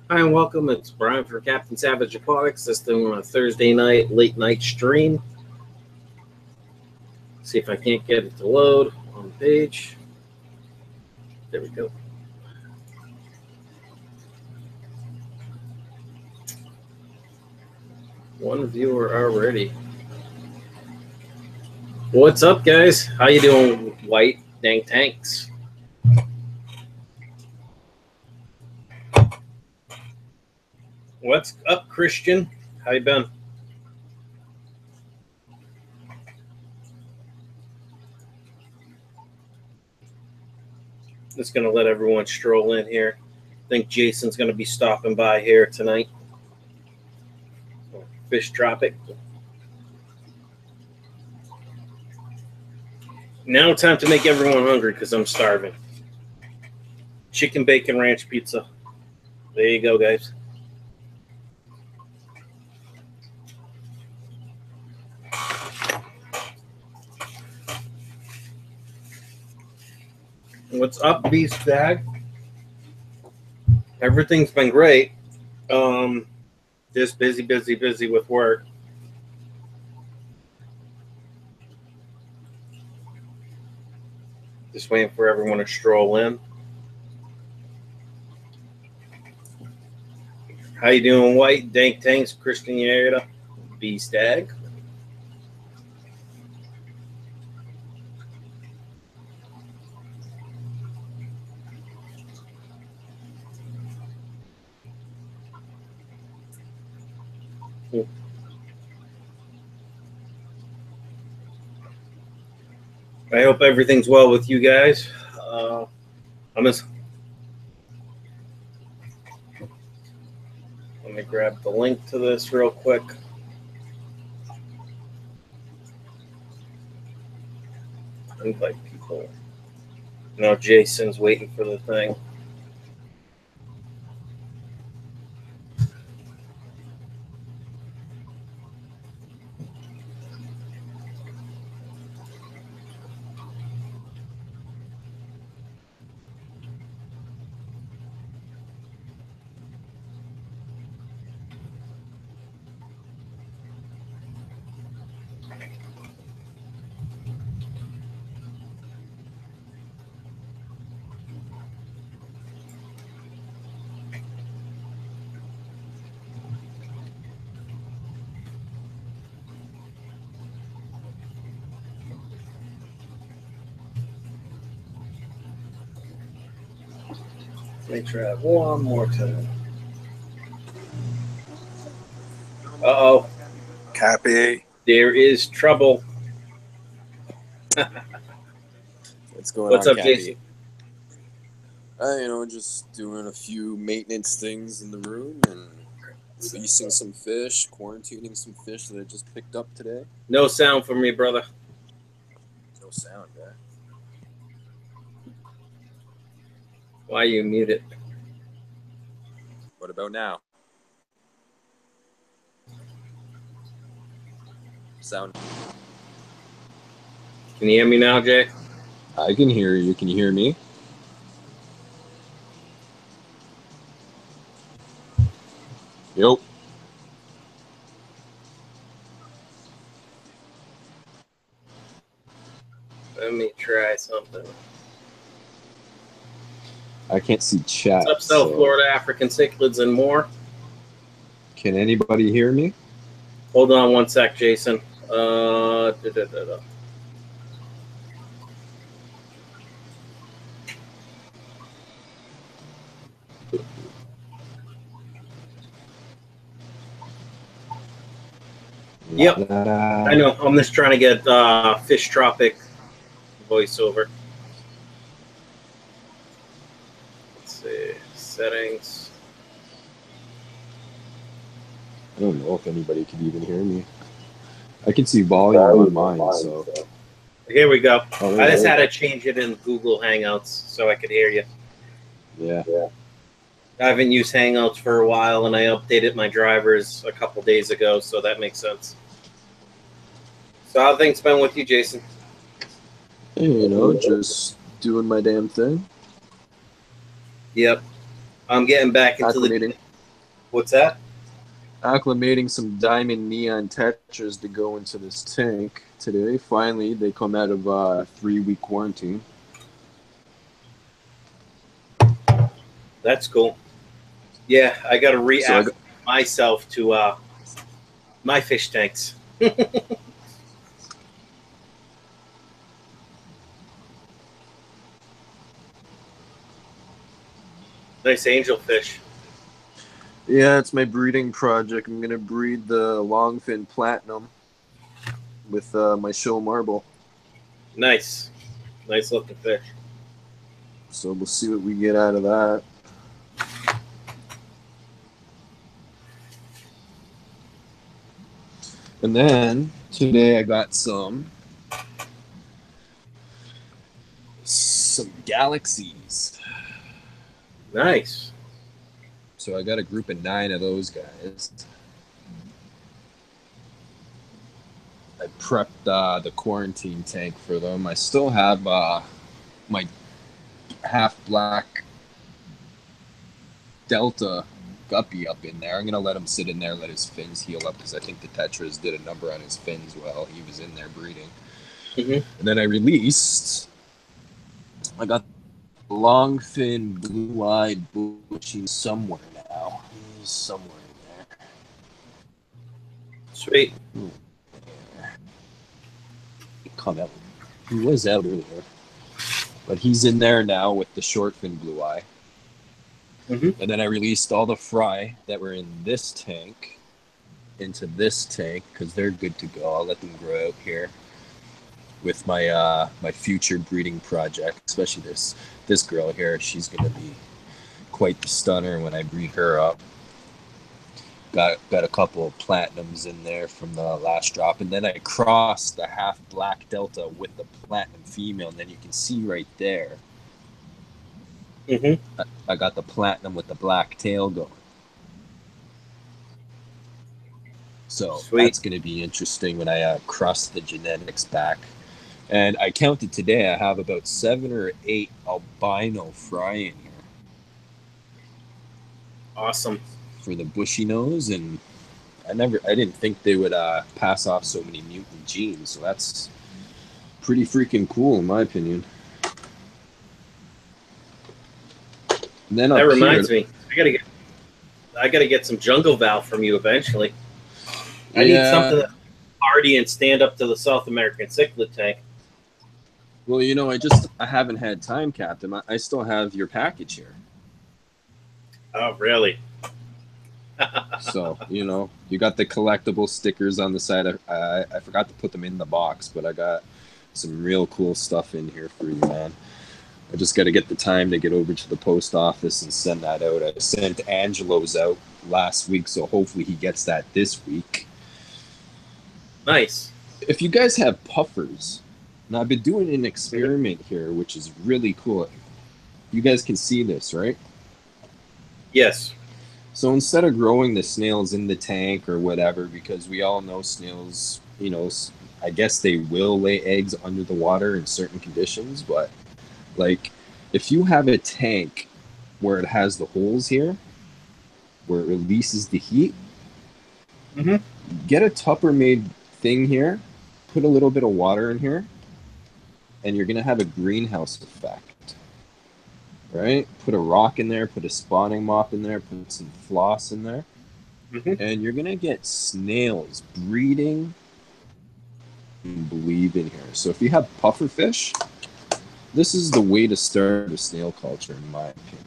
Hi and welcome. It's Brian for Captain Savage Aquatics. This thing on a Thursday night, late night stream. See if I can't get it to load on the page. There we go. One viewer already. What's up, guys? How you doing, White Dang Tanks? What's up, Christian? How you been? Just gonna let everyone stroll in here. I think Jason's gonna be stopping by here tonight. Fish Tropic. Now time to make everyone hungry because I'm starving. Chicken bacon ranch pizza. There you go, guys. What's up, Stag? Everything's been great. Just busy with work. Just waiting for everyone to stroll in. How you doing, White? Dank Tanks, Christian yraheta, Stag. I hope everything's well with you guys. Let me grab the link to this real quick. Invite people. No, Jason's waiting for the thing. Let me try one more time. Uh-oh. Cappy. There is trouble. What's going on, What's up, Cappy? Jason? Just doing a few maintenance things in the room and releasing some fish, quarantining some fish that I just picked up today. No sound from me, brother. No sound, eh? Why you muted? What about now? Sound. Can you hear me now, Jay? I can hear you. Can you hear me? Yep. Let me try something. I can't see chat. What's up, South Florida, African cichlids, and more? Can anybody hear me? Hold on one sec, Jason. Yep, I know. I'm just trying to get Fish Tropic voiceover. Let's see, settings. I don't know if anybody could even hear me. I can see volume on mine, so. Here we go. Oh, I just had to change it in Google Hangouts so I could hear you. Yeah. I haven't used Hangouts for a while, and I updated my drivers a couple days ago, so that makes sense. So how things been with you, Jason? Just doing my damn thing. Yep. I'm getting back into Acclimating. What's that? Acclimating some diamond neon tetras to go into this tank today. Finally, they come out of a 3-week quarantine. That's cool. Yeah, I got to re-acclimate myself to my fish tanks. Nice angelfish. Yeah, it's my breeding project. I'm gonna breed the longfin platinum with my show marble. Nice. Nice looking fish. So we'll see what we get out of that. And then today I got some galaxies. Nice. So I got a group of 9 of those guys. I prepped the quarantine tank for them. I still have my half black Delta guppy up in there. I'm gonna let him sit in there, let his fins heal up, because I think the tetras did a number on his fins while he was in there breeding. And then I released. I got long fin, blue-eyed bushy somewhere now. He's somewhere in there. Sweet. Come out. He was out earlier, but he's in there now with the short fin blue eye. And then I released all the fry that were in this tank into this tank because they're good to go. I'll let them grow out here with my my future breeding project, especially this girl here. She's gonna be quite the stunner when I breed her up. Got a couple of platinums in there from the last drop, and then I crossed the half black Delta with the platinum female, and then you can see right there. I got the platinum with the black tail going. So that's going to be interesting when I cross the genetics back. And I counted today, I have about 7 or 8 albino fry in here. Awesome. For the bushy nose, and I didn't think they would pass off so many mutant genes, so that's pretty freaking cool in my opinion. And then that reminds me, I gotta get some jungle valve from you eventually. I need something that's hardy and stand up to the South American cichlid tank. Well, you know, I haven't had time, Captain. I still have your package here. Oh, really? So, you know, you got the collectible stickers on the side. I forgot to put them in the box, but I got some real cool stuff in here for you, man. I just got to get the time to get over to the post office and send that out. I sent Angelo's out last week, so hopefully he gets that this week. Nice. If you guys have puffers, now I've been doing an experiment here, which is really cool. You guys can see this, right? Yes. So instead of growing the snails in the tank or whatever, because we all know snails, you know, I guess they will lay eggs under the water in certain conditions, but like if you have a tank where it has the holes here, where it releases the heat, get a Tuppermade thing here, put a little bit of water in here, and you're going to have a greenhouse effect. Right? Put a rock in there, put a spawning mop in there, put some floss in there, and you're going to get snails breeding and believe in here. So if you have puffer fish, this is the way to start a snail culture, in my opinion.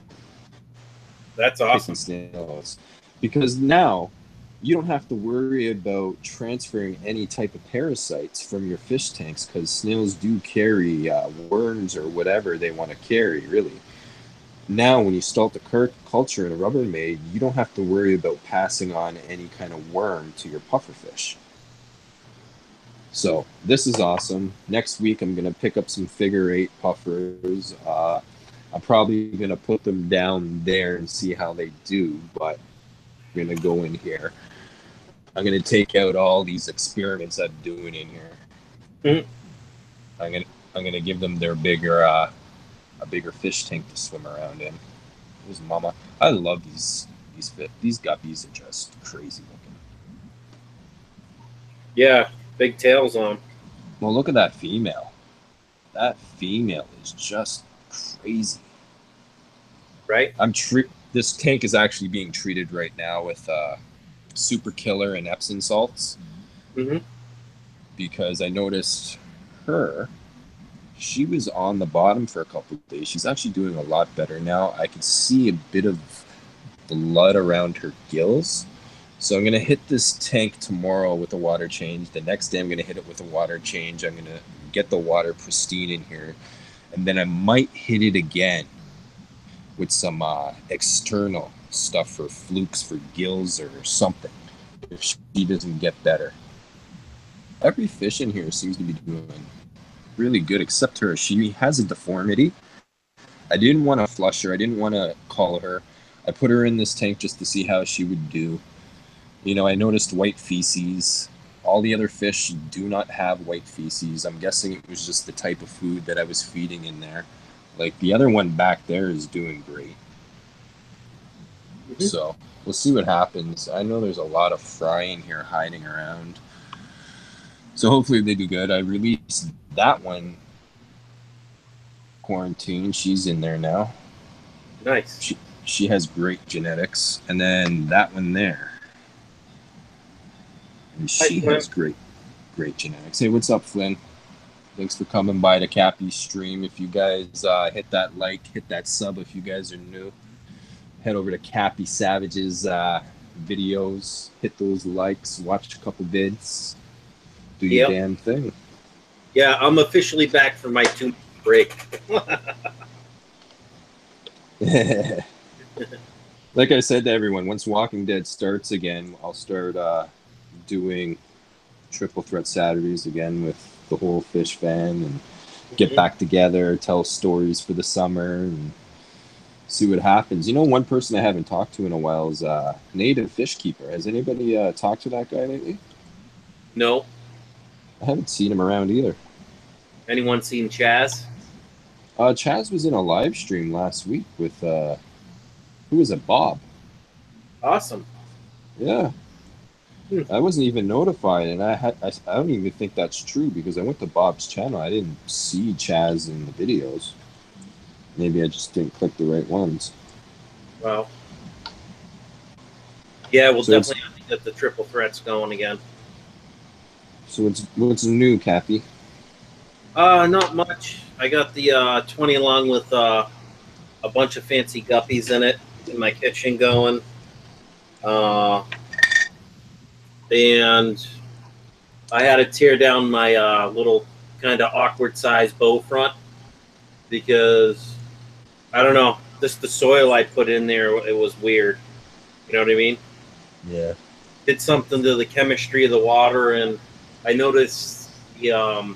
That's awesome. Snails. Because now you don't have to worry about transferring any type of parasites from your fish tanks, because snails do carry worms or whatever they want to carry, really. Now, when you start the culture in a Rubbermaid, you don't have to worry about passing on any kind of worm to your pufferfish. So this is awesome. Next week, I'm going to pick up some figure 8 puffers. I'm probably going to put them down there and see how they do, but I'm going to go in here. I'm going to take out all these experiments I'm doing in here. I'm going to give them their bigger... a bigger fish tank to swim around in. Here's Mama. I love these these guppies are just crazy looking. Yeah, big tails on 'em. Well, look at that female. That female is just crazy. Right? This tank is actually being treated right now with super killer and Epsom salts. Mm-hmm. Because I noticed she was on the bottom for a couple of days. She's actually doing a lot better now. I can see a bit of blood around her gills. So I'm going to hit this tank tomorrow with a water change. The next day I'm going to hit it with a water change. I'm going to get the water pristine in here. And then I might hit it again with some external stuff for flukes, for gills or something, if she doesn't get better. Every fish in here seems to be doing really good except her. She has a deformity. I didn't want to flush her. I didn't want to call her. I put her in this tank just to see how she would do. You know, I noticed white feces. All the other fish do not have white feces. I'm guessing it was just the type of food that I was feeding in there. Like the other one back there is doing great. Mm-hmm. So we'll see what happens. I know there's a lot of fry in here hiding around. So hopefully they do good. I released that one quarantine. She's in there now. Nice. She has great genetics. And then that one there. And she has great genetics. Hey, what's up, Flynn? Thanks for coming by to Cappy's stream. If you guys hit that like, hit that sub if you guys are new. Head over to Cappy Savage's videos. Hit those likes. Watch a couple vids. Do your damn thing. Yeah, I'm officially back from my 2-month break. Like I said to everyone, once Walking Dead starts again, I'll start doing Triple Threat Saturdays again with the whole fish fan and get back together, tell stories for the summer, and see what happens. You know, one person I haven't talked to in a while is Native Fish Keeper. Has anybody talked to that guy lately? No. I haven't seen him around either. Anyone seen Chaz? Chaz was in a live stream last week with, who was it, Bob? Awesome. Yeah. I wasn't even notified, and I don't even think that's true because I went to Bob's channel. I didn't see Chaz in the videos. Maybe I just didn't click the right ones. Wow. Yeah, we'll definitely have to get the triple threats going again. So what's new, Cappy? Not much. I got the 20 along with a bunch of fancy guppies in it in my kitchen going. And I had to tear down my little kind of awkward size bow front because, I don't know, just the soil I put in there, it was weird. You know what I mean? Yeah. Did something to the chemistry of the water, and I noticed the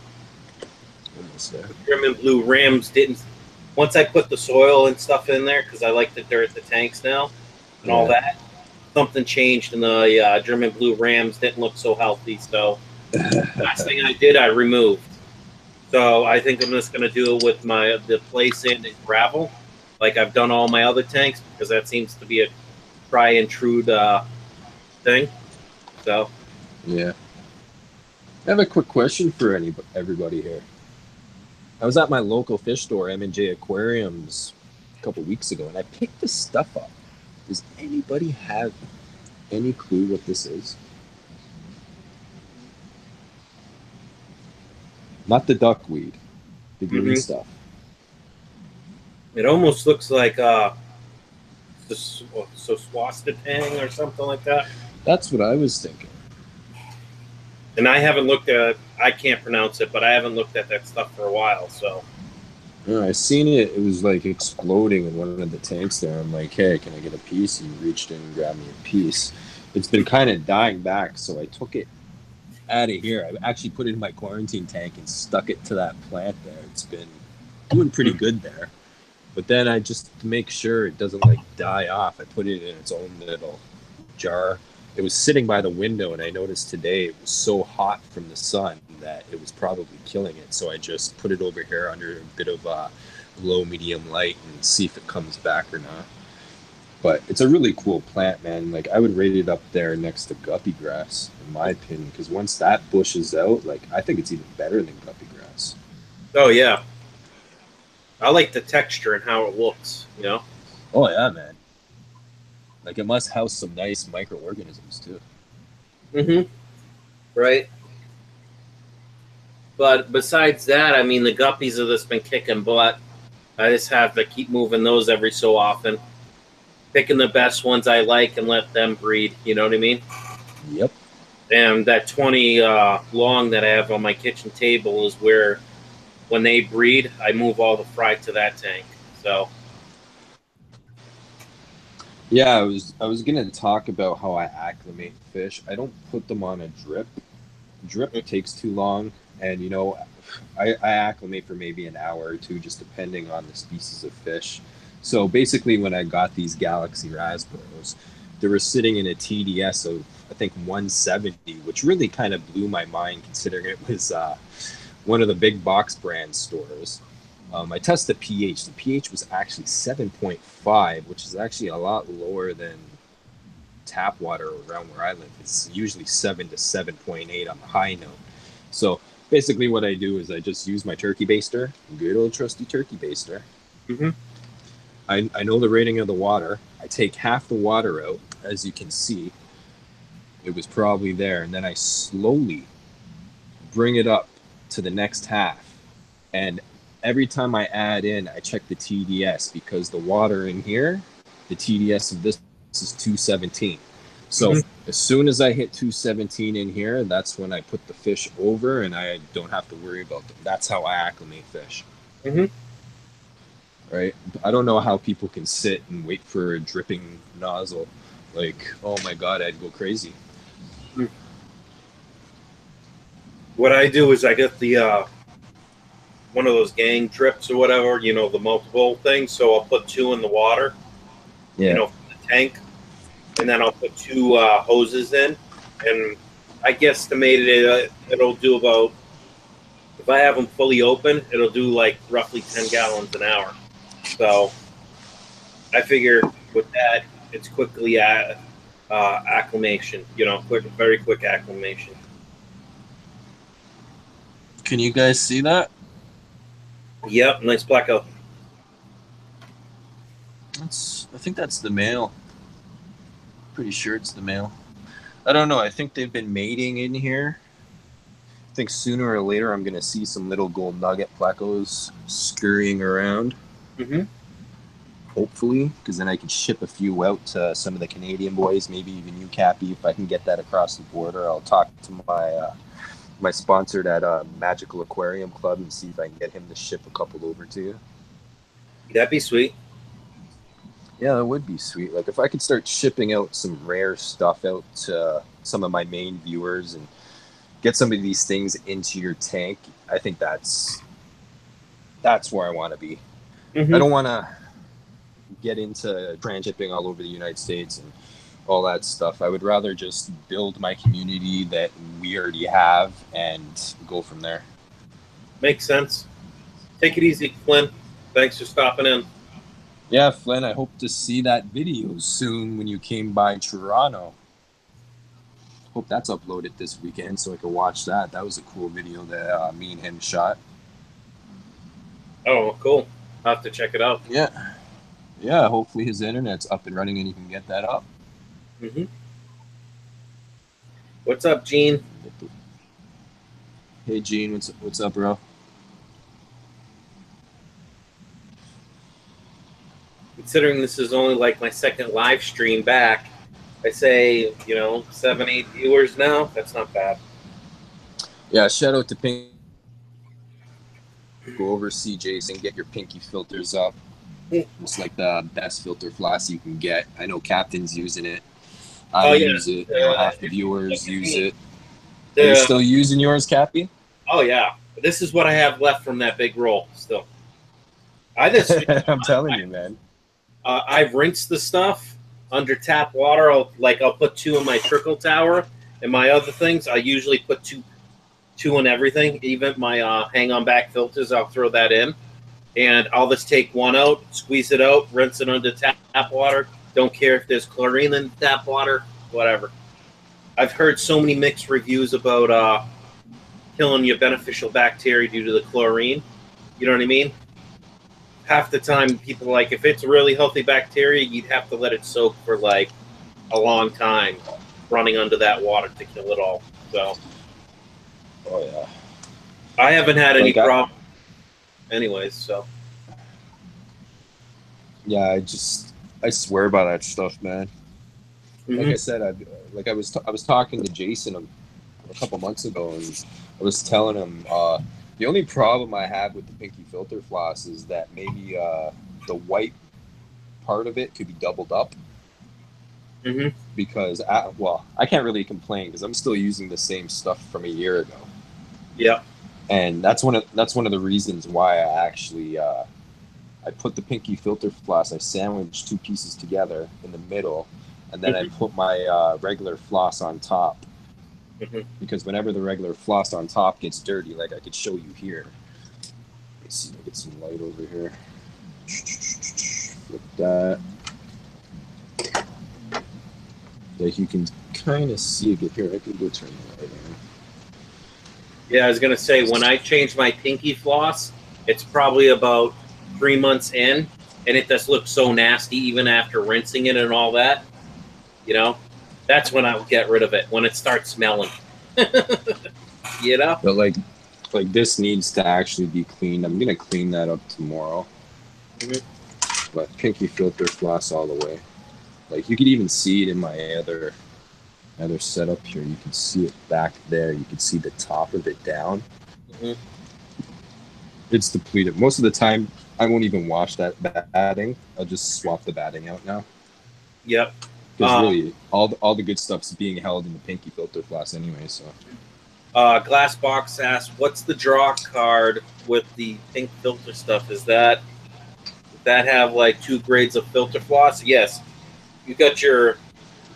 German blue rams didn't, once I put the soil and stuff in there, because I like to dirt the tanks now and all that, something changed, and the German blue rams didn't look so healthy. So last thing I did, I removed. So I think I'm just going to do it with the play sand and gravel, like I've done all my other tanks, because that seems to be a try and true thing. So yeah. I have a quick question for everybody here. I was at my local fish store, M&J Aquariums, a couple weeks ago, and I picked this stuff up. Does anybody have any clue what this is? Not the duckweed, the green stuff. It almost looks like swastika or something like that. That's what I was thinking. And I haven't looked at, I can't pronounce it, but I haven't looked at that stuff for a while, so. Yeah, I seen it. It was like exploding in one of the tanks there. I'm like, hey, can I get a piece? And he reached in and grabbed me a piece. It's been kind of dying back, so I took it out of here. I actually put it in my quarantine tank and stuck it to that plant there. It's been doing pretty good there. But then I just, to make sure it doesn't like die off, I put it in its own little jar. It was sitting by the window, and I noticed today it was so hot from the sun that it was probably killing it. So I just put it over here under a bit of low medium light and see if it comes back or not. But it's a really cool plant, man. Like, I would rate it up there next to guppy grass, in my opinion, because once that bushes out, like, I think it's even better than guppy grass. Oh, yeah. I like the texture and how it looks, you know? Oh, yeah, man. Like, it must house some nice microorganisms, too. Mm-hmm. Right. But besides that, I mean, the guppies have just been kicking butt. I just have to keep moving those every so often. Picking the best ones I like and let them breed, you know what I mean? Yep. And that 20 long that I have on my kitchen table is where, when they breed, I move all the fry to that tank. So, yeah, I was gonna talk about how I acclimate fish. I don't put them on a drip. Drip takes too long, and you know, I acclimate for maybe an hour or two, just depending on the species of fish. So basically, when I got these Galaxy Raspberries, they were sitting in a TDS of, I think, 170, which really kind of blew my mind considering it was one of the big box brand stores. I tested the pH. The pH was actually 7.5, which is actually a lot lower than tap water around where I live. It's usually 7 to 7.8 on the high note. So basically what I do is I just use my turkey baster, good old trusty turkey baster. mm-hmm. I know the rating of the water. I take half the water out, as you can see. It was probably there. And then I slowly bring it up to the next half. And every time I add in, I check the TDS, because the water in here, the TDS of this is 217. So Mm-hmm. as soon as I hit 217 in here, that's when I put the fish over and I don't have to worry about them. That's how I acclimate fish. Mm-hmm. Right? I don't know how people can sit and wait for a dripping nozzle. Like, oh my God, I'd go crazy. What I do is I get the one of those gang trips or whatever, you know, the multiple things. So I'll put 2 in the water, Yeah. you know, from the tank, and then I'll put 2 hoses in, and I guesstimated it'll do about, if I have them fully open, it'll do like roughly 10 gallons an hour. So I figure with that, it's quickly acclimation, you know, very quick acclimation. Can you guys see that? Yep, nice blackout. I think that's the male. Pretty sure it's the male. I don't know. I think they've been mating in here. I think sooner or later I'm going to see some little gold nugget placos scurrying around. Mm-hmm. Hopefully, because then I could ship a few out to some of the Canadian boys, maybe even you, Cappy, if I can get that across the border. I'll talk to my sponsor at Magical Aquarium Club and see if I can get him to ship a couple over to you. That'd be sweet. Yeah, that would be sweet. Like, if I could start shipping out some rare stuff out to some of my main viewers and get some of these things into your tank, I think that's where I want to be. Mm-hmm. I don't want to get into transshipping all over the United States and all that stuff. I would rather just build my community that we already have and go from there. Makes sense. Take it easy, Flynn. Thanks for stopping in. Yeah, Flynn, I hope to see that video soon when you came by Toronto. Hope that's uploaded this weekend so I can watch that. That was a cool video that me and him shot. Oh, cool. I'll have to check it out. Yeah. Yeah, hopefully his internet's up and running and he can get that up. Mm-hmm. What's up, Gene? Hey, Gene, what's up, bro? Considering this is only like my second live stream back, I say, you know, 7, 8 viewers now. That's not bad. Yeah, shout out to Pink. Go over, see Jason, get your pinky filters up. It's like the best filter floss you can get. I know Captain's using it. I use it. You know, half the viewers use it. Are you still using yours, Cappy? Oh, yeah. This is what I have left from that big roll still. I'm telling you, man. I've rinsed the stuff under tap water. I'll put 2 in my trickle tower, and my other things, I usually put two in everything. Even my hang-on back filters, I'll throw that in. And I'll just take 1 out, squeeze it out, rinse it under tap water, Don't care if there's chlorine in tap water, whatever. I've heard so many mixed reviews about killing your beneficial bacteria due to the chlorine. You know what I mean? Half the time, people are like, if it's really healthy bacteria, you'd have to let it soak for like a long time, running under that water to kill it all. So, oh yeah, I haven't had any problem. Anyways, so yeah, I swear by that stuff, man. Like I said, I was talking to Jason a couple months ago, and I was telling him the only problem I have with the Pinky filter floss is that maybe the white part of it could be doubled up. Because I can't really complain because I'm still using the same stuff from a year ago. Yeah, and that's one of the reasons why I actually I put the Pinky filter floss. I sandwiched 2 pieces together in the middle, and then I put my regular floss on top. Because whenever the regular floss on top gets dirty, like I could show you here. Let's see if I get some light over here. Flip that. Like you can kind of see it here. I can go turn the light on. Yeah, I was gonna say when I change my Pinky floss, it's probably about 3 months in, and it just looks so nasty even after rinsing it and all that. You know, that's when I'll get rid of it, when it starts smelling. You know? But like this needs to actually be cleaned. I'm gonna clean that up tomorrow. But Pinky filter floss all the way. Like you could even see it in my other setup here. You can see it back there. You can see the top of it down. It's depleted. Most of the time, I won't even wash that batting. I'll just swap the batting out now. Yep. Because really, all the good stuff's being held in the Pinky filter floss anyway. So. Glassbox asks, "What's the draw card with the pink filter stuff? Does that have like 2 grades of filter floss?" Yes. You got your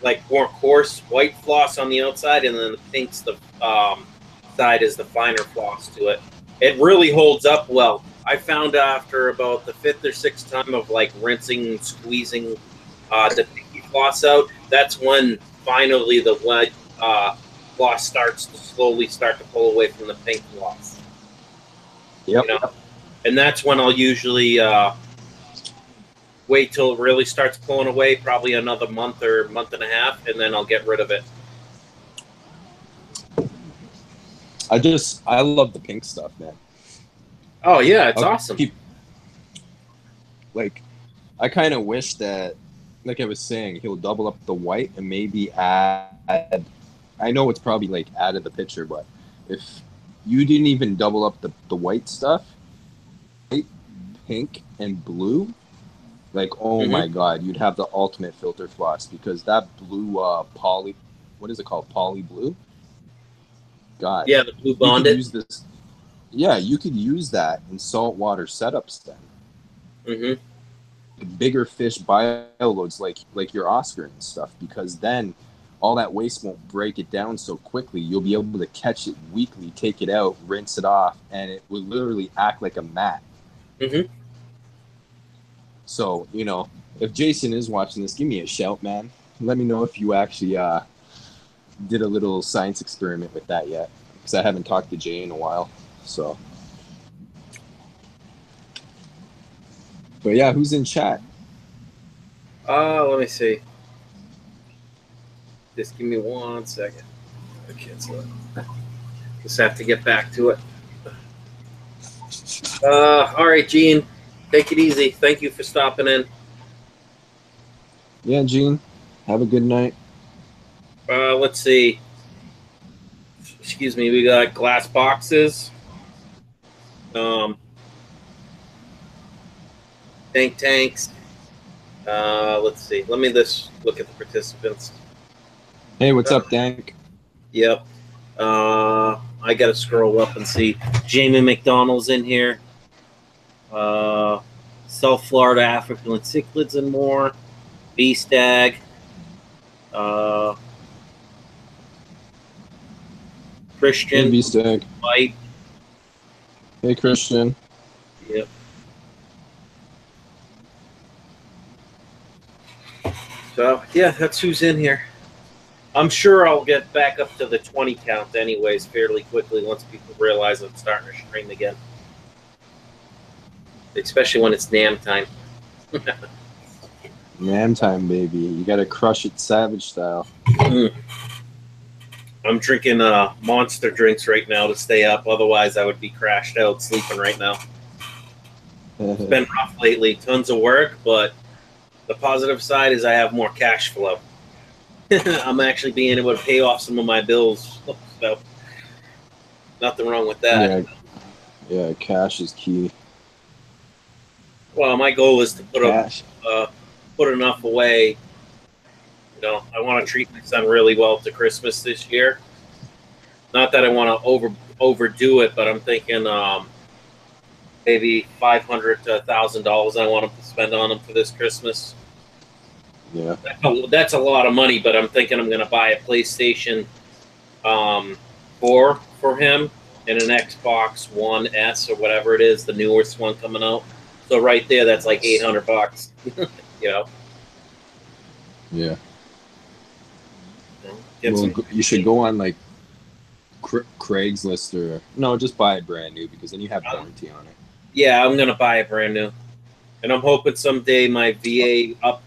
like more coarse white floss on the outside, and then the pink's the side is the finer floss to it. It really holds up well. I found after about the 5th or 6th time of like rinsing and squeezing the pinky floss out, that's when finally the white floss starts to slowly start to pull away from the pink floss. Yep. You know? And that's when I'll usually wait till it really starts pulling away, probably another month or month and a half, and then I'll get rid of it. I love the pink stuff, man. Oh yeah, it's awesome. Like, I kind of wish that, like I was saying, he'll double up the white and maybe add. I know it's probably like out of the picture, but if you didn't even double up the white stuff, white, pink, and blue, like oh my god, you'd have the ultimate filter floss because that blue poly, what is it called, poly blue? God, yeah, the blue bonded. Use this. Yeah, you could use that in saltwater setups then. Bigger fish bioloads like your Oscar and stuff, because then all that waste won't break it down so quickly. You'll be able to catch it weekly, take it out, rinse it off, and it will literally act like a mat. So, you know, if Jason is watching this, give me a shout, man. Let me know if you actually did a little science experiment with that yet, because I haven't talked to Jay in a while. So, but yeah, who's in chat? Let me see. Just give me 1 second. I can't see it. Just have to get back to it. All right, Gene, take it easy. Thank you for stopping in. Yeah, Gene, have a good night. Let's see. Excuse me. We got glass boxes. Tanks. Let's see. Let me just look at the participants. Hey, what's up, Dank? Yep. I gotta scroll up and see. Jamie McDonald's in here. South Florida African cichlids and more. Stag. Christian. Hey, Stag. White. Hey, Christian. Yep. So yeah, that's who's in here. I'm sure I'll get back up to the 20 count anyways fairly quickly once people realize I'm starting to stream again. Especially when it's NAM time. NAM time, baby. You gotta crush it savage style. I'm drinking monster drinks right now to stay up. Otherwise, I would be crashed out sleeping right now. It's been rough lately. Tons of work, but the positive side is I have more cash flow. I'm actually being able to pay off some of my bills. So nothing wrong with that. Yeah, cash is key. Well, my goal is to put enough away. You know, I want to treat my son really well to Christmas this year. Not that I want to overdo it, but I'm thinking maybe $500 to $1,000 I want to spend on him for this Christmas. Yeah, that's a lot of money, but I'm thinking I'm going to buy a PlayStation 4 for him and an Xbox One S or whatever it is, the newest one coming out. So right there, that's like $800. You know. Yeah. Well, you should go on like Craigslist or no, just buy it brand new because then you have warranty on it. Yeah, I'm gonna buy it brand new, and I'm hoping someday my VA up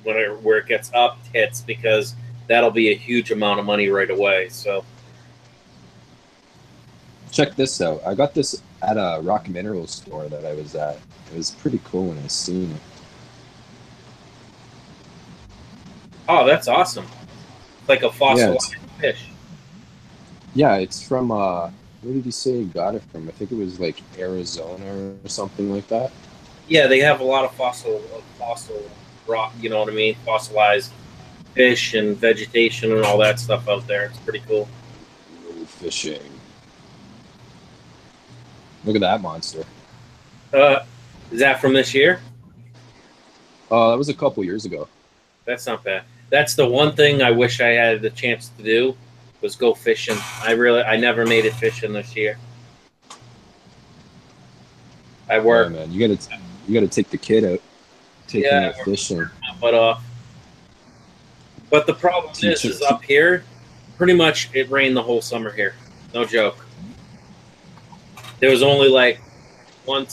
where it gets up hits because that'll be a huge amount of money right away. So check this out. I got this at a rock mineral store that I was at. It was pretty cool when I seen it. Oh, that's awesome. It's like a fossilized fish. Yeah, it's from where did he say he got it from? I think it was like Arizona or something like that. Yeah, they have a lot of fossil rock, you know what I mean? Fossilized fish and vegetation and all that stuff out there. It's pretty cool. Fishing. Look at that monster. Is that from this year? That was a couple years ago. That's not bad. That's the one thing I wish I had the chance to do was go fishing. I never made it fishing this year. I work. Yeah, man, you gotta take the kid out, take him out fishing. My butt off. But the problem is up here, pretty much it rained the whole summer here. No joke. There was only like one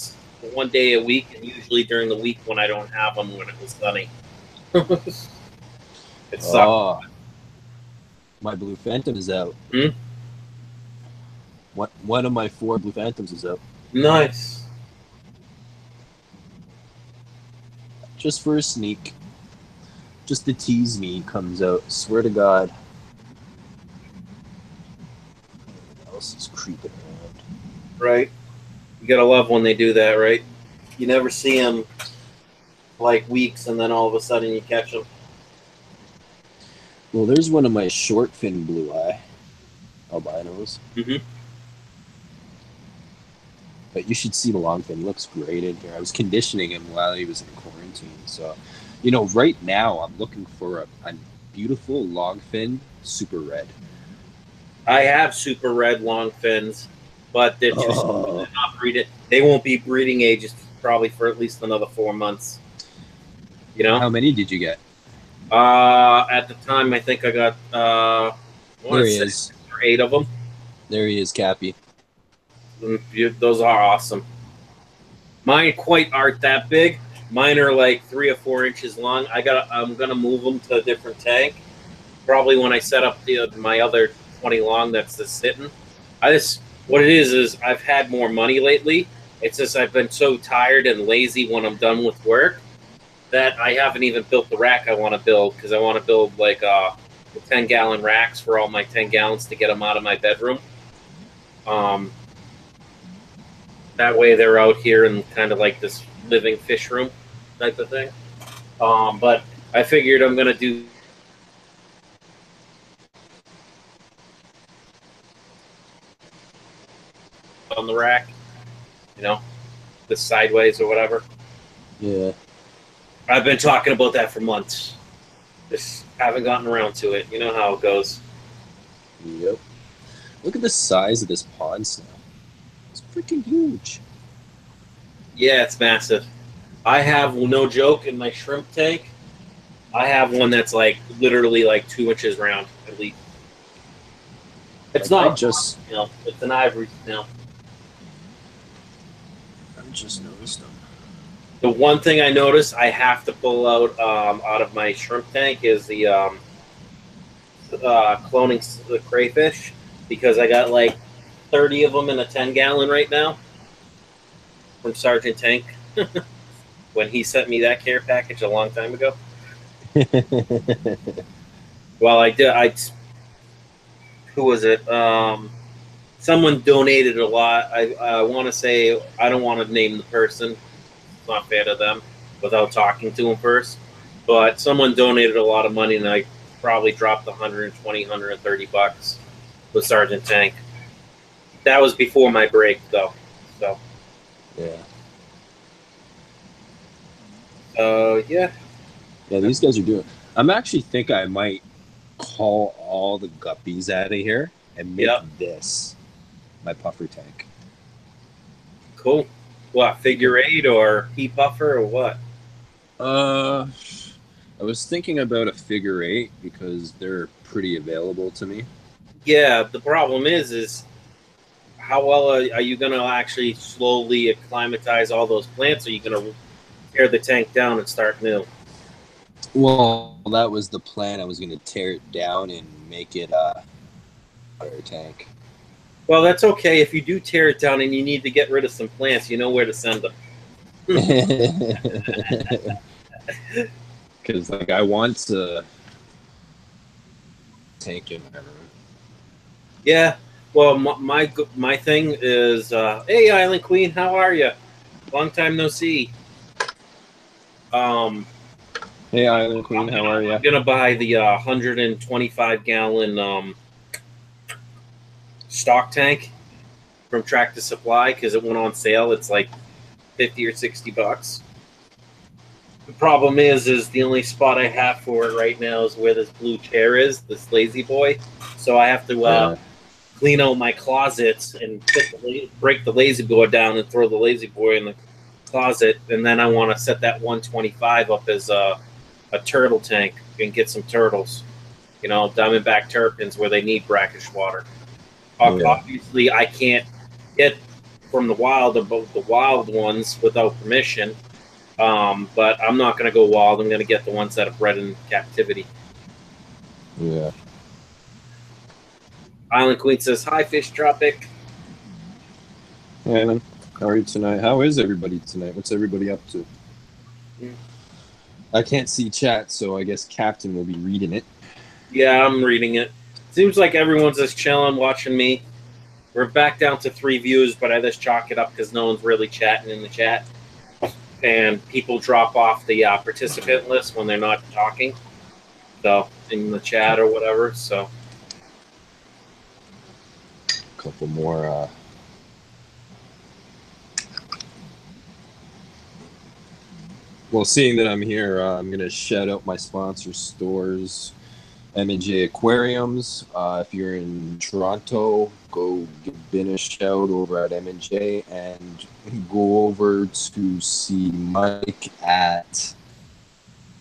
day a week, and usually during the week when I don't have them when it was sunny. It sucked. Oh, my blue phantom is out. One of my 4 blue phantoms is out. Nice. Just for a sneak. Just to tease me, comes out. Swear to God. What else is creeping around? Right. You gotta love when they do that, right? You never see them like weeks, and then all of a sudden you catch them. Well, there's one of my short fin blue eye albinos. But you should see the long fin. He looks great in here. I was conditioning him while he was in quarantine. So, you know, right now I'm looking for a beautiful long fin super red. I have super red long fins, but they're just they're not breeding. They won't be breeding ages probably for at least another 4 months. You know? How many did you get? At the time, I think I got there he is. 6 or 8 of them. There he is, Cappy. Those are awesome. Mine quite aren't that big. Mine are like 3 or 4 inches long. I'm gonna move them to a different tank. Probably when I set up my other 20 long that's just sitting. What it is I've had more money lately. It's just I've been so tired and lazy when I'm done with work that I haven't even built the rack I want to build because I want to build like the 10-gallon racks for all my 10 gallons to get them out of my bedroom. That way they're out here in kind of like this living fish room type of thing. But I figured I'm going to do on the rack, you know, this sideways or whatever. Yeah. I've been talking about that for months. Just haven't gotten around to it. You know how it goes. Yep. Look at the size of this pond snail. It's freaking huge. Yeah, it's massive. I have, no joke, in my shrimp tank, I have one that's like literally like 2 inches round at least. It's like, not just it's an ivory snail. I just noticed them. The one thing I noticed I have to pull out of my shrimp tank is the cloning the crayfish, because I got like 30 of them in a 10-gallon right now from Sergeant Tank when he sent me that care package a long time ago. Well, I did. Who was it? Someone donated a lot. I want to say, I don't want to name the person. It's not fair to them without talking to them first. But someone donated a lot of money, and I probably dropped 120, 130 bucks with Sergeant Tank. That was before my break, though. So yeah. Yeah. Yeah, these guys are doing. I'm actually think I might call all the guppies out of here and make this my puffer tank. Cool. What, figure 8 or pea puffer or what? I was thinking about a figure 8 because they're pretty available to me. Yeah, the problem is how well are you going to actually slowly acclimatize all those plants? Or are you going to tear the tank down and start new? Well, that was the plan. I was going to tear it down and make it a water tank. Well, that's okay. If you do tear it down and you need to get rid of some plants, you know where to send them. Because, like, I want to tank in my room. Yeah. Well, my thing is, hey, Island Queen, how are you? Long time no see. Hey, Island Queen, how are you? I'm gonna buy the 125-gallon stock tank from Tractor Supply because it went on sale. It's like 50 or 60 bucks. The problem is the only spot I have for it right now is where this blue chair is, this lazy boy. So I have to clean out my closets and break the lazy boy down and throw the lazy boy in the closet. And then I want to set that 125 up as a turtle tank and get some turtles. You know, diamondback terrapins where they need brackish water. Obviously, I can't get from the wild the wild ones without permission. But I'm not going to go wild. I'm going to get the ones that are bred in captivity. Yeah. Island Queen says, hi, Fish Tropic. Hey, man. How are you tonight? How is everybody tonight? What's everybody up to? I can't see chat, so I guess Captain will be reading it. Yeah, I'm reading it. Seems like everyone's just chilling, watching me. We're back down to 3 views, but I just chalk it up because no one's really chatting in the chat. And people drop off the participant list when they're not talking. So, in the chat or whatever, so. A couple more... Well, seeing that I'm here, I'm going to shout out my sponsor stores, M&J Aquariums. If you're in Toronto, go give Ben a shout over at M&J and go over to see Mike at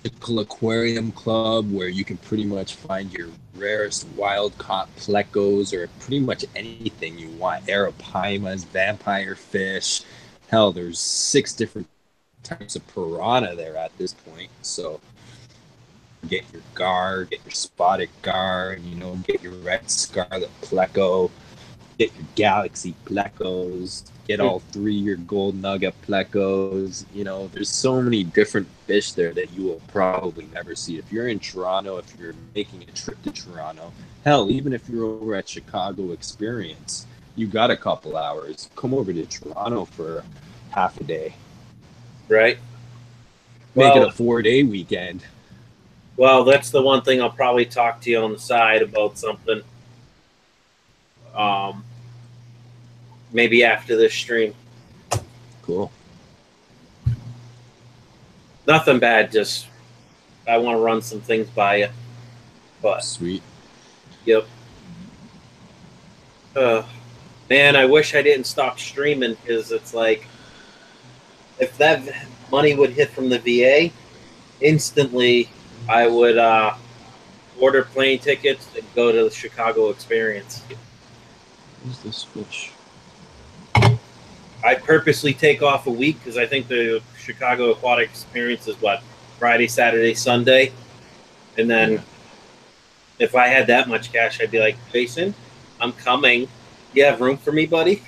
Aquarium Club, where you can pretty much find your rarest wild-caught plecos or pretty much anything you want. Arapaimas, vampire fish. Hell, there's 6 different types of piranha there at this point, so get your gar, get your spotted gar, you know, get your red scarlet pleco, get your galaxy plecos, get all 3 your gold nugget plecos. You know, there's so many different fish there that you will probably never see. If you're in Toronto, if you're making a trip to Toronto, hell, even if you're over at Chicago Experience, you got a couple hours, come over to Toronto for half a day. Right. Make it a 4-day weekend. Well, that's the one thing I'll probably talk to you on the side about something. Maybe after this stream. Cool. Nothing bad, just I want to run some things by you. But sweet. Yep. Man, I wish I didn't stop streaming because it's like if that money would hit from the VA, instantly I would order plane tickets and go to the Chicago experience. Where's this fish? I purposely take off a week because I think the Chicago Aquatic experience is what, Friday, Saturday, Sunday. And then if I had that much cash, I'd be like, Jason, I'm coming. You have room for me, buddy?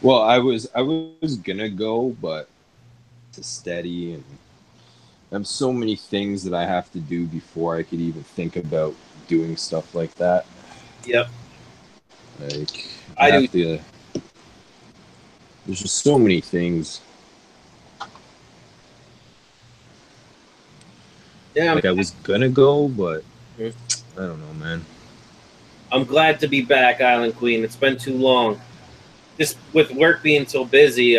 Well, I was gonna go, but it's steady, and I have so many things that I have to do before I could even think about doing stuff like that. Yep. Like I have do. to. There's just so many things. Yeah. Like I was gonna go, but Mhm. I don't know, man. I'm glad to be back, Island Queen. It's been too long. Just with work being so busy,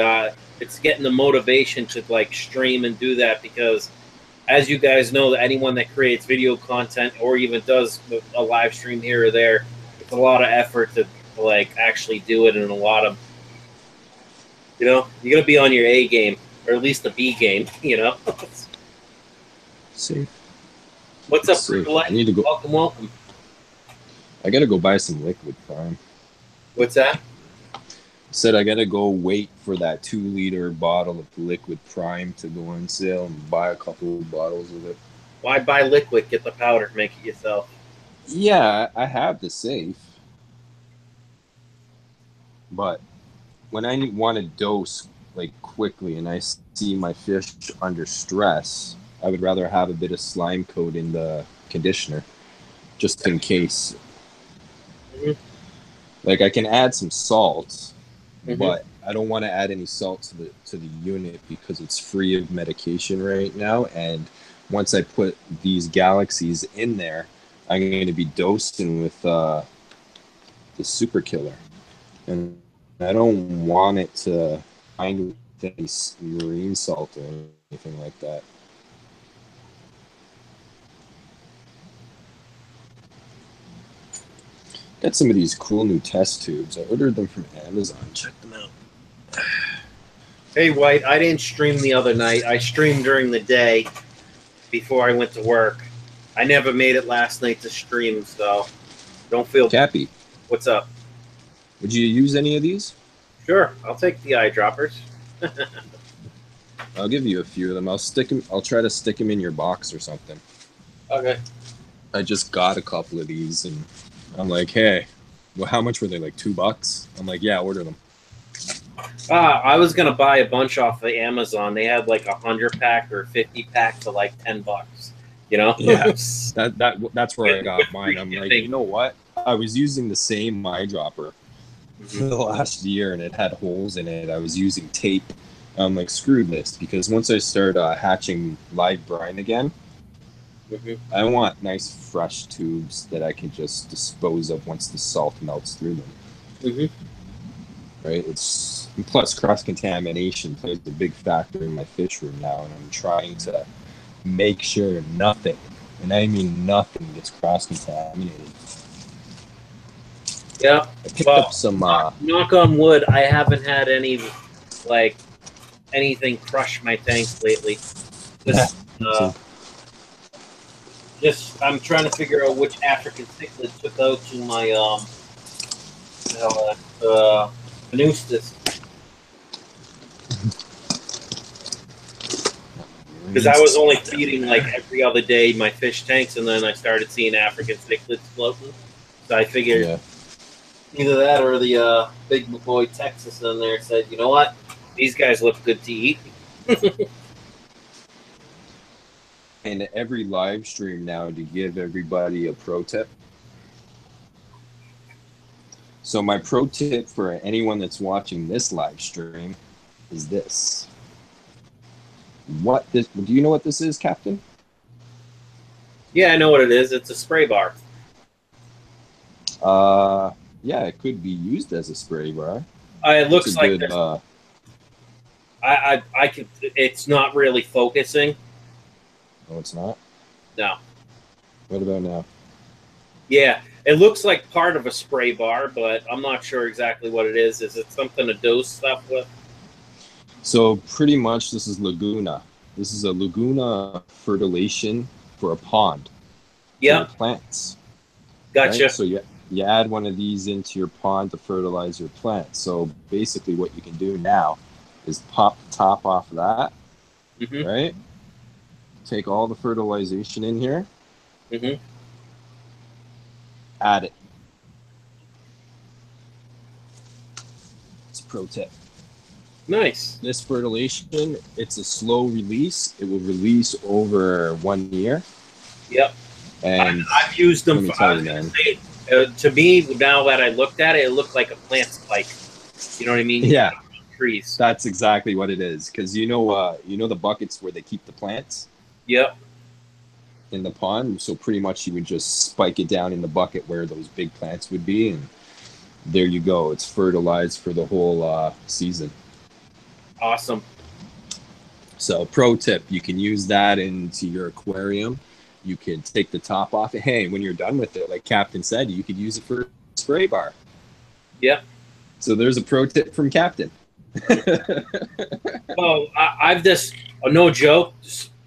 it's getting the motivation to like stream and do that because, as you guys know, anyone that creates video content or even does a live stream here or there, it's a lot of effort to like actually do it, and a lot of, you know, you got to be on your A game or at least the B game, you know. Safe. What's up, Priscila? I need to go. Welcome, welcome. I gotta go buy some liquid prime. What's that? Said I gotta go wait for that 2-liter bottle of liquid prime to go on sale and buy a couple of bottles of it. Why buy liquid? Get the powder, make it yourself. Yeah, I have the safe, but when I want to dose like quickly and I see my fish under stress, I would rather have a bit of slime coat in the conditioner, just in case. Mm-hmm. Like I can add some salt. Mm-hmm. But I don't want to add any salt to the unit because it's free of medication right now. And once I put these galaxies in there, I'm going to be dosing with the super killer, and I don't want it to bind with any marine salt or anything like that. Got some of these cool new test tubes. I ordered them from Amazon. Check them out. Hey, White, I didn't stream the other night. I streamed during the day before I went to work. I never made it last night to stream, so don't feel... Cappy. What's up? Would you use any of these? Sure, I'll take the eyedroppers. I'll give you a few of them. I'll try to stick them in your box or something. Okay. I just got a couple of these, and I'm like, hey, well, how much were they? Like $2? I'm like, yeah, order them. I was gonna buy a bunch off of Amazon. They had like 100-pack or 50-pack for like $10. You know? Yeah. That's where I got mine. I'm like, you know what? I was using the same eyedropper for the last year, and it had holes in it. I was using tape. I'm like, screw this, because once I start hatching live brine again, I want nice fresh tubes that I can just dispose of once the salt melts through them. Right? Plus cross-contamination plays a big factor in my fish room now, and I'm trying to make sure nothing, and I mean nothing, gets cross-contaminated. Yeah. I picked up some... knock on wood, I haven't had any, like, anything crush my tanks lately. I'm trying to figure out which African cichlid took out to my, Venustus. Because I was only feeding like every other day my fish tanks, and then I started seeing African cichlids floating. So I figured either that or the big boy Texas in there said, you know what? These guys look good to eat. And every live stream now to give everybody a pro tip. So my pro tip for anyone that's watching this live stream is this. Do you know what this is, Captain? Yeah, I know what it is. It's a spray bar. Yeah, it could be used as a spray bar. It looks like good, I could. It's not really focusing. No, it's not? No. What about now? Yeah, it looks like part of a spray bar, but I'm not sure exactly what it is. Is it something to dose stuff with? So pretty much this is Laguna. This is a Laguna fertilization for a pond. Yeah. For plants. Gotcha. Right? So you add one of these into your pond to fertilize your plants. So basically what you can do now is pop the top off of that, right? Take all the fertilization in here, add it. It's a pro tip. Nice. This fertilization, it's a slow release. It will release over 1 year. Yep. And I've used them. To me, now that I looked at it, it looked like a plant spike. You know what I mean? Yeah. Trees. That's exactly what it is. Because you know the buckets where they keep the plants? Yep. In the pond. So pretty much you would just spike it down in the bucket where those big plants would be. And there you go. It's fertilized for the whole season. Awesome. So pro tip, you can use that into your aquarium. You can take the top off. Hey, when you're done with it, like Captain said, you could use it for a spray bar. Yeah. So there's a pro tip from Captain. Well, I've just, no joke,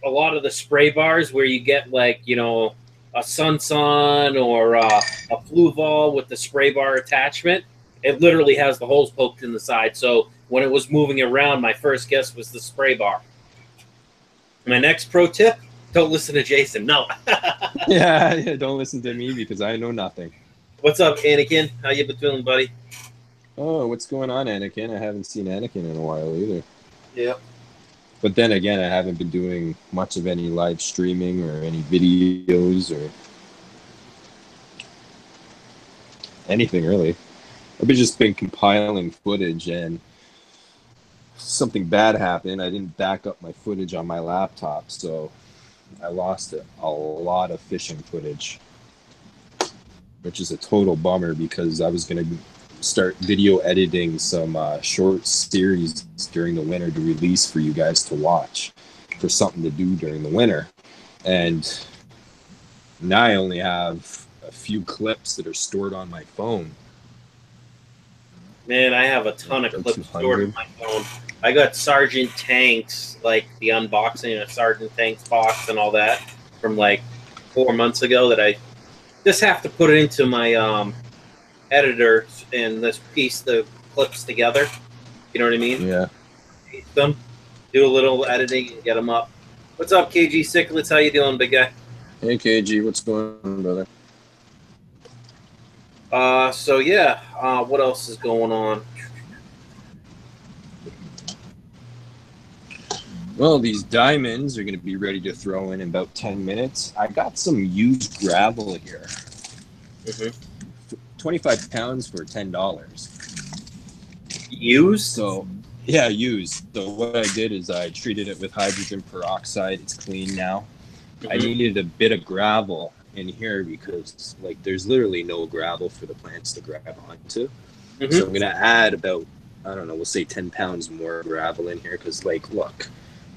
a lot of the spray bars where you get like, you know, a Sun or a Fluval with the spray bar attachment, it literally has the holes poked in the side. So when it was moving around, my first guess was the spray bar. My next pro tip, don't listen to Jason. No. yeah, don't listen to me because I know nothing. What's up, Anakin? How you been feeling, buddy? Oh, what's going on, Anakin? I haven't seen Anakin in a while either. Yep. But then again, I haven't been doing much of any live streaming or any videos or anything really. I've just been compiling footage, and something bad happened. I didn't back up my footage on my laptop, so I lost a lot of fishing footage, which is a total bummer because I was going to start video editing some short series during the winter to release for you guys to watch for something to do during the winter. And now I only have a few clips that are stored on my phone. Man, I have a ton of clips stored on my phone. I got Sergeant Tanks, like the unboxing of Sergeant Tanks box and all that from like 4 months ago that I just have to put it into my editor and this piece the clips together. You know what I mean? Yeah. Paste them, do a little editing and get them up. What's up, KG Sicklets? How you doing, big guy? Hey, KG, what's going on, brother? So yeah, what else is going on? Well, these diamonds are going to be ready to throw in about 10 minutes. I got some used gravel here. 25 pounds for $10. Used? So, yeah, used. So what I did is I treated it with hydrogen peroxide. It's clean now. I needed a bit of gravel in here because, like, there's literally no gravel for the plants to grab onto. So I'm going to add about, I don't know, we'll say 10 pounds more gravel in here because, like, look,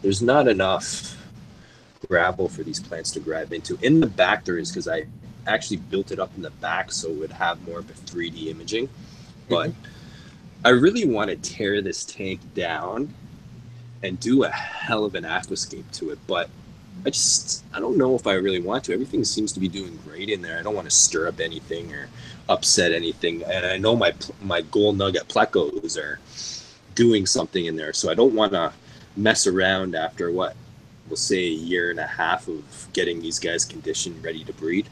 there's not enough gravel for these plants to grab into. In the back there is, because I actually built it up in the back so it would have more of a 3D imaging. But I really want to tear this tank down and do a hell of an aquascape to it. But I don't know if I really want to. Everything seems to be doing great in there. I don't want to stir up anything or upset anything. And I know my gold nugget plecos are doing something in there. So I don't want to mess around after what we'll say a year and a half of getting these guys conditioned ready to breed.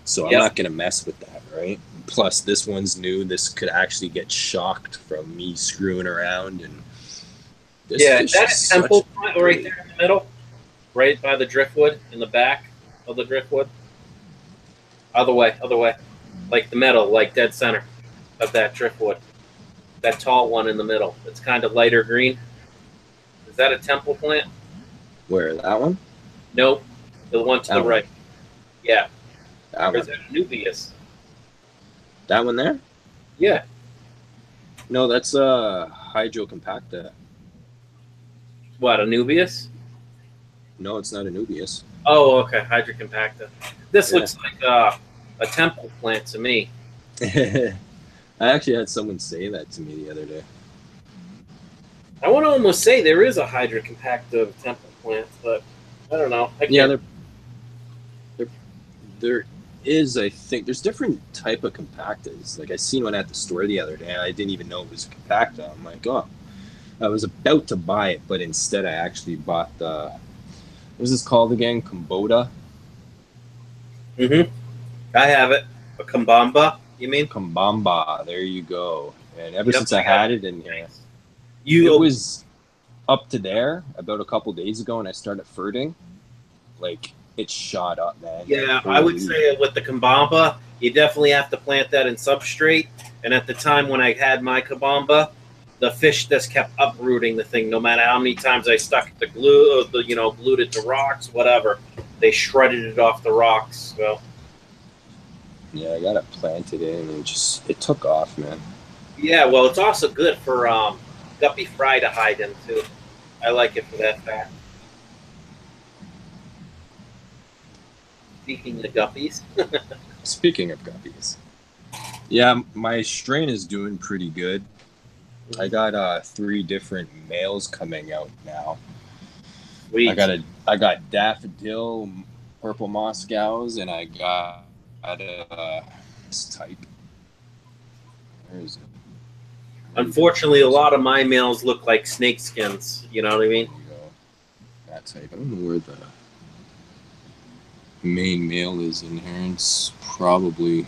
So I'm not going to mess with that, right? Plus this one's new. This could actually get shocked from me screwing around. And this is that a temple point right there in the middle, right by the driftwood, in the back of the driftwood? Other way, like the metal, like dead center of that driftwood, that tall one in the middle. It's kind of lighter green. Is that a temple plant? Where, that one? Nope. The one to the right. Yeah. That or is that a Nubius? That one there? Yeah. No, that's a Hydrocompacta. What, a Nubius? No, it's not a Nubius. Oh, okay. Hydrocompacta. This looks like a temple plant to me. I actually had someone say that to me the other day. I want to almost say there is a Hydrocompacta temple plants, but I don't know. Yeah, there is, I think, there's different type of compactas. Like I seen one at the store the other day, and I didn't even know it was a compacta. I'm like, oh, I was about to buy it, but instead I actually bought the, what is this called again? Kombota? Mm-hmm. I have it. A Kambamba, you mean? Kambamba, there you go. And ever since I had it in here, it was up to there about a couple days ago, and I started ferting. Like, it shot up, man. Yeah, I would say with the Kambamba, you definitely have to plant that in substrate. And at the time when I had my Kambamba, the fish just kept uprooting the thing. No matter how many times I stuck the glue, glued it to rocks, whatever, they shredded it off the rocks. So yeah, I got it planted in, and it took off, man. Yeah, well, it's also good for guppy fry to hide in too. I like it for that fact. Speaking of guppies. Speaking of guppies. Yeah, my strain is doing pretty good. I got 3 different males coming out now. Sweet. I got daffodil, purple Moscows, and I got this type. Where is it? Unfortunately, a lot of my males look like snake skins. You know what I mean? That type. I don't know where the main male is in here. It's probably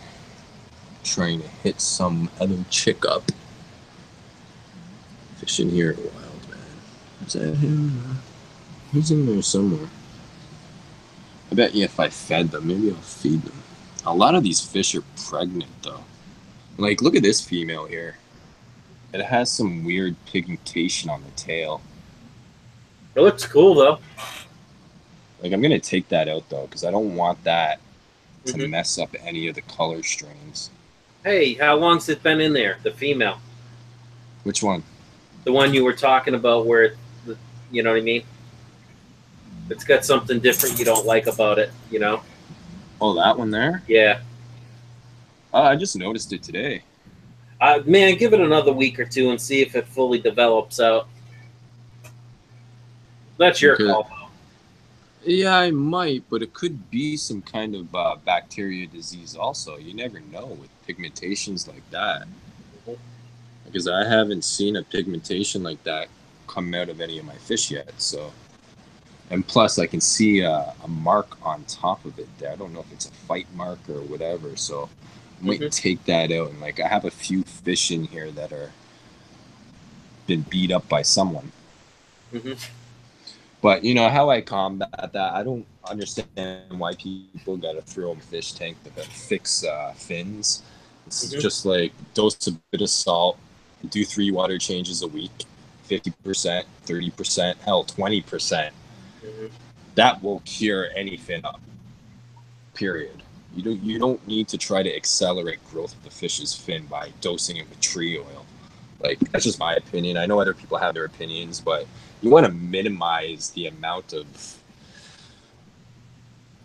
trying to hit some other chick up. Fishing here wild, man. Is that him? He's in there somewhere. I bet you if I fed them, maybe I'll feed them. A lot of these fish are pregnant, though. Like, look at this female here. It has some weird pigmentation on the tail. It looks cool, though. Like, I'm going to take that out, though, because I don't want that to mess up any of the color strains. Hey, how long's it been in there, the female? Which one? The one you were talking about where, you know what I mean? It's got something different you don't like about it, you know? Oh, that one there? Yeah. I just noticed it today. Man, give it another week or two and see if it fully develops out. That's your call, though. Yeah, I might, but it could be some kind of bacteria disease also. You never know with pigmentations like that. Because I haven't seen a pigmentation like that come out of any of my fish yet. So, and plus I can see a mark on top of it there. I don't know if it's a fight mark or whatever. So I might take that out. And like I have a few fish in here that are been beat up by someone. But you know how I combat that? I don't understand why people gotta throw them fish tank to fix fins. It's just like dose a bit of salt, do 3 water changes a week, 50%, 30%, hell, 20%. That will cure any fin up. Period. You don't need to try to accelerate growth of the fish's fin by dosing it with tree oil. Like, that's just my opinion. I know other people have their opinions, but you want to minimize the amount of,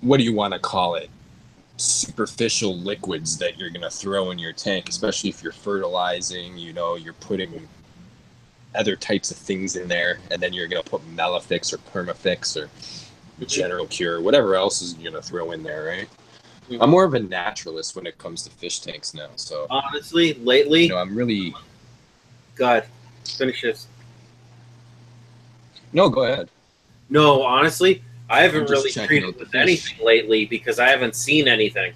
what do you want to call it, superficial liquids that you're going to throw in your tank, especially if you're fertilizing, you know, you're putting other types of things in there, and then you're going to put Melafix or Permafix or General Cure, whatever else is you're going to throw in there, right? I'm more of a naturalist when it comes to fish tanks now, so. Honestly, lately. You know, I'm really. God, finish this. No, go ahead. No, honestly, I haven't really treated with anything lately because I haven't seen anything,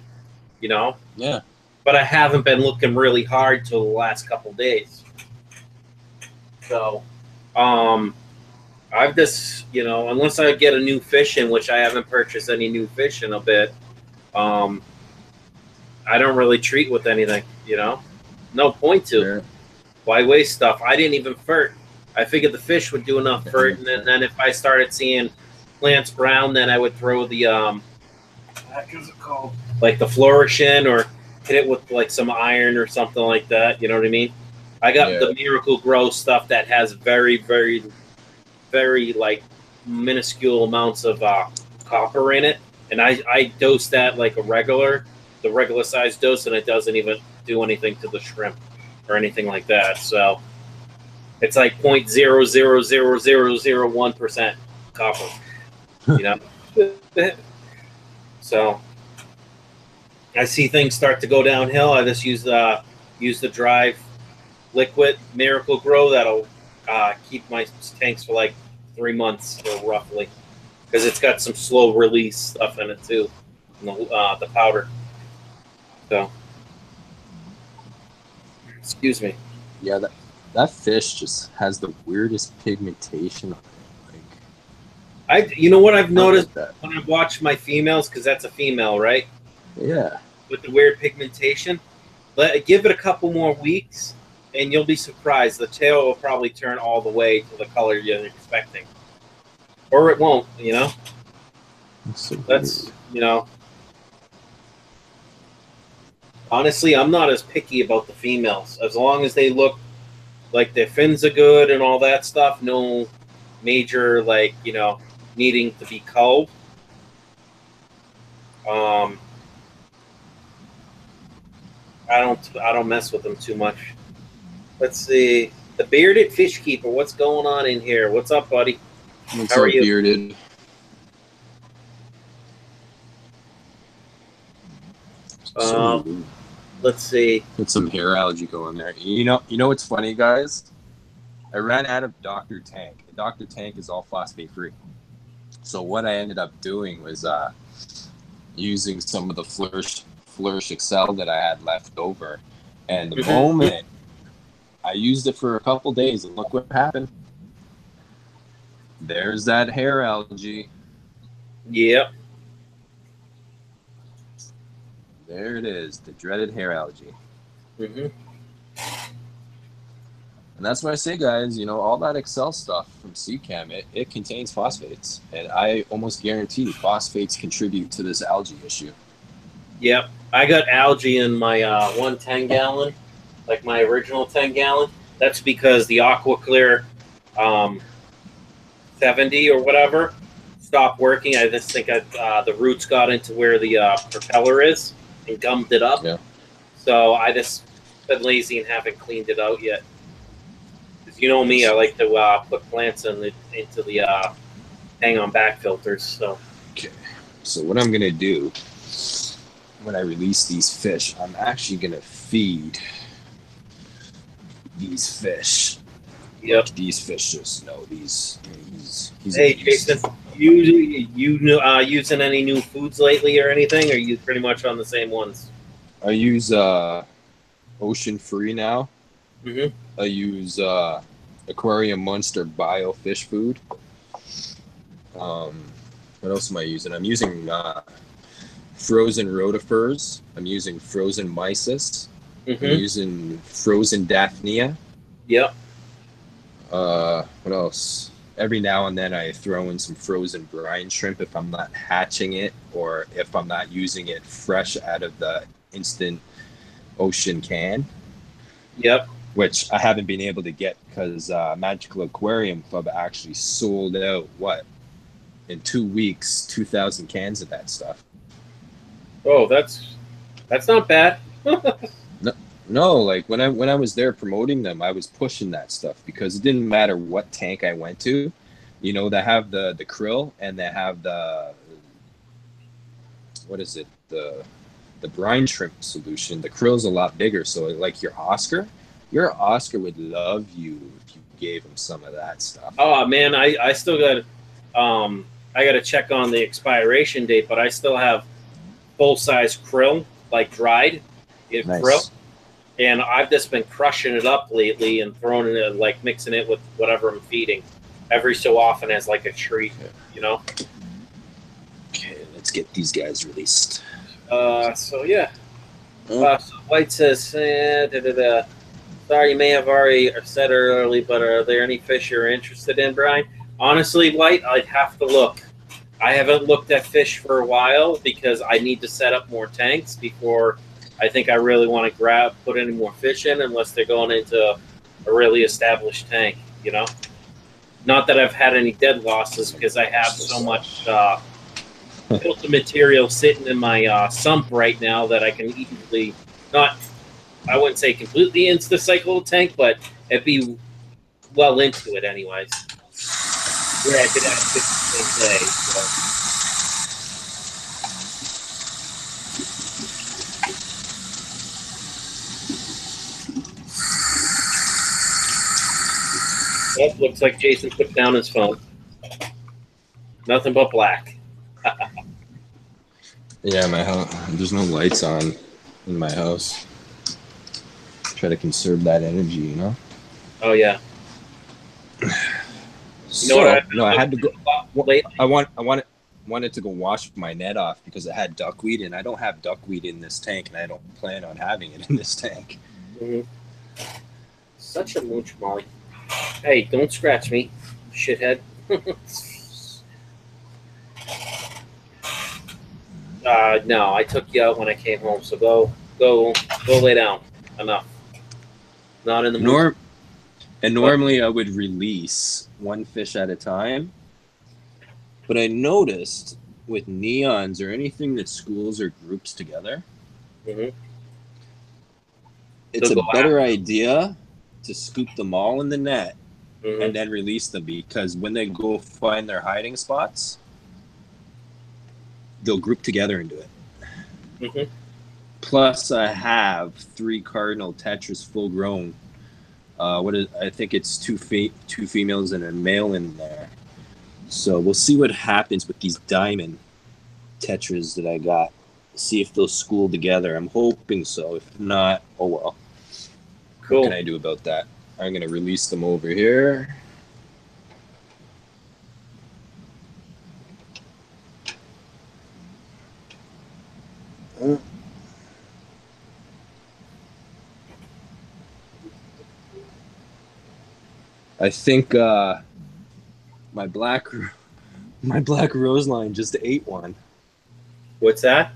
you know? Yeah. But I haven't been looking really hard till the last couple days. So, I've just, you know, unless I get a new fish in, which I haven't purchased any new fish in a bit, I don't really treat with anything, you know? No point to. Yeah. Why waste stuff? I didn't even fert. I figured the fish would do enough fert, and then if I started seeing plants brown, then I would throw the what is it called? Like the Flourishing, or hit it with like some iron or something like that. You know what I mean? I got the Miracle Grow stuff that has very, very, very like minuscule amounts of copper in it, and I dose that like the regular size dose, and it doesn't even do anything to the shrimp or anything like that. So it's like 0.00001% copper. you know. So I see things start to go downhill. I just use the Drive liquid Miracle Grow. That'll keep my tanks for like 3 months or roughly, because it's got some slow release stuff in it too, the powder. So, excuse me. Yeah, that fish just has the weirdest pigmentation on it. Like, you know what I've noticed when I watch my females, because that's a female, right? Yeah. With the weird pigmentation, give it a couple more weeks, and you'll be surprised. The tail will probably turn all the way to the color you're expecting, or it won't. You know. That's you know. Honestly, I'm not as picky about the females, as long as they look like their fins are good and all that stuff. No major, like, you know, needing to be culled. I don't mess with them too much. Let's see. The Bearded Fish Keeper, what's going on in here? What's up, buddy? What's up, Bearded? Let's see. Get some hair algae going there. You know what's funny, guys? I ran out of Dr. Tank. Dr. Tank is all phosphate free. So what I ended up doing was using some of the Flourish Excel that I had left over. And the moment I used it for a couple days, and look what happened. There's that hair algae. Yep. There it is, the dreaded hair algae. And that's what I say, guys. You know, all that Excel stuff from CCAM, it contains phosphates. And I almost guarantee phosphates contribute to this algae issue. Yep. I got algae in my 110 gallon, like my original 10 gallon. That's because the AquaClear 70 or whatever stopped working. I just think the roots got into where the propeller is and gummed it up. Yeah. So I just been lazy and haven't cleaned it out yet. Because you know me, I like to put plants into the hang-on back filters. So. Okay. So what I'm gonna do when I release these fish, I'm actually gonna feed these fish. Yep. Like these fish just know these. Hey, Jason, you using any new foods lately or anything? Or are you pretty much on the same ones? I use Ocean Free now. I use Aquarium Monster Bio Fish Food. What else am I using? I'm using frozen rotifers. I'm using frozen mysis. I'm using frozen daphnia. Yep. What else? Every now and then I throw in some frozen brine shrimp if I'm not hatching it, or if I'm not using it fresh out of the instant ocean can. Yep. Which I haven't been able to get because Magical Aquarium Club actually sold out, in 2 weeks, 2,000 cans of that stuff. Oh, that's not bad. No, like when I was there promoting them, I was pushing that stuff because it didn't matter what tank I went to. You know, they have the krill and they have the, what is it, the brine shrimp solution. The krill's a lot bigger, so like your Oscar would love you if you gave him some of that stuff. Oh man, I still got I got to check on the expiration date, but I still have full size krill, like dried krill. And I've just been crushing it up lately and throwing it, like mixing it with whatever I'm feeding every so often as like a treat, you know? Okay, let's get these guys released. So yeah. So White says, sorry, you may have already said early, but are there any fish you're interested in, Brian? Honestly, White, I'd have to look. I haven't looked at fish for a while because I need to set up more tanks before I think I really want to put any more fish in, unless they're going into a really established tank, you know? Not that I've had any dead losses because I have so much filter material sitting in my sump right now that I can easily, I wouldn't say completely into the cycle tank, but it'd be well into it anyways. Yeah, I could have 50 day. Oh, looks like Jason put down his phone. Nothing but black. Yeah, my house. There's no lights on in my house. Try to conserve that energy, you know. Oh yeah. So I had to go. I wanted to go wash my net off because it had duckweed, and I don't have duckweed in this tank, and I don't plan on having it in this tank. Mm-hmm. Such a mooch, Molly. Hey, don't scratch me, shithead. No, I took you out when I came home, so go lay down. Enough. Not in the mood. Normally I would release one fish at a time, but I noticed with neons or anything that schools or groups together, it's a better idea to scoop them all in the net and then release them, because when they go find their hiding spots, they'll group together and do it. Plus, I have 3 cardinal tetras full grown. I think it's two females and a male in there. So we'll see what happens with these diamond tetras that I got. See if they'll school together. I'm hoping so. If not, oh well. Cool. What can I do about that? I'm going to release them over here. I think my black rose line just ate one. What's that?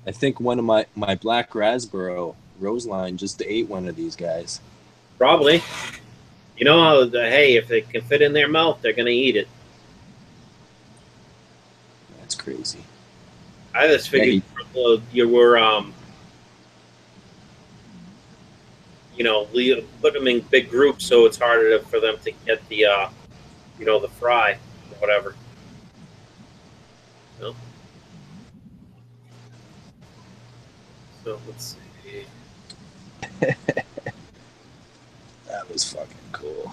I think one of my black raspberry rose line just ate one of these guys. Probably. You know, hey, if they can fit in their mouth, they're going to eat it. That's crazy. I just figured you were, you know, put them in big groups so it's harder for them to get the, you know, the fry or whatever. No? So let's see. That was fucking cool.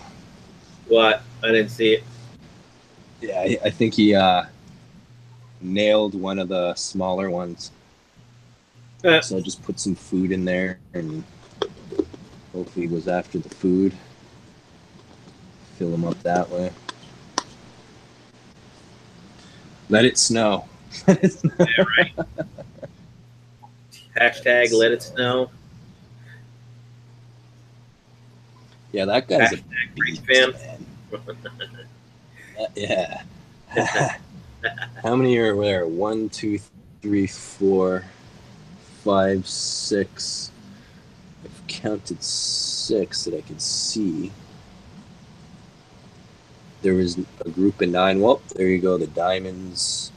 What? I didn't see it. Yeah, I think he nailed one of the smaller ones. So I just put some food in there and hopefully he goes after the food. Fill him up that way. Let it snow. Yeah, right. Hashtag let it snow. Yeah, that guy's a beast, fan. Yeah. How many are there? 1, 2, 3, 4, 5, 6. I've counted 6 that I could see. There was a group of 9. Well, there you go. The diamonds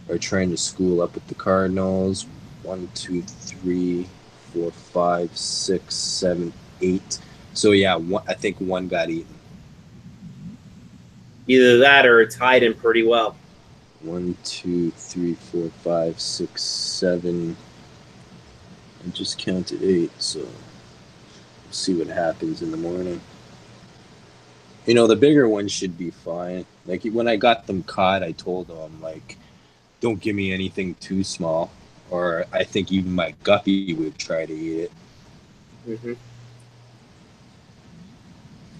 are trying to school up with the cardinals. 1, 2, 3, 4, 5, 6, 7, 8. So yeah, I think one got eaten. Either that or it's hiding pretty well. 1, 2, 3, 4, 5, 6, 7. I just counted 8, so we'll see what happens in the morning. You know, the bigger ones should be fine. Like when I got them caught, I told them, like, don't give me anything too small, or I think even my guppy would try to eat it.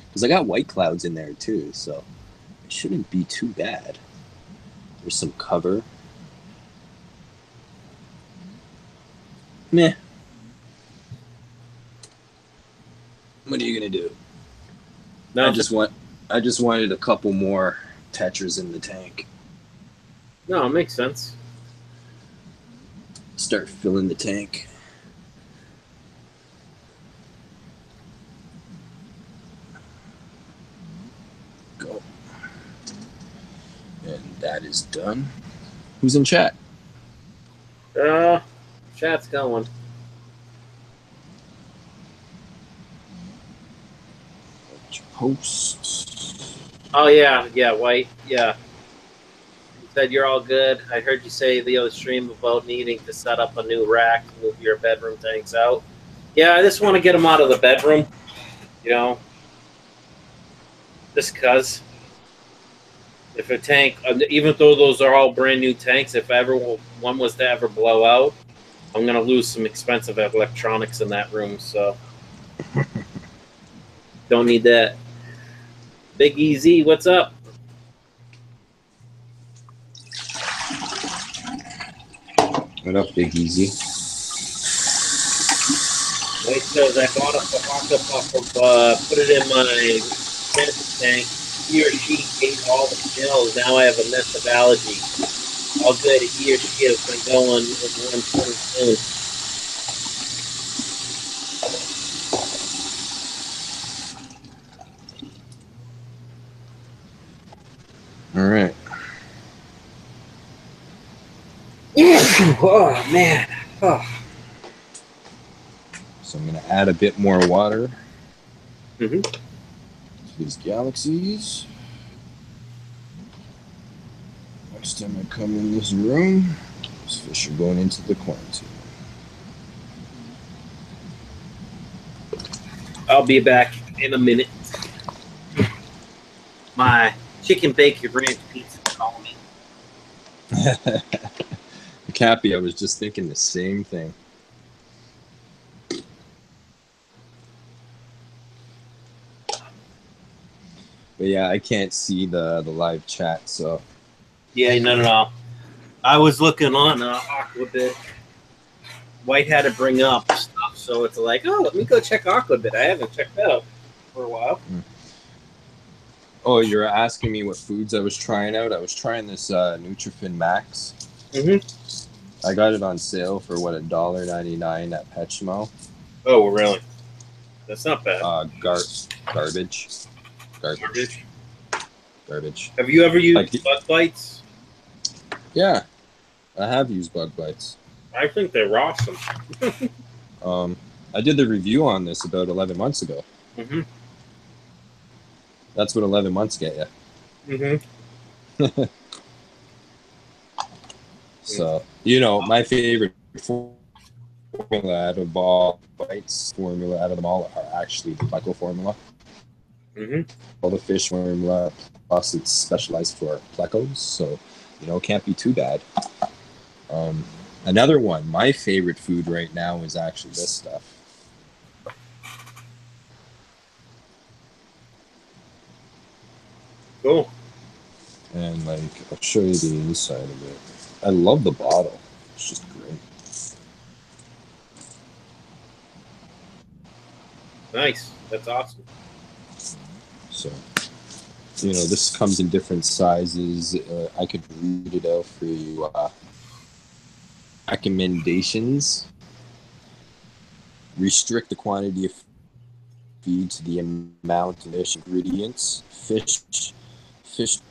Because I got white clouds in there too, so it shouldn't be too bad. There's some cover. Meh. What are you gonna do? No, I just wanted a couple more tetras in the tank. No, it makes sense. Start filling the tank. Go. And that is done. Who's in chat? Chat's going. Posts. Oh yeah, white, yeah. Said you're all good. I heard you say the other stream about needing to set up a new rack to move your bedroom tanks out. Yeah, I just want to get them out of the bedroom, you know, just because if a tank, even though those are all brand new tanks, if ever one was to ever blow out, I'm going to lose some expensive electronics in that room, so don't need that. Big Easy, what's up? What up, Big Easy? White says I bought a Pahaka put it in my septic tank. He or she ate all the pills. Now I have a mess of allergy. All good. He or she has been going with one soon. All right. Oh man. Oh. So I'm gonna add a bit more water Mm-hmm. to these galaxies. Next time I come in this room, these fish are going into the quarantine. I'll be back in a minute. My chicken bacon ranch pizza calling me. Cappy, I was just thinking the same thing. But yeah, I can't see the live chat, so. Yeah, no. I was looking on Aquabit. White had to bring up stuff, so it's like, oh, let me go check Aquabit. I haven't checked out for a while. Oh, you're asking me what foods I was trying out? I was trying this Nutrifin Max. Mm-hmm. I got it on sale for, what, $1.99 at PetSmart. Oh, really? That's not bad. Garbage. Have you ever used Bug Bites? Yeah, I have used Bug Bites. I think they're awesome. I did the review on this about 11 months ago. Mm-hmm. That's what 11 months get you. Mm-hmm. So, you know, my favorite formula out of all bites formula out of them all are actually the Pleco formula. Mm-hmm. All the fish formula, plus it's specialized for Plecos, so, you know, it can't be too bad. Another one, my favorite food right now is actually this stuff. Cool. And, like, I'll show you the inside of it. I love the bottle. It's just great. Nice. That's awesome. So, you know, this comes in different sizes. I could read it out for you. Recommendations. Restrict the quantity of feed to the amount of fish ingredients. Fish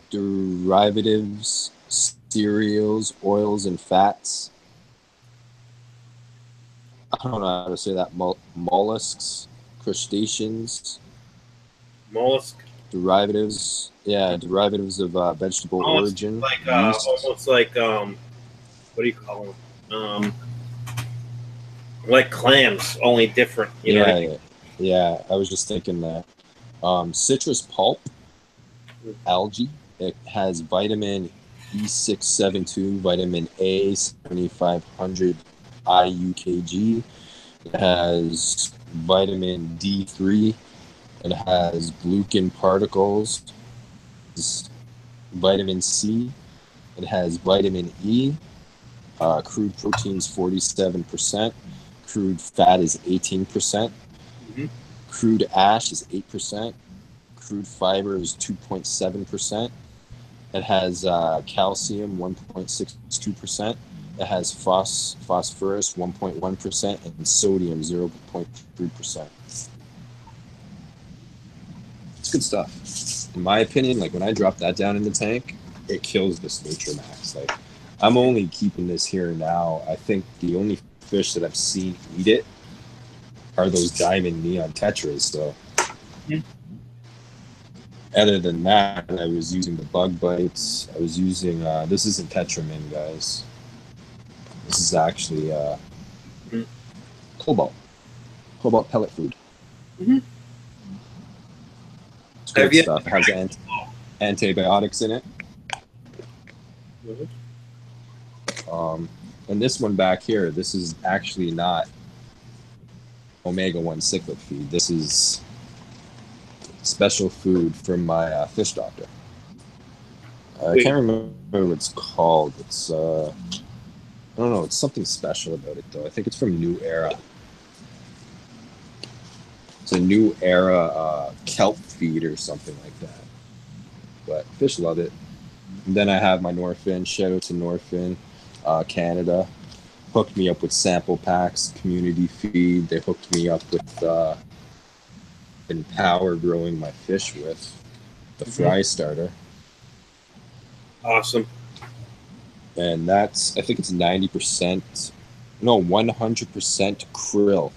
derivatives, cereals, oils, and fats. I don't know how to say that. Mollusks, crustaceans. Mollusk. Derivatives. Yeah, derivatives of vegetable origin. Like almost like what do you call them? Like clams, only different. You know what I mean? Yeah. I was just thinking that. Citrus pulp, algae. It has vitamin E672, vitamin A 7500 IUKG. It has vitamin D3. It has glucan particles. Vitamin C. It has vitamin E. Crude proteins 47%. Crude fat is 18%. Mm-hmm. Crude ash is 8%. Crude fiber is 2.7%. It has calcium 1.62%. It has phosphorus 1.1% and sodium 0.3%. It's good stuff. In my opinion, like when I drop that down in the tank, it kills this Nutramax. Like I'm only keeping this here now. I think the only fish that I've seen eat it are those diamond neon tetras. So Other than that, I was using the bug bites. I was using, this isn't Tetramin, guys. This is actually cobalt pellet food. Mm-hmm. It's great stuff. It has antibiotics in it. Mm-hmm. And this one back here, this is actually not omega-1 cichlid feed. This is special food from my fish doctor. I can't remember what it's called. It's I don't know. It's something special about it though. I think it's from New Era. It's a New Era kelp feed or something like that. But fish love it. And then I have my Norfin. Shout out to Norfin, Canada. Hooked me up with sample packs, community feed. They hooked me up with Empower growing my fish with the fry starter. Awesome. And that's, I think it's 90%, no, 100% krill.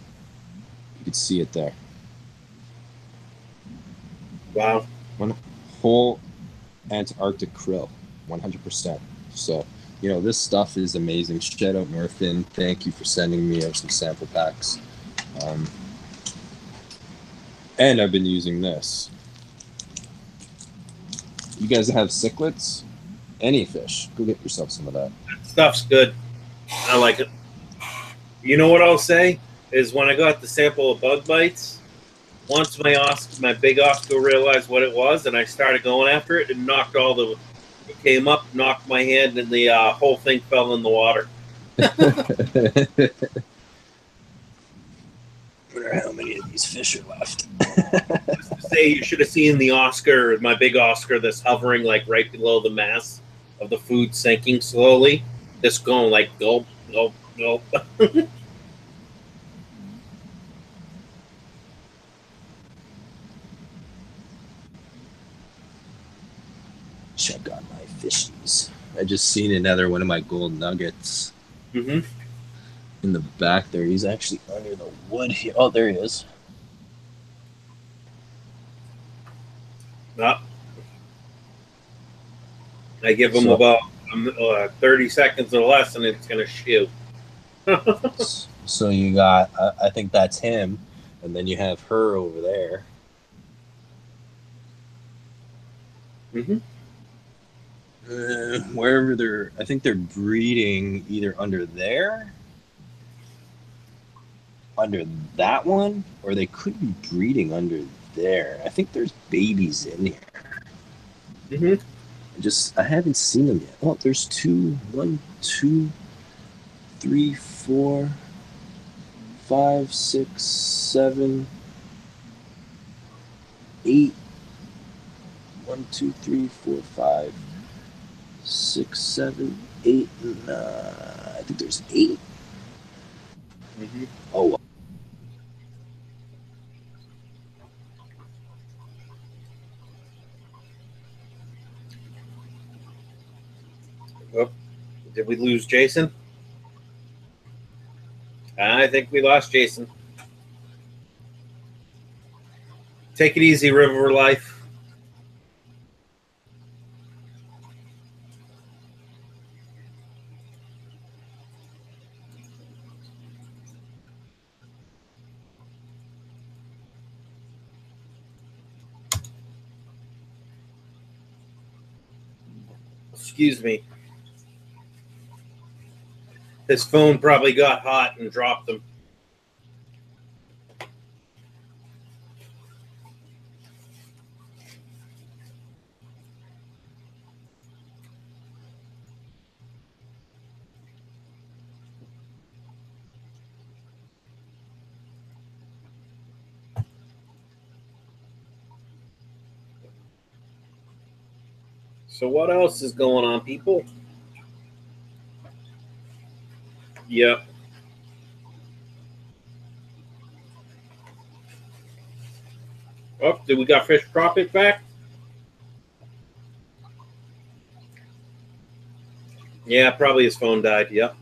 You can see it there. Wow. One whole Antarctic krill, 100%. So, you know, this stuff is amazing. Shout out Norfin. Thank you for sending me out some sample packs. And I've been using this. You guys have cichlids? Any fish? Go get yourself some of that. Stuff's good. I like it. You know what I'll say is when I got the sample of bug bites, once my big Oscar realized what it was, and I started going after it, and knocked all the. It came up, knocked my hand, and the whole thing fell in the water. I wonder how many of these fish are left. Just to say, you should have seen the Oscar, my big Oscar, that's hovering like right below the mass of the food, sinking slowly. Just going like gulp, gulp, gulp. Check on my fishies. I just seen another one of my gold nuggets. Mm-hmm. In the back there. He's actually under the wood here. Oh, there he is. I give him about 30 seconds or less, and it's going to shoot. So you got, I think that's him, and then you have her over there. Mm-hmm. Wherever they're, I think they're breeding either under there, under that one, or they could be breeding under there. I think there's babies in here. Mm-hmm. I haven't seen them yet. Oh, there's 2, 1, 2, 3, 4, 5, 6, 7, 8. 1, 2, 3, 4, 5, 6, 7, 8, 9. I think there's 8. Mm-hmm. Oh, wow. Oh, did we lose Jason? I think we lost Jason. Take it easy, River Life. Excuse me. His phone probably got hot and dropped him. So what else is going on, people? Yep. Oh, did we got Fish Tropic back? Yeah, probably his phone died. Yep.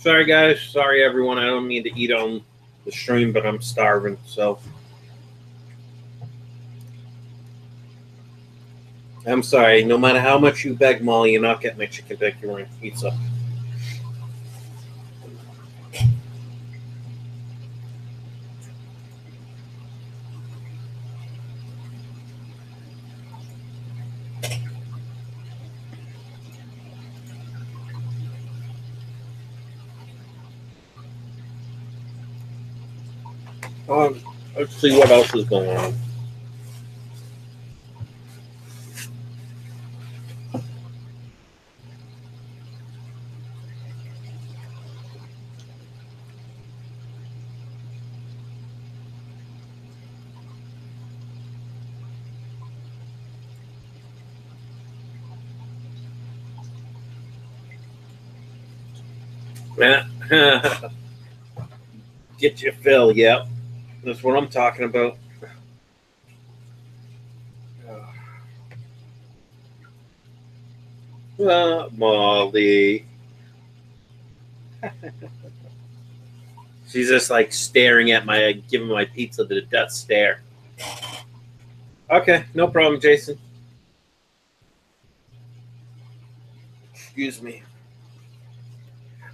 Sorry, guys. Sorry, everyone. I don't mean to eat on the stream, but I'm starving, so. I'm sorry. No matter how much you beg, Molly, you're not getting my chicken pepperoni pizza. Let's see what else is going on. Get your fill, yep. That's what I'm talking about. Molly. She's just like staring at giving my pizza the death stare. Okay, no problem, Jason. Excuse me.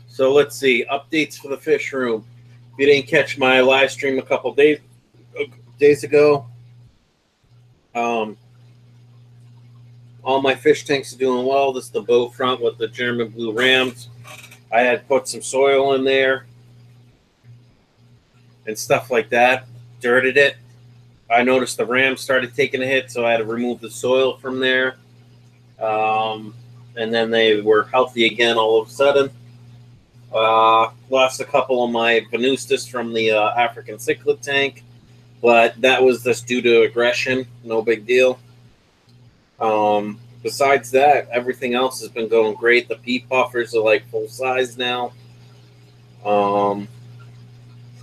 So let's see. Updates for the fish room. If you didn't catch my live stream a couple days ago, all my fish tanks are doing well. This is the bow front with the German blue rams. I had put some soil in there and stuff like that. Dirted it. I noticed the rams started taking a hit, so I had to remove the soil from there. And then they were healthy again all of a sudden. Lost a couple of my venustus from the African cichlid tank, but that was just due to aggression. No big deal. Besides that, everything else has been going great. The pea puffers are like full size now.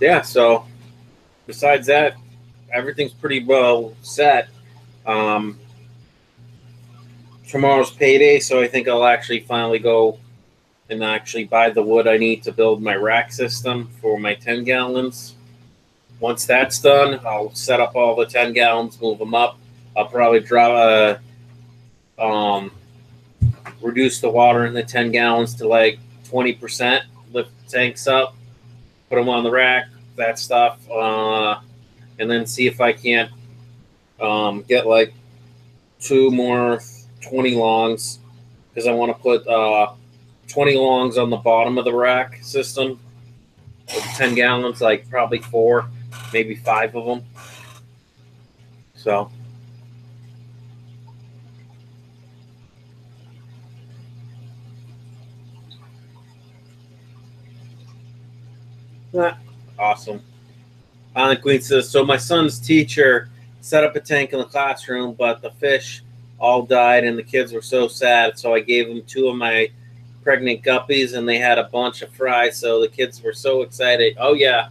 Yeah, so besides that, everything's pretty well set. Tomorrow's payday, so I think I'll actually finally go and actually buy the wood I need to build my rack system for my 10 gallons. Once that's done, I'll set up all the 10 gallons, move them up. I'll probably reduce the water in the 10 gallons to like 20%, lift the tanks up, put them on the rack, that stuff, and then see if I can't get like 2 more 20 longs, because I want to put 20 longs on the bottom of the rack system with 10 gallons, like probably 4, maybe 5 of them. So awesome. Queen says, so my son's teacher set up a tank in the classroom, but the fish all died and the kids were so sad, so I gave them 2 of my pregnant guppies and they had a bunch of fry, so the kids were so excited. Oh yeah,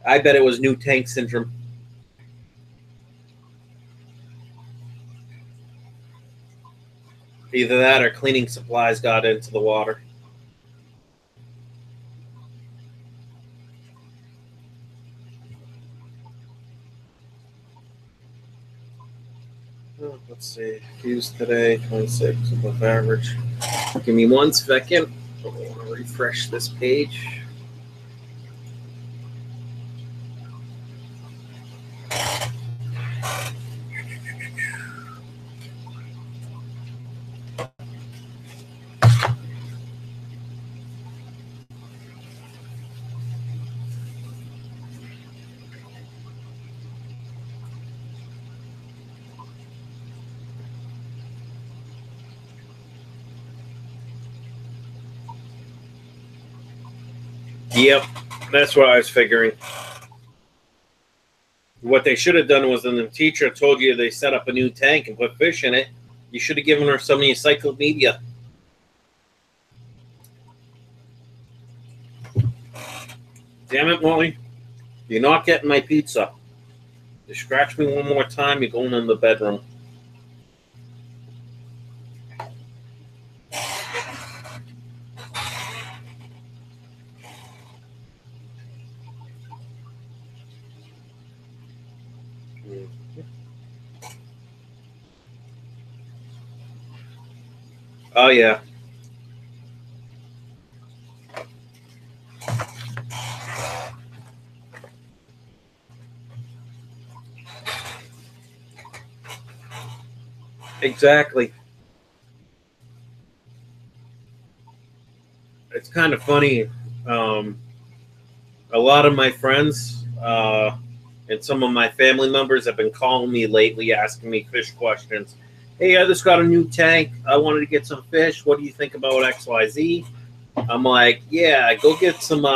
I bet it was new tank syndrome. Either that or cleaning supplies got into the water. Let's see. Use today, 26 above average. Give me 1 second. I want to refresh this page. Yep, that's what I was figuring. What they should have done was, when the teacher told you they set up a new tank and put fish in it, you should have given her some of your encyclopedia. Damn it, Molly. You're not getting my pizza. You scratch me one more time, you're going in the bedroom. Oh yeah. Exactly. It's kind of funny. A lot of my friends and some of my family members have been calling me lately, asking me fish questions. Hey, I just got a new tank. I wanted to get some fish. What do you think about XYZ? I'm like, yeah, go get some.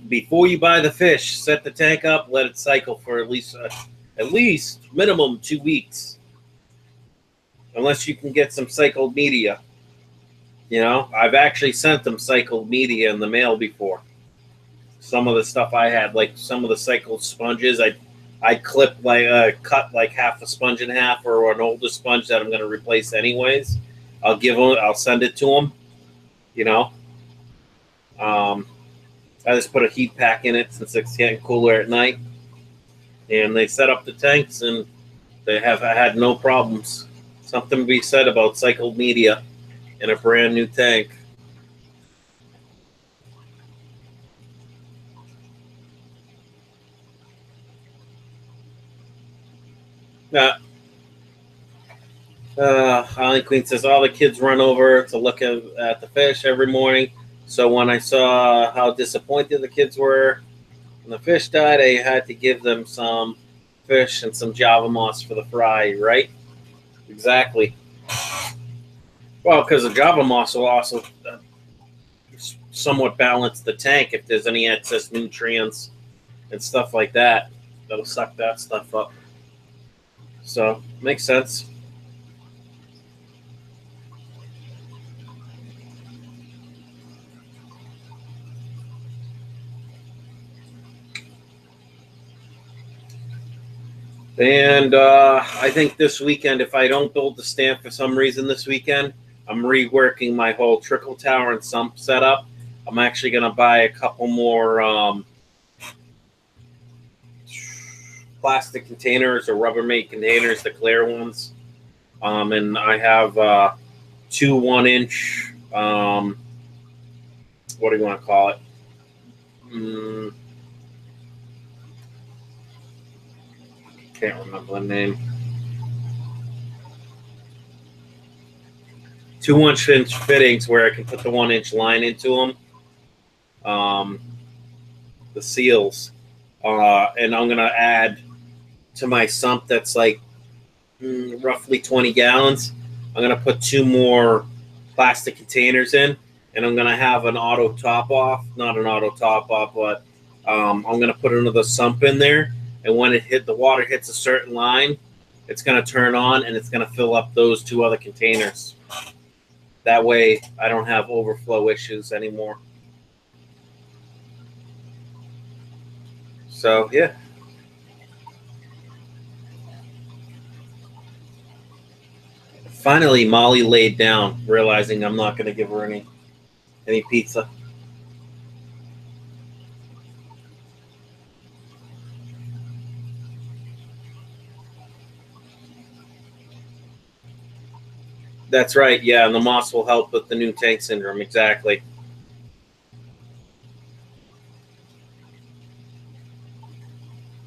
Before you buy the fish, set the tank up, let it cycle for at least minimum 2 weeks, unless you can get some cycled media. You know, I've actually sent them cycled media in the mail before. Some of the stuff I had, like some of the cycled sponges, I cut like half a sponge in half, or an older sponge that I'm going to replace anyways. I'll send it to them. You know, I just put a heat pack in it since it's getting cooler at night, and they set up the tanks, and I had no problems. Something to be said about cycled media in a brand new tank. Holly Queen says all the kids run over to look at the fish every morning. So when I saw how disappointed the kids were when the fish died, I had to give them some fish and some Java moss for the fry, right? Exactly. Well, because the Java moss will also somewhat balance the tank if there's any excess nutrients and stuff like that. That'll suck that stuff up. So, makes sense. And I think this weekend, if I don't build the stand for some reason this weekend, I'm reworking my whole trickle tower and sump setup. I'm actually going to buy a couple more plastic containers or Rubbermaid containers, the clear ones. And I have 2 1-inch, what do you want to call it? Can't remember the name. 2 1-inch fittings where I can put the 1-inch line into them. The seals. And I'm going to add to my sump that's like roughly 20 gallons. I'm going to put 2 more plastic containers in, and I'm going to have an auto top off. Not an auto top off, but I'm going to put another sump in there. And when the water hits a certain line, it's going to turn on and it's going to fill up those 2 other containers. That way I don't have overflow issues anymore. So, yeah. Finally, Molly laid down, realizing I'm not going to give her any pizza. That's right. Yeah, and the moss will help with the new tank syndrome. Exactly.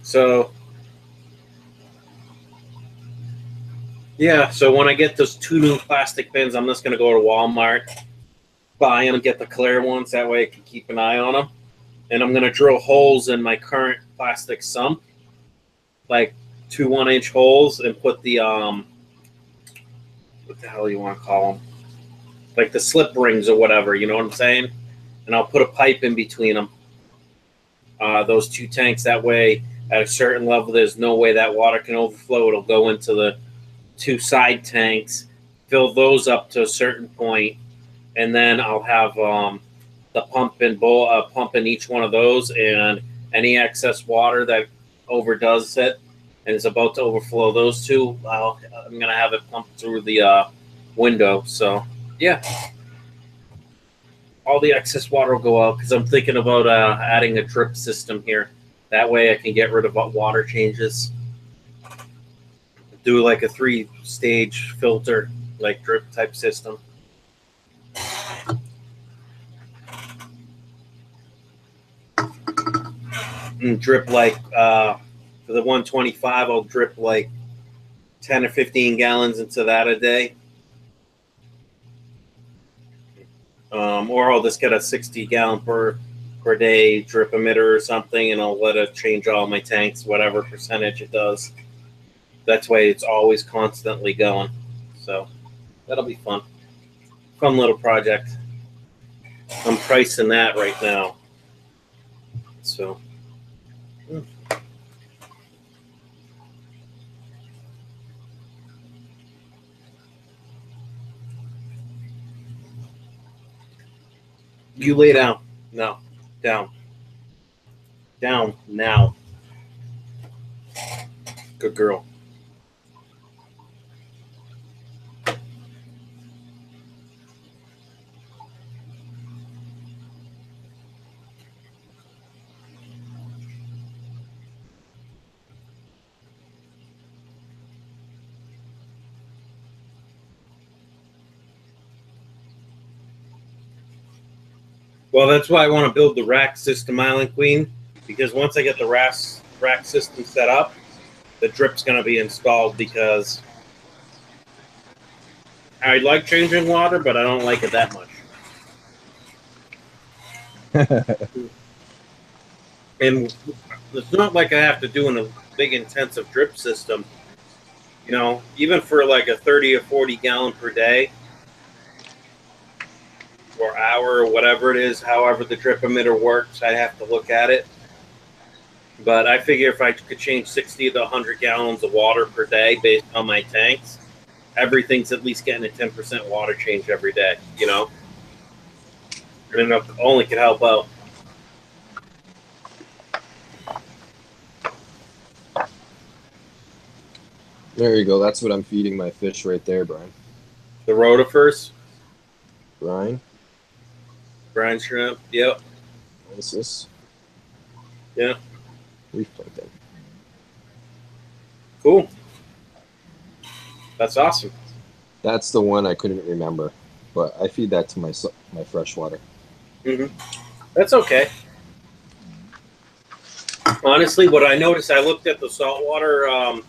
So, yeah, so when I get those 2 new plastic bins, I'm just going to go to Walmart, buy them, get the clear ones. That way I can keep an eye on them. And I'm going to drill holes in my current plastic sump, like 2 1-inch holes, and put the, what the hell do you want to call them? Like the slip rings or whatever, you know what I'm saying? And I'll put a pipe in between them. Those 2 tanks, that way at a certain level, there's no way that water can overflow. It'll go into the 2 side tanks, fill those up to a certain point, and then I'll have the pump in each one of those, and any excess water that overdoes it and is about to overflow those 2, I'm going to have it pumped through the window. So, yeah. All the excess water will go out because I'm thinking about adding a drip system here That way I can get rid of water changes. Do like a 3-stage filter, like drip type system. And drip like, for the 125, I'll drip like 10 or 15 gallons into that a day. Or I'll just get a 60 gallon per day drip emitter or something, and I'll let it change all my tanks, whatever percentage it does. That's way it's always constantly going. So that'll be fun. Fun little project. I'm pricing that right now. So. You lay down. No. Down. Down now. Good girl. Well, that's why I want to build the rack system, Island Queen, because once I get the rack system set up, the drip's going to be installed, because I like changing water, but I don't like it that much. And it's not like I have to do a big intensive drip system. You know, even for like a 30 or 40 gallon per day or hour or whatever it is, however the drip emitter works, I have to look at it. But I figure if I could change 60 to 100 gallons of water per day based on my tanks, everything's at least getting a 10% water change every day, you know? And it only could help out. There you go. That's what I'm feeding my fish right there, Brian. The rotifers? Brian? Brine shrimp, yep. What's this? Yeah. Reef plankton. Cool. That's awesome. That's the one I couldn't remember, but I feed that to my freshwater. Mm-hmm. That's okay. Honestly, what I noticed, I looked at the saltwater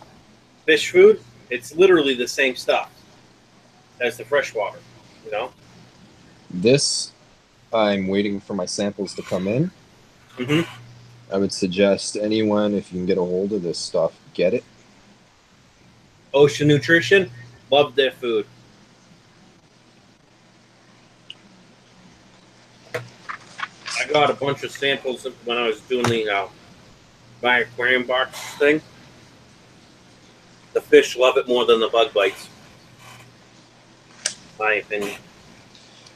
fish food. It's literally the same stuff as the freshwater, you know? This, I'm waiting for my samples to come in. Mm-hmm. I would suggest anyone, if you can get a hold of this stuff, get it. Ocean Nutrition, love their food. I got a bunch of samples when I was doing the my aquarium box thing. The fish love it more than the bug bites, my opinion.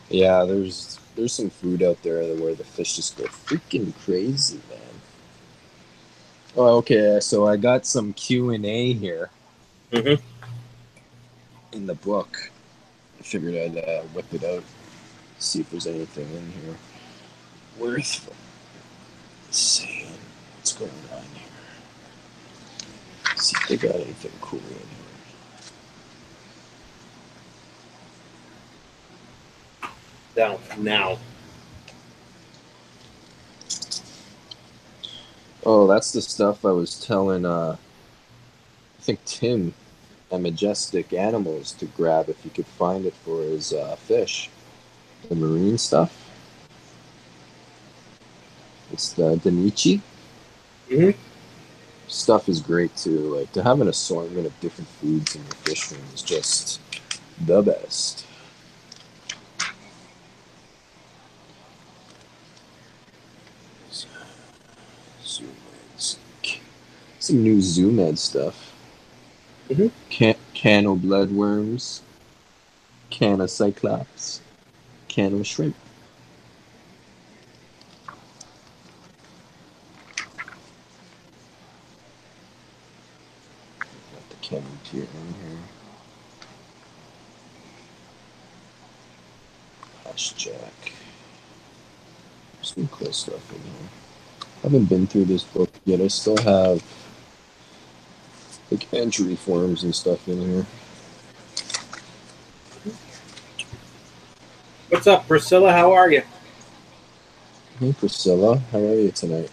Yeah, there's some food out there where the fish just go freaking crazy, man. Oh, okay, so I got some Q&A here Mm-hmm. in the book. I figured I'd whip it out, see if there's anything in here worth saying. What's going on here? See if they got anything cool in here. Down now. Oh, that's the stuff I was telling, I think Tim at Majestic Animals to grab if he could find it for his fish. The marine stuff. It's the Danichi. Mm-hmm. Stuff is great too. Like, to have an assortment of different foods in your fish room is just the best. Some new Zoom Ed stuff. Mm-hmm. Can of bloodworms, can of cyclops, can of shrimp. Got the can of gear in here. Hash jack. Some cool stuff in here. haven't been through this book yet. I still have like entry forms and stuff in here. What's up, Priscilla? How are you? Hey, Priscilla. How are you tonight?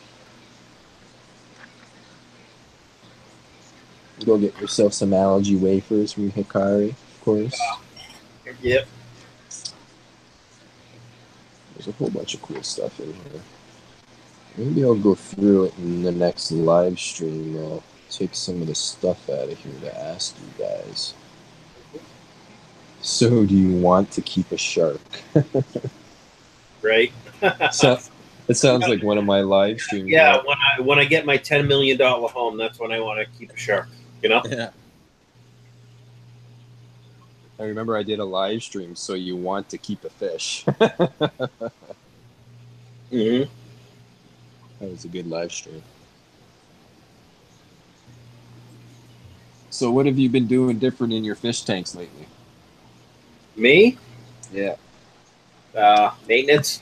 Go get yourself some algae wafers from Hikari, of course. Yep. There's a whole bunch of cool stuff in here. Maybe I'll go through it in the next live stream. I'll take some of the stuff out of here to ask you guys. So, do you want to keep a shark? Right. So, it sounds like one of my live streams. Yeah, right? when I get my $10 million home, that's when I want to keep a shark. You know? Yeah. I remember I did a live stream, so you want to keep a fish. Mm-hmm. That was a good live stream. So what have you been doing different in your fish tanks lately? Me? Yeah. Maintenance.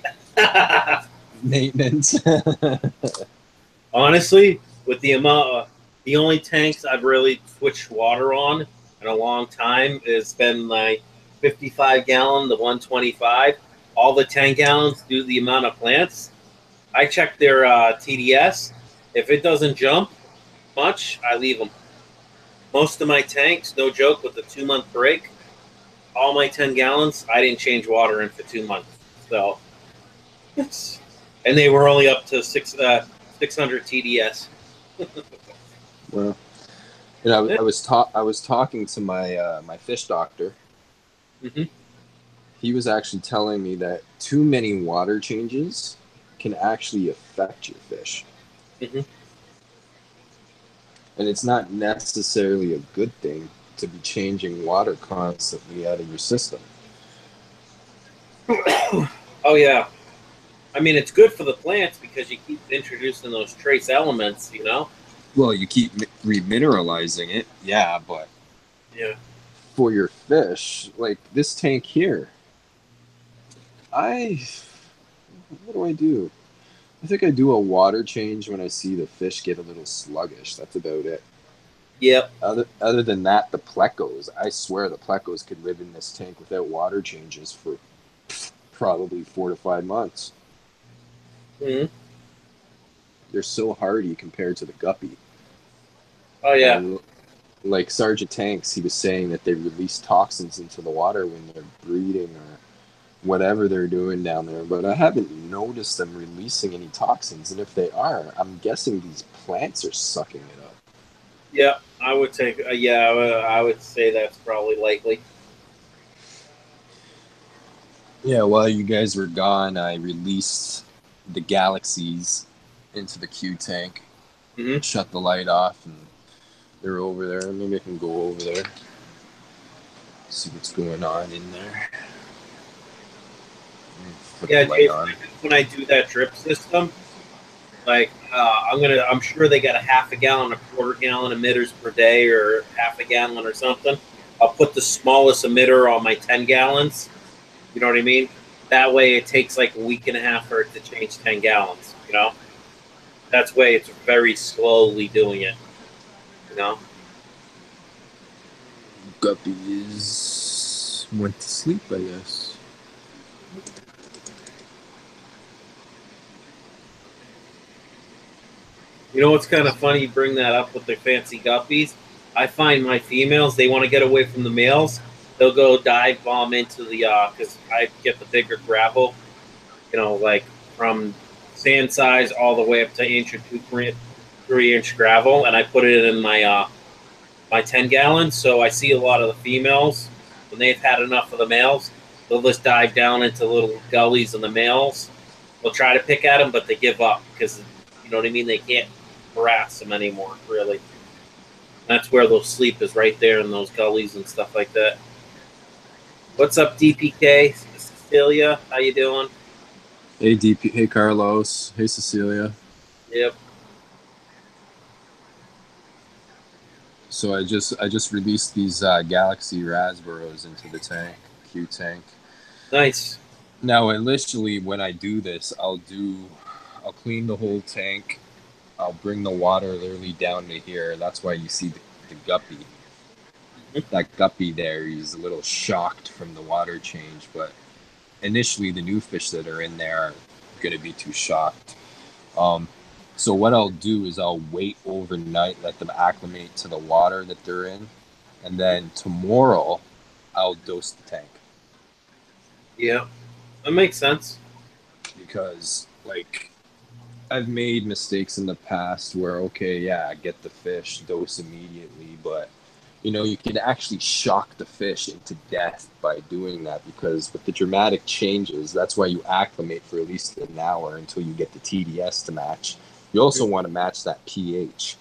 Maintenance. Honestly, with the amount, the only tanks I've really switched water on in a long time has been my 55 gallon, the 125. All the 10 gallons do the amount of plants. I check their TDS. If it doesn't jump much, I leave them. Most of my tanks, no joke, with the 2-month break, all my 10 gallons, I didn't change water in for 2 months. So, and they were only up to 600 TDS. Well, you know, I was talking to my my fish doctor. Mm-hmm. He was actually telling me that too many water changes can actually affect your fish. Mm-hmm. And it's not necessarily a good thing to be changing water constantly out of your system. Oh, yeah. I mean, it's good for the plants because you keep introducing those trace elements, you know? Well, you keep remineralizing it, yeah, but Yeah. for your fish, like this tank here, what do I do? I think I do a water change when I see the fish get a little sluggish. That's about it. Yep. Other than that, the plecos, I swear the plecos could live in this tank without water changes for probably 4 to 5 months. Mm-hmm. They're so hardy compared to the guppy. Oh, yeah. And like Sergeant Tanks, he was saying that they release toxins into the water when they're breeding or whatever they're doing down there. But I haven't noticed them releasing any toxins. And if they are, I'm guessing these plants are sucking it up. Yeah, I would take. I would say that's probably likely. Yeah, while you guys were gone, I released the galaxies into the Q tank. Mm-hmm. Shut the light off, and they're over there. Maybe I can go over there, see what's going on in there. Yeah, Jason, when I do that drip system, like I'm sure they got a half a gallon, a quarter gallon emitters per day, or half a gallon or something. I'll put the smallest emitter on my 10 gallons. You know what I mean? That way it takes like a week and a half for it to change 10 gallons, you know? That's way it's very slowly doing it, you know? Guppies went to sleep, I guess. You know what's kind of funny? You bring that up with the fancy guppies. I find my females, they want to get away from the males. They'll go dive bomb into the, because I get the bigger gravel, you know, like from sand size all the way up to inch or 3-inch gravel, and I put it in my my 10 gallons. So I see a lot of the females when they've had enough of the males, they'll just dive down into little gullies in the males. They'll try to pick at them, but they give up because you know what I mean. They can't harass them anymore, really. That's where they'll sleep is right there in those gullies and stuff like that. What's up, DPK? Cecilia, how you doing? Hey DP, hey Carlos, hey Cecilia. Yep. So I just released these Galaxy Raspberries into the tank, Q tank. Nice. Now initially when I do this, I'll do I'll clean the whole tank. I'll bring the water literally down to here. That's why you see the guppy. That guppy there, he's a little shocked from the water change, but initially the new fish that are in there are going to be too shocked. So what I'll do is I'll wait overnight, let them acclimate to the water that they're in, and then tomorrow I'll dose the tank. Yeah, that makes sense. Because, like, I've made mistakes in the past where, okay, yeah, I get the fish, dose immediately, but, you know, you can actually shock the fish into death by doing that, because with the dramatic changes, that's why you acclimate for at least an hour until you get the TDS to match. You also want to match that pH.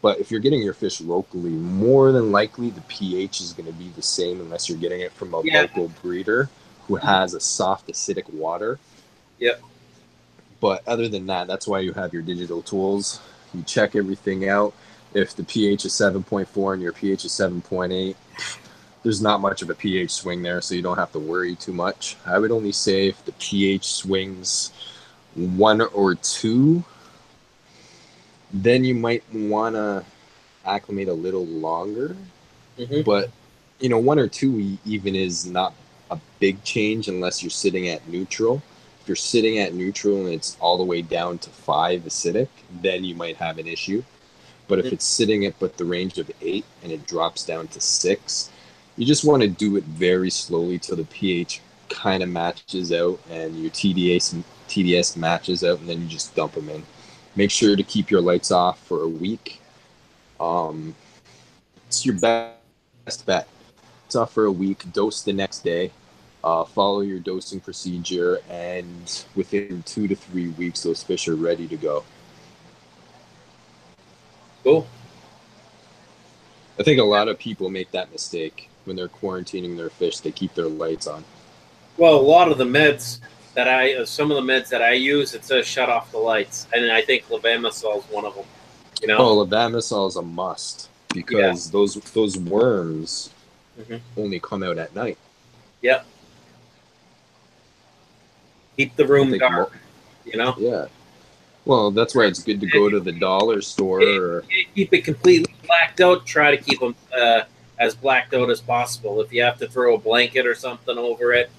But if you're getting your fish locally, more than likely the pH is going to be the same unless you're getting it from a local breeder who has a soft, acidic water. Yep. But other than that, that's why you have your digital tools. You check everything out. If the pH is 7.4 and your pH is 7.8, there's not much of a pH swing there, so you don't have to worry too much. I would only say if the pH swings 1 or 2, then you might want to acclimate a little longer. But, you know, 1 or 2 even is not a big change unless you're sitting at neutral. If you're sitting at neutral and it's all the way down to 5 acidic, then you might have an issue. But if it's sitting at but the range of 8 and it drops down to 6, you just want to do it very slowly till the pH kind of matches out and your TDS matches out, and then you just dump them in. Make sure to keep your lights off for a week. It's your best bet. It's off for a week. Dose the next day. Follow your dosing procedure, and within 2 to 3 weeks, those fish are ready to go. Cool. I think a lot of people make that mistake when they're quarantining their fish. They keep their lights on. Well, a lot of the meds that some of the meds that I use, it says shut off the lights, and I think levamisole is one of them. You know, levamisole is a must because those worms only come out at night. Yep. Keep the room dark. You know. Yeah. Well, that's why it's good to go to the dollar store. Or keep it completely blacked out. Try to keep them as blacked out as possible. If you have to throw a blanket or something over it,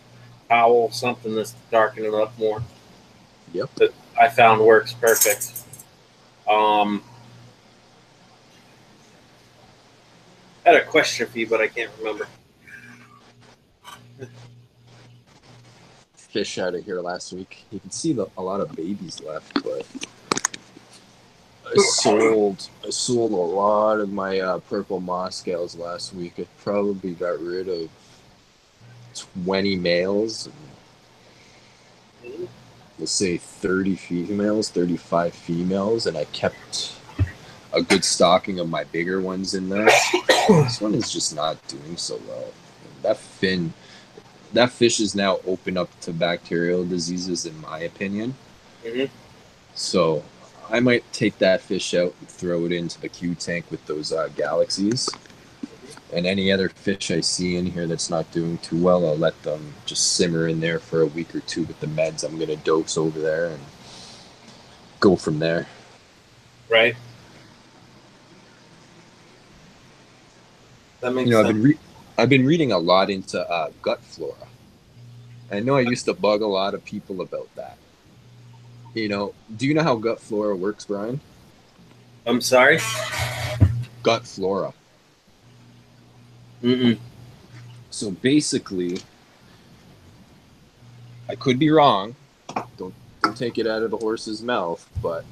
towel, something that's darken it up more. Yep. That I found works perfect. I had a question for you, but I can't remember. Fish out of here last week. You can see a lot of babies left, but I sold a lot of my purple moss scales last week. I probably got rid of 20 males and let's say 30 females, 35 females, and I kept a good stocking of my bigger ones in there. This one is just not doing so well. That fish is now open up to bacterial diseases, in my opinion. So I might take that fish out and throw it into the Q tank with those galaxies. And any other fish I see in here that's not doing too well, I'll let them just simmer in there for a week or 2 with the meds I'm going to dose over there and go from there. Right. That makes sense. I've been reading a lot into gut flora. I know I used to bug a lot of people about that. You know, do you know how gut flora works, Brian? I'm sorry? Gut flora. So basically, I could be wrong. Don't take it out of the horse's mouth, but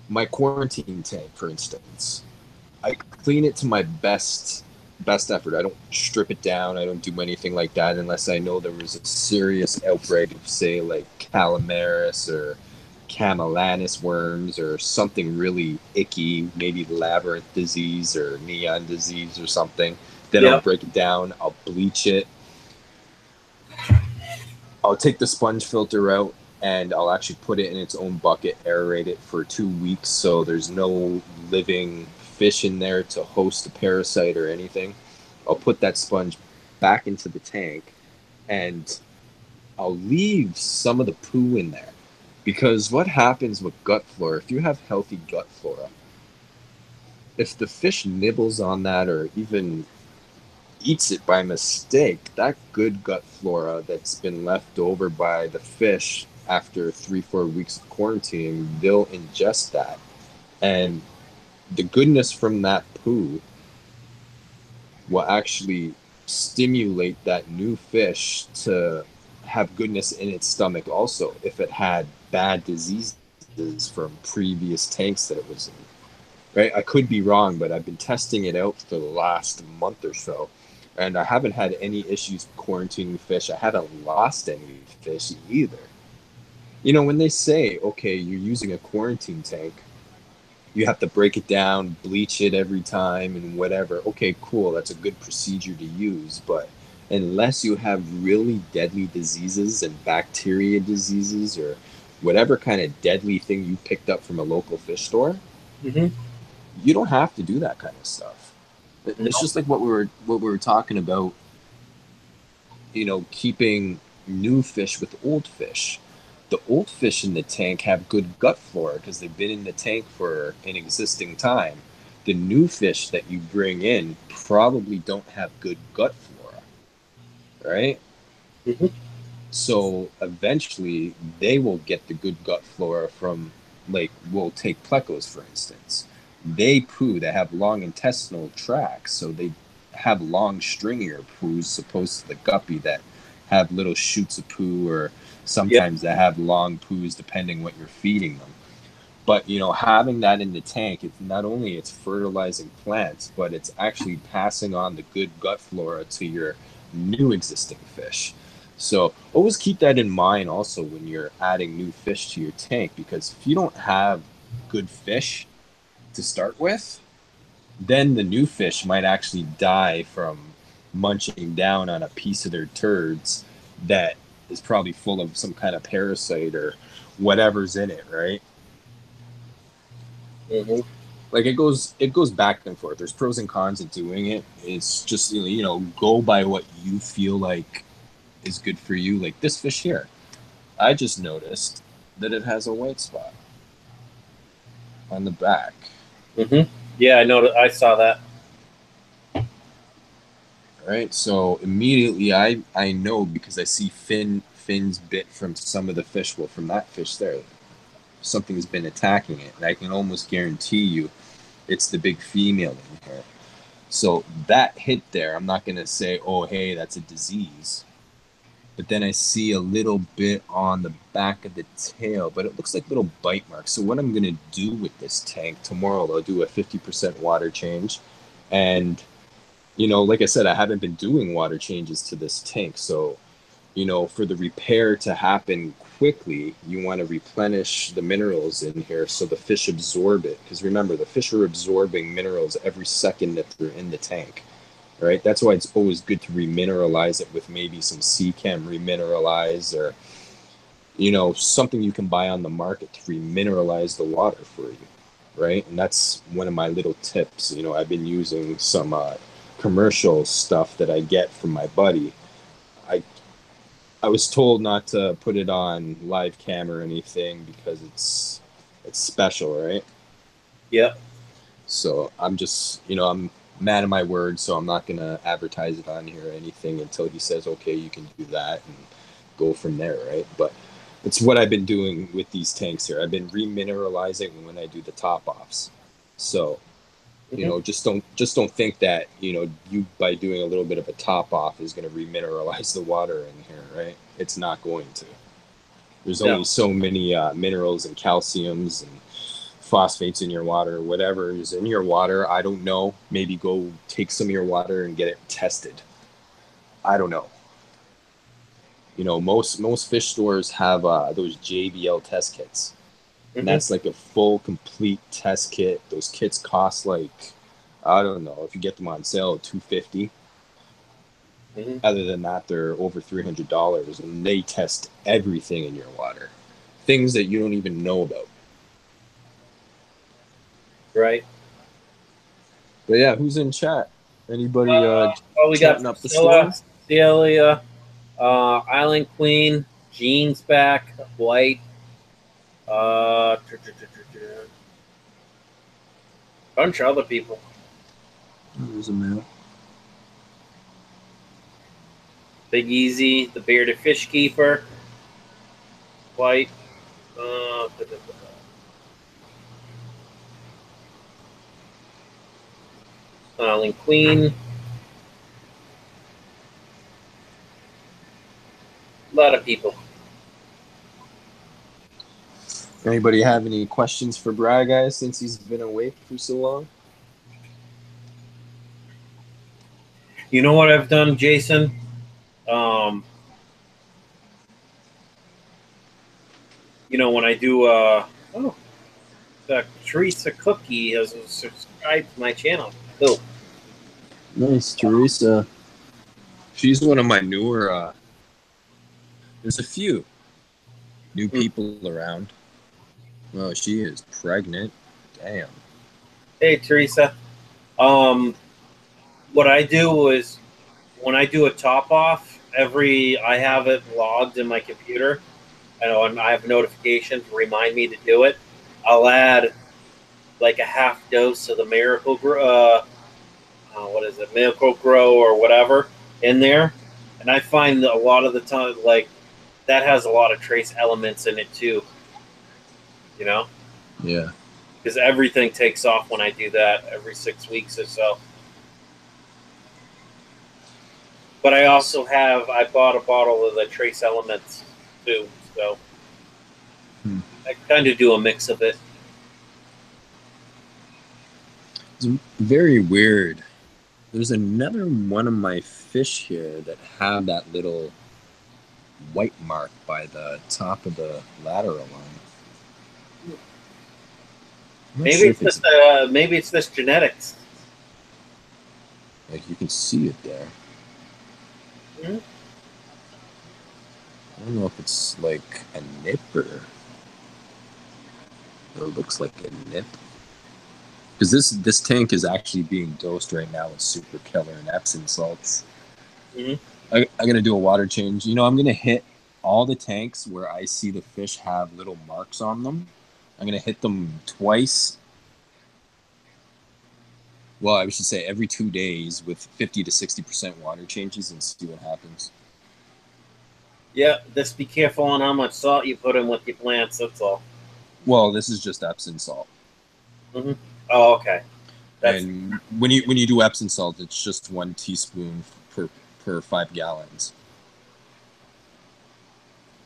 my quarantine tank, for instance, I clean it to my best effort. I don't strip it down. I don't do anything like that unless I know there was a serious outbreak of, say, like calamaris or camellanus worms or something really icky, maybe labyrinth disease or neon disease or something. Then I'll break it down. I'll bleach it. I'll take the sponge filter out and I'll actually put it in its own bucket, aerate it for 2 weeks so there's no living fish in there to host a parasite or anything. I'll put that sponge back into the tank and I'll leave some of the poo in there Because what happens with gut flora, if you have healthy gut flora, if the fish nibbles on that or even eats it by mistake, that good gut flora that's been left over by the fish after 3-4 weeks of quarantine, they'll ingest that. And the goodness from that poo will actually stimulate that new fish to have goodness in its stomach also, if it had bad diseases from previous tanks that it was in. Right? I could be wrong, but I've been testing it out for the last month or so, and I haven't had any issues quarantining fish. I haven't lost any fish either. You know, when they say, okay, you're using a quarantine tank, you have to break it down, bleach it every time and whatever. Okay, cool. That's a good procedure to use. But unless you have really deadly diseases and bacteria diseases or whatever kind of deadly thing you picked up from a local fish store, you don't have to do that kind of stuff. It's just like what we were talking about, you know, keeping new fish with old fish. The old fish in the tank have good gut flora because they've been in the tank for an existing time. The new fish that you bring in probably don't have good gut flora, right? So eventually they will get the good gut flora from, like, we'll take plecos for instance. They poo, they have long intestinal tracts, so they have long stringier poos opposed to the guppy that have little shoots of poo, or sometimes they have long poos depending what you're feeding them. But, you know, having that in the tank, it's not only it's fertilizing plants, but it's actually passing on the good gut flora to your new existing fish. So always keep that in mind also when you're adding new fish to your tank, because if you don't have good fish to start with, then the new fish might actually die from munching down on a piece of their turds that is probably full of some kind of parasite or whatever's in it, right? Like it goes back and forth. There's pros and cons of doing it. It's just, you know, go by what you feel like is good for you. Like this fish here, I just noticed that it has a white spot on the back. Yeah, I know. I saw that. Right, so immediately I know, because I see fins bit from some of the fish. Well, from that fish there, something's been attacking it, and I can almost guarantee you it's the big female in here. So that hit there, I'm not gonna say, oh hey, that's a disease. But then I see a little bit on the back of the tail, but it looks like little bite marks. So what I'm gonna do with this tank tomorrow, I'll do a 50% water change. And you know, like I said, I haven't been doing water changes to this tank. So, you know, for the repair to happen quickly, you want to replenish the minerals in here so the fish absorb it. Because remember, the fish are absorbing minerals every second that they're in the tank, right? That's why it's always good to remineralize it with maybe some Chem remineralize, or, you know, something you can buy on the market to remineralize the water for you, right? And that's one of my little tips. You know, I've been using some commercial stuff that I get from my buddy. I was told not to put it on live cam or anything because it's special, right? Yep. So I'm just, you know, I'm man of my word, so I'm not gonna advertise it on here or anything until he says, okay, you can do that, and go from there, right? But it's what I've been doing with these tanks here. I've been remineralizing when I do the top offs. So you know, just don't think that, you know, you by doing a little bit of a top off is going to remineralize the water in here, right? It's not going to. There's only so many minerals and calciums and phosphates in your water, whatever is in your water. I don't know. Maybe go take some of your water and get it tested. I don't know. You know, most fish stores have those JBL test kits. And that's like a full, complete test kit. Those kits cost like, I don't know, if you get them on sale, $250. Other than that, they're over $300, and they test everything in your water, things that you don't even know about. Right. But yeah, who's in chat? Anybody we chatting got up the storm? Celia, Island Queen, Jean's back, White. Bunch of other people. There's a male. Big Easy, the Bearded Fish Keeper, White, Smiling Queen. A lot of people. Anybody have any questions for Brad, guys, since he's been away for so long? You know what I've done, Jason? You know, when I do, the Teresa Cookie has subscribed to my channel. Oh. Nice, Teresa. She's one of my newer, there's a few new people around. Oh, she is pregnant. Damn. Hey, Teresa. What I do is when I do a top off, I have it logged in my computer. And I have notifications to remind me to do it. I'll add like a half dose of the Miracle Grow, Miracle Grow or whatever in there. And I find that a lot of the time, like, that has a lot of trace elements in it too. You know? Yeah. Because everything takes off when I do that every 6 weeks or so. But I also I bought a bottle of the trace elements too. So I kind of do a mix of it. It's very weird. There's another one of my fish here that have that little white mark by the top of the lateral line. Maybe it's this genetics. Like you can see it there. Mm-hmm. I don't know if it's like a nip or it looks like a nip. Because this tank is actually being dosed right now with Super Killer and Epsom salts. Mm-hmm. I'm going to do a water change. You know, I'm going to hit all the tanks where I see the fish have little marks on them. I'm going to hit them twice. Well, I should say every 2 days with 50 to 60% water changes and see what happens. Yeah, just be careful on how much salt you put in with your plants, that's all. Well, this is just Epsom salt. Mm-hmm. Oh, okay. And when you do Epsom salt, it's just 1 teaspoon per 5 gallons.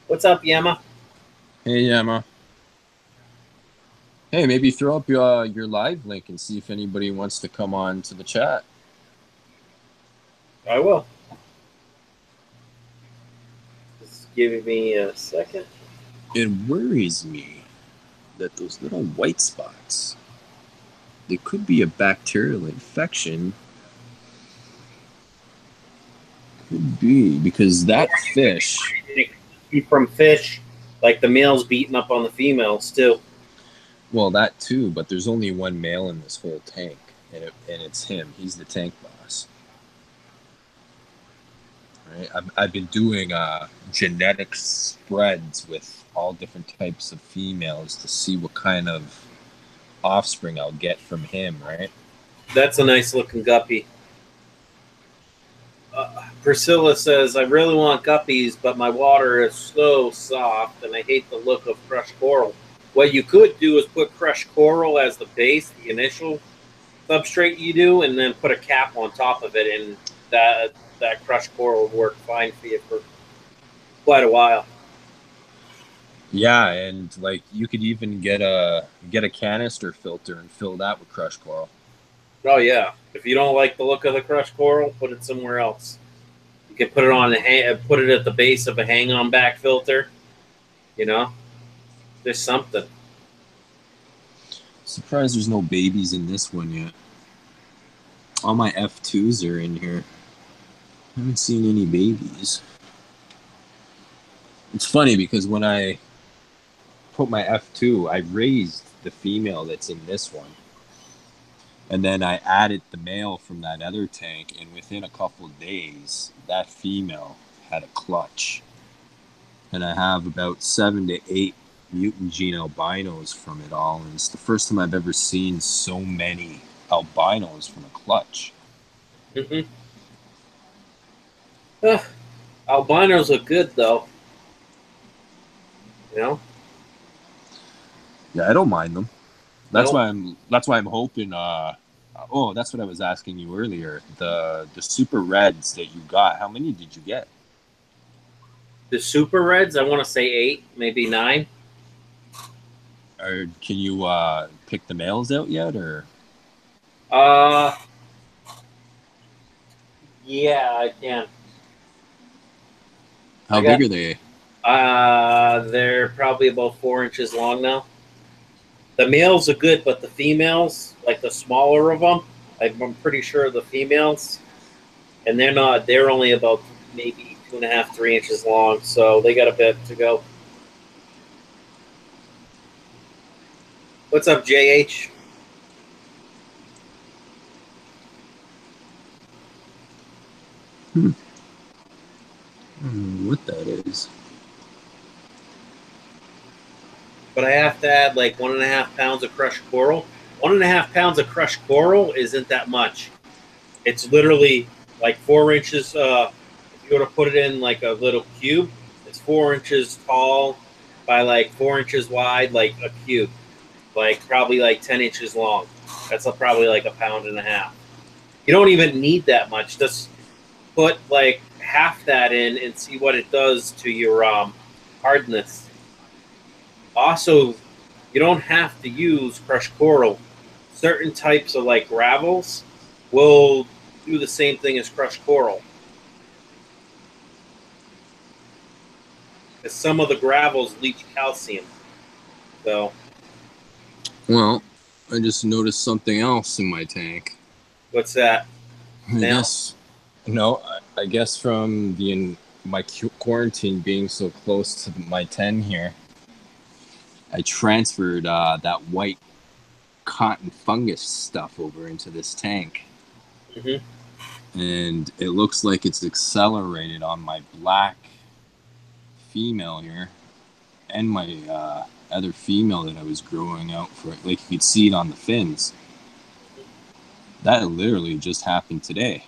What's up, Yama? Hey, Yama. Hey, maybe throw up your live link and see if anybody wants to come on to the chat. I will. Just give me a second. It worries me that those little white spots, they could be a bacterial infection. Could be, because that fish... From fish, like the males beating up on the females, too. Well, that too, but there's only one male in this whole tank, and it's him. He's the tank boss. Right? I've been doing genetic spreads with all different types of females to see what kind of offspring I'll get from him, right? That's a nice looking guppy. Priscilla says, I really want guppies, but my water is so soft and I hate the look of crushed coral. What you could do is put crushed coral as the base, the initial substrate you do, and then put a cap on top of it, and that crushed coral would work fine for you for quite a while. Yeah, and like you could even get a canister filter and fill that with crushed coral. Oh yeah, if you don't like the look of the crushed coral, put it somewhere else. You can put it put it at the base of a hang-on back filter. You know, there's something. Surprised there's no babies in this one yet. All my F2s are in here. I haven't seen any babies. It's funny because when I put my F2, I raised the female that's in this one. And then I added the male from that other tank, and within a couple of days, that female had a clutch. And I have about 7 to 8 mutant gene albinos from it all, and it's the first time I've ever seen so many albinos from a clutch. Mm-hmm. Albinos are good though. You know? Yeah, I don't mind them. That's Nope. why I'm hoping. Oh, that's what I was asking you earlier. The super reds that you got. How many did you get? The super reds, I want to say 8, maybe 9. Or can you pick the males out yet? Or Yeah, I can. how big are they? They're probably about 4 inches long now. The males are good, but the females, like the smaller of them, I'm pretty sure the females, and they're not. They're only about maybe 2.5, 3 inches long, so they got a bit to go. What's up, JH? I don't know what that is. But I have to add like 1.5 pounds of crushed coral. 1.5 pounds of crushed coral isn't that much. It's literally like 4 inches. If you were to put it in like a little cube, it's 4 inches tall by like 4 inches wide, like a cube, like probably like 10 inches long. That's probably like 1.5 pounds. You don't even need that much. Just put like half that in and see what it does to your hardness. Also, you don't have to use crushed coral. Certain types of like gravels will do the same thing as crushed coral. Because some of the gravels leach calcium. So, Well, I just noticed something else in my tank. what's that? I guess from my quarantine being so close to my 10 here, I transferred that white cotton fungus stuff over into this tank. Mm-hmm. And it looks like it's accelerated on my black female here and my other female that I was growing out for. Like you could see it on the fins. That literally just happened today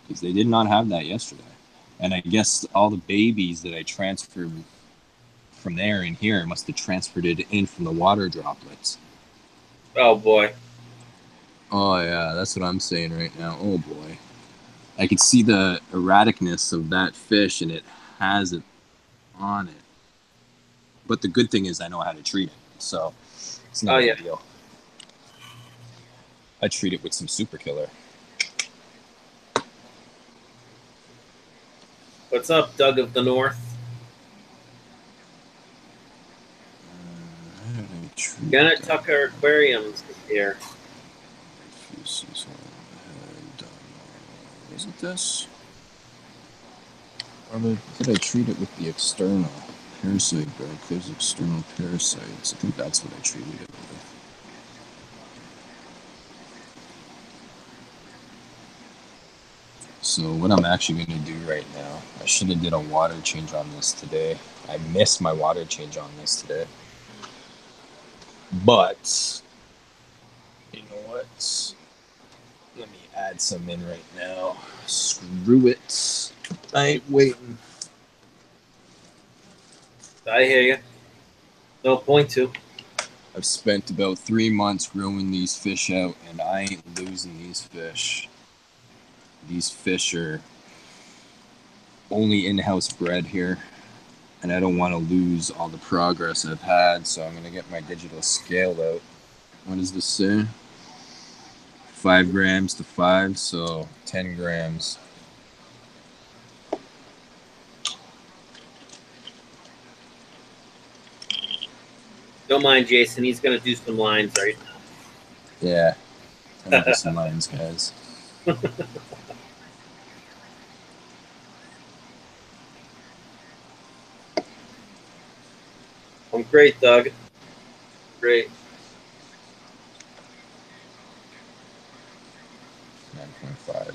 because they did not have that yesterday. And I guess all the babies that I transferred from there in here must have transferred it in from the water droplets. Oh boy. Oh yeah, that's what I'm saying right now. Oh boy. I could see the erraticness of that fish, and it has it on it. But the good thing is I know how to treat it, so it's not a big deal. I treat it with some super killer. What's up, Doug of the North? Gonna Tucker Aquariums is here. Is it this? Or did I treat it with the external parasite bag? There's external parasites. I think that's what I treated it with. So what I'm actually going to do right now, I should have did a water change on this today. I missed my water change on this today. But, you know what? Let me add some in right now. Screw it. I ain't waiting. I hear you. No point to. I've spent about 3 months growing these fish out, and I ain't losing these fish. These fish are only in-house bred here, and I don't want to lose all the progress I've had, so I'm going to get my digital scale out. What does this say? 5 grams to 5, so 10 grams. Don't mind Jason. He's going to do some lines right now. Yeah. I'm going to do some lines, guys. I'm great, Doug. Great. 9.5.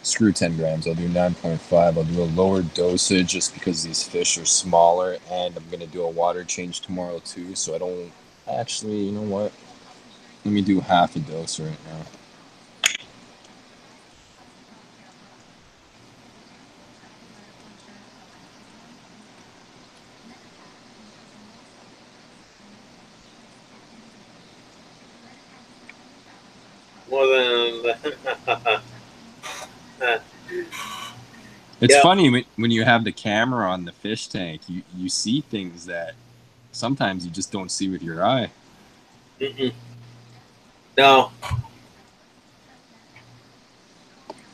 screw 10 grams. I'll do 9.5. I'll do a lower dosage just because these fish are smaller, and I'm going to do a water change tomorrow too, so I don't actually, you know what? Let me do half a dose right now. More than It's funny when you have the camera on the fish tank, you see things that sometimes you just don't see with your eye. No.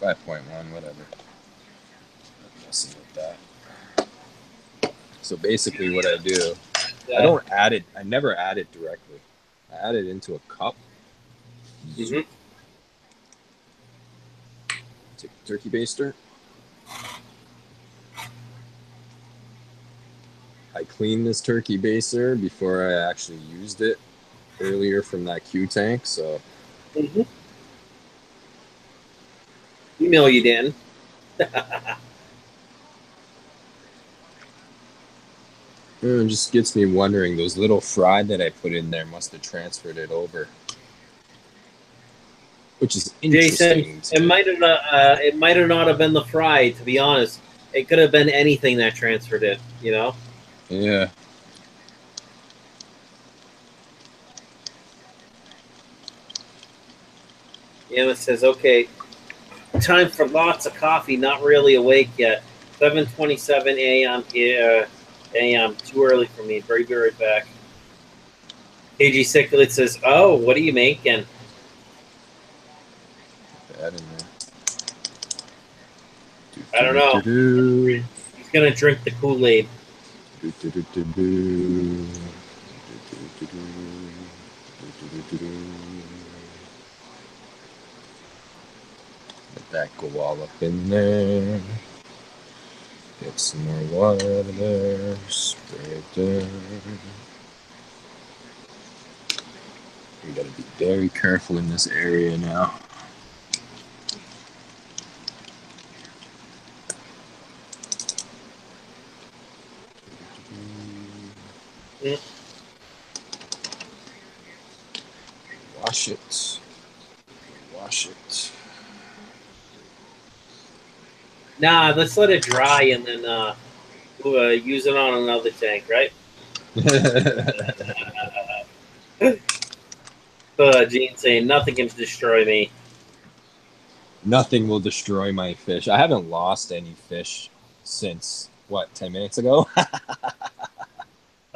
5.1, whatever. I'm messing with that. So basically what I do, I don't add it, I never add it directly. I add it into a cup. Take a turkey baster. I cleaned this turkey baster before I actually used it earlier from that Q tank, so. You know you didn't. It just gets me wondering, those little fry that I put in there must have transferred it over. Which is interesting. Jason, it might have not have been the fry, to be honest. It could have been anything that transferred it, you know? Yeah. Emma says, okay, time for lots of coffee, not really awake yet. 7:27 a.m. a.m. Too early for me. Be right back. KG Ciclet says, oh, what are you making? I don't know. He's going to drink the Kool-Aid. Let that go all up in there. Get some more water out of there. Spray it down. We gotta be very careful in this area now. Wash it. Wash it. Nah, let's let it dry and then use it on another tank, right? Gene saying nothing can destroy me. Nothing will destroy my fish. I haven't lost any fish since, what, 10 minutes ago?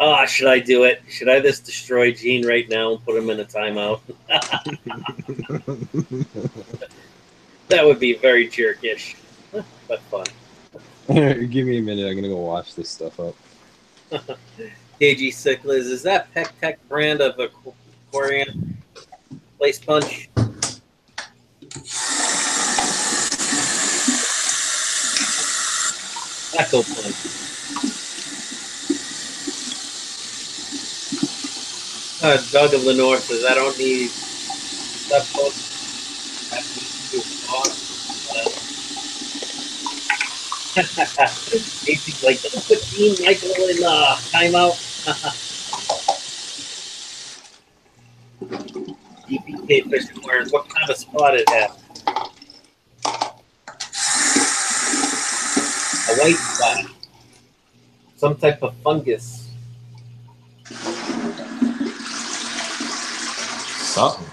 Oh, should I do it? Should I just destroy Gene right now and put him in a timeout? That would be very jerkish, but fun. Give me a minute. I'm going to go wash this stuff up. KG Ciclas, is that Peck Tech brand of Aquarium Place Punch? Echo Punch. Doug of the North says, I don't need stuff book. I need to Casey's like, don't put Dean Michael in timeout. DPK Fish Aquarium, what kind of spot it has? A white spot. Some type of fungus. Something.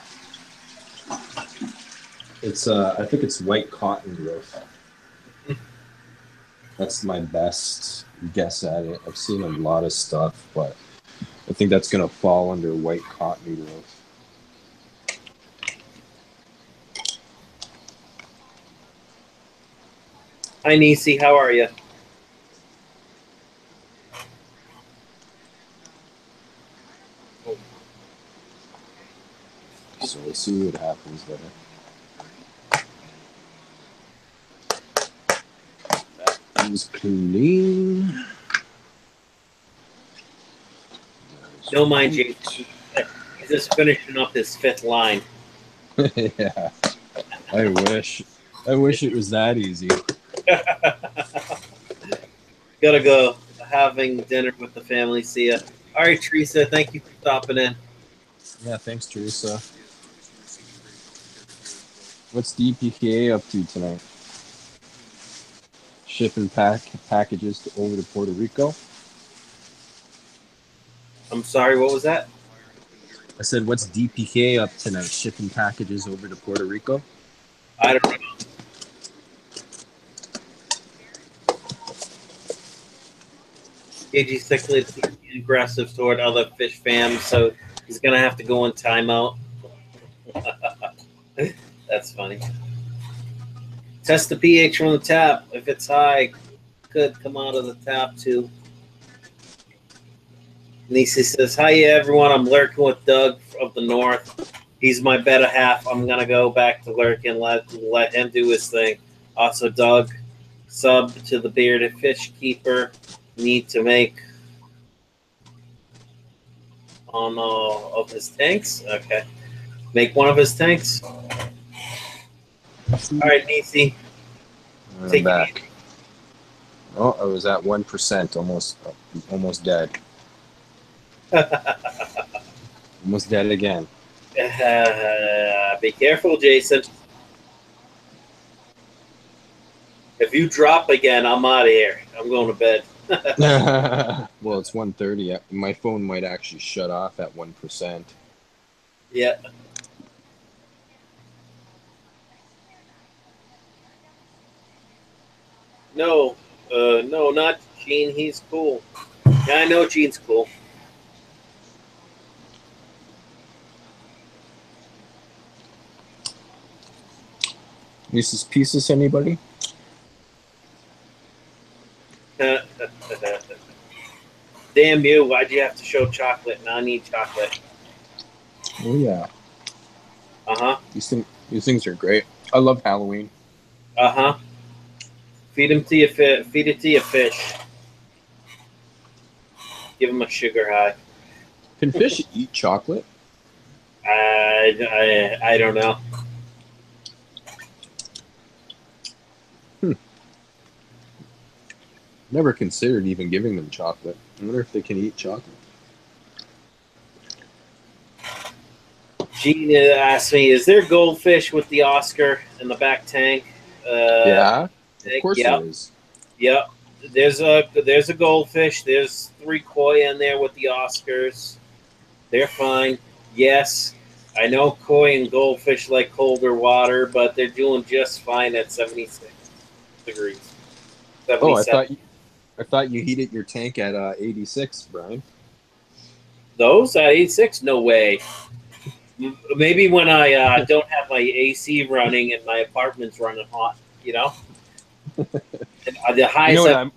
It's I think it's white cotton growth. That's my best guess at it. I've seen a lot of stuff, but I think that's gonna fall under white cotton growth. Hi Nisi, how are you? So we'll see what happens there. That is clean. Don't mind Jason. He's just finishing up his fifth line. Yeah, I wish. I wish it was that easy. Gotta go having dinner with the family. See ya. All right, Teresa. Thank you for stopping in. Yeah, thanks, Teresa. What's DPKA up to tonight? Shipping packages over to Puerto Rico. I'm sorry. What was that? I said, what's DPKA up tonight? Shipping packages over to Puerto Rico. I don't know. KG Cichlid is aggressive toward other fish fams, so he's gonna have to go in timeout. That's funny. Test the pH from the tap. If it's high, could come out of the tap too. Nisi says, "Hi, everyone. I'm lurking with Doug of the North. He's my better half. I'm gonna go back to lurking. Let him do his thing. Also, Doug, sub to the bearded fish keeper. Need to make on of his tanks. Okay, make one of his tanks. All right, Nisi. I'm back. Oh, I was at 1%, almost dead. Almost dead again. Be careful, Jason. If you drop again, I'm out of here. I'm going to bed. Well, it's 1:30. My phone might actually shut off at 1%. Yeah. No, no, not Gene. He's cool. Yeah, I know Gene's cool. Reese's Pieces, anybody? Damn you, why'd you have to show chocolate? Now I need chocolate. Oh, yeah. Uh-huh. These things are great. I love Halloween. Uh-huh. Feed it to your fish. Give them a sugar high. Can fish eat chocolate? I don't know. Never considered even giving them chocolate. I wonder if they can eat chocolate. Gene asked me, is there goldfish with the Oscar in the back tank? Yeah, of course yep. there is. Yep. There's a goldfish. There's 3 koi in there with the Oscars. They're fine. Yes, I know koi and goldfish like colder water, but they're doing just fine at 76 degrees. 77. Oh, I thought you heated your tank at 86, Brian. Those at 86? No way. Maybe when I don't have my AC running and my apartment's running hot, you know. The highest,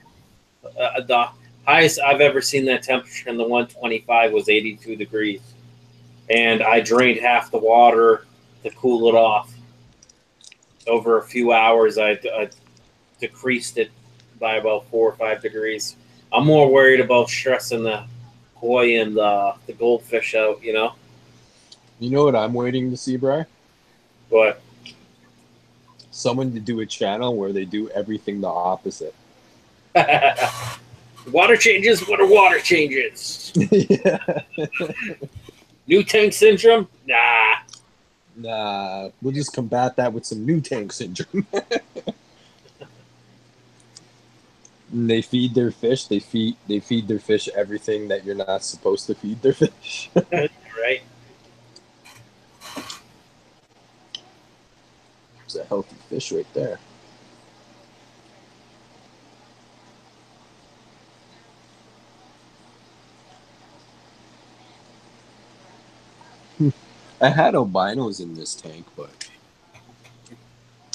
the highest I've ever seen that temperature in the 125 was 82 degrees, and I drained half the water to cool it off. Over a few hours, I decreased it by about 4 or 5 degrees. I'm more worried about stressing the koi and the goldfish out, you know. You know what I'm waiting to see, Brian? What? Someone to do a channel where they do everything the opposite. Water changes? What are water changes? Yeah. New tank syndrome? Nah. Nah, we'll just combat that with some new tank syndrome. And they feed their fish. They feed their fish everything that you're not supposed to feed their fish. Right. It's a healthy fish right there. I had albinos in this tank, but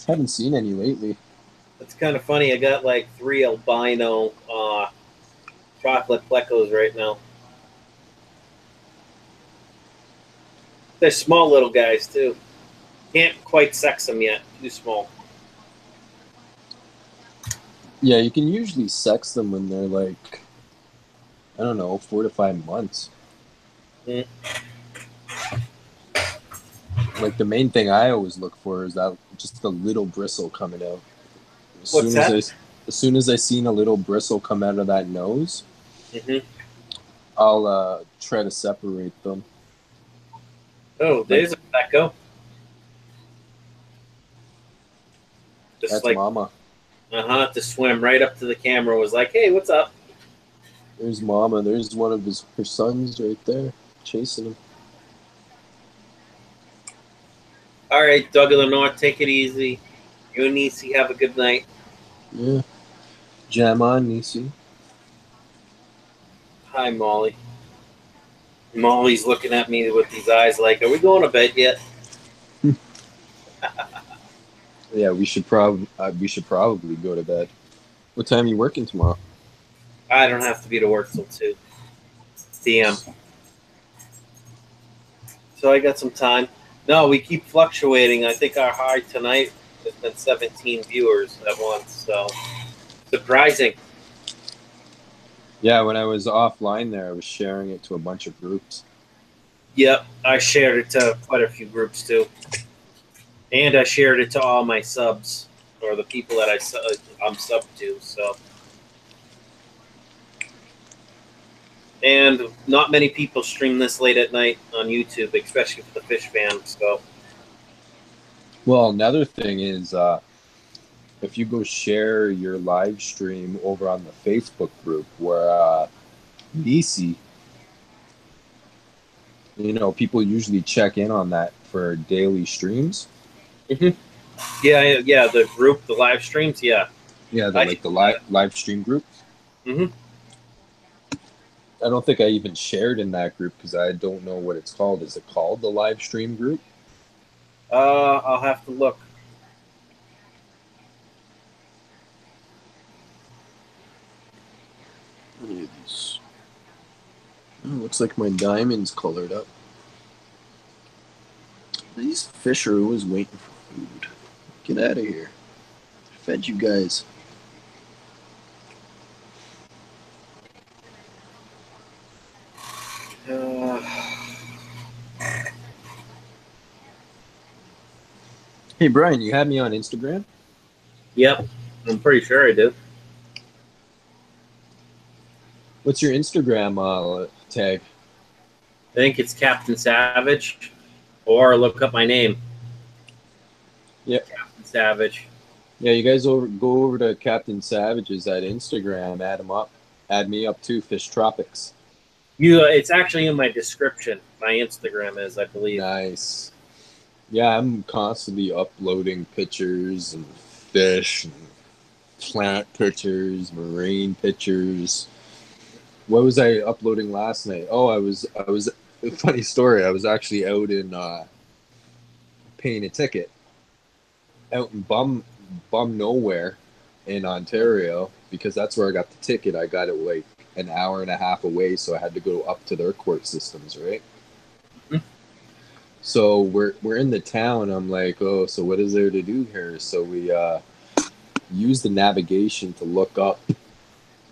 haven't seen any lately. It's kind of funny. I got like 3 albino chocolate plecos right now. They're small little guys too. Can't quite sex them yet. Too small. Yeah, you can usually sex them when they're like, I don't know, 4 to 5 months. Mm. Like the main thing I always look for is that just a little bristle coming out. What's that? As soon as I seen a little bristle come out of that nose, I'll try to separate them. Oh, there's a Becco. That's like, Mama. To swim right up to the camera, was like, hey, what's up? There's Mama. There's one of her sons right there, chasing him. All right, Doug of the North, take it easy. You and Nisi have a good night. Yeah. Jam on, Nisi. Hi, Molly. Molly's looking at me with these eyes like, are we going to bed yet? Yeah, we should probably go to bed. What time are you working tomorrow? I don't have to be to work till 2 p.m. So I got some time. No, we keep fluctuating. I think our high tonight has been 17 viewers at once. So surprising. Yeah, when I was offline there, I was sharing it to a bunch of groups. Yep, I shared it to quite a few groups too. And I shared it to all my subs, or the people that I'm subbed to. So, and not many people stream this late at night on YouTube, especially for the fish fam. So, well, another thing is, if you go share your live stream over on the Facebook group where Nisi, people usually check in on that for daily streams. Yeah, the group, the live streams, yeah. Yeah, the live stream group. I don't think I even shared in that group because I don't know what it's called. Is it called the live stream group? I'll have to look. Look at these. Oh, looks like my diamond's colored up. These fish are always waiting for food. Get out of here. I fed you guys. Hey, Brian, you had me on Instagram? Yep, I'm pretty sure I do. What's your Instagram tag? I think it's Captain Savage, or look up my name. Yep. Captain Savage. Yeah, you guys go over to Captain Savage's at Instagram, add him up. Add me up too, Fish Tropics. It's actually in my description. My Instagram is, I believe. Nice. Yeah, I'm constantly uploading pictures and fish and plant pictures, marine pictures. What was I uploading last night? Oh, I was funny story. I was actually out in paying a ticket out in bum nowhere in Ontario because that's where I got the ticket. I got it like an hour and a half away, so I had to go up to their court systems, right? So we're in the town. I'm like, oh, so what is there to do here? So we use the navigation to look up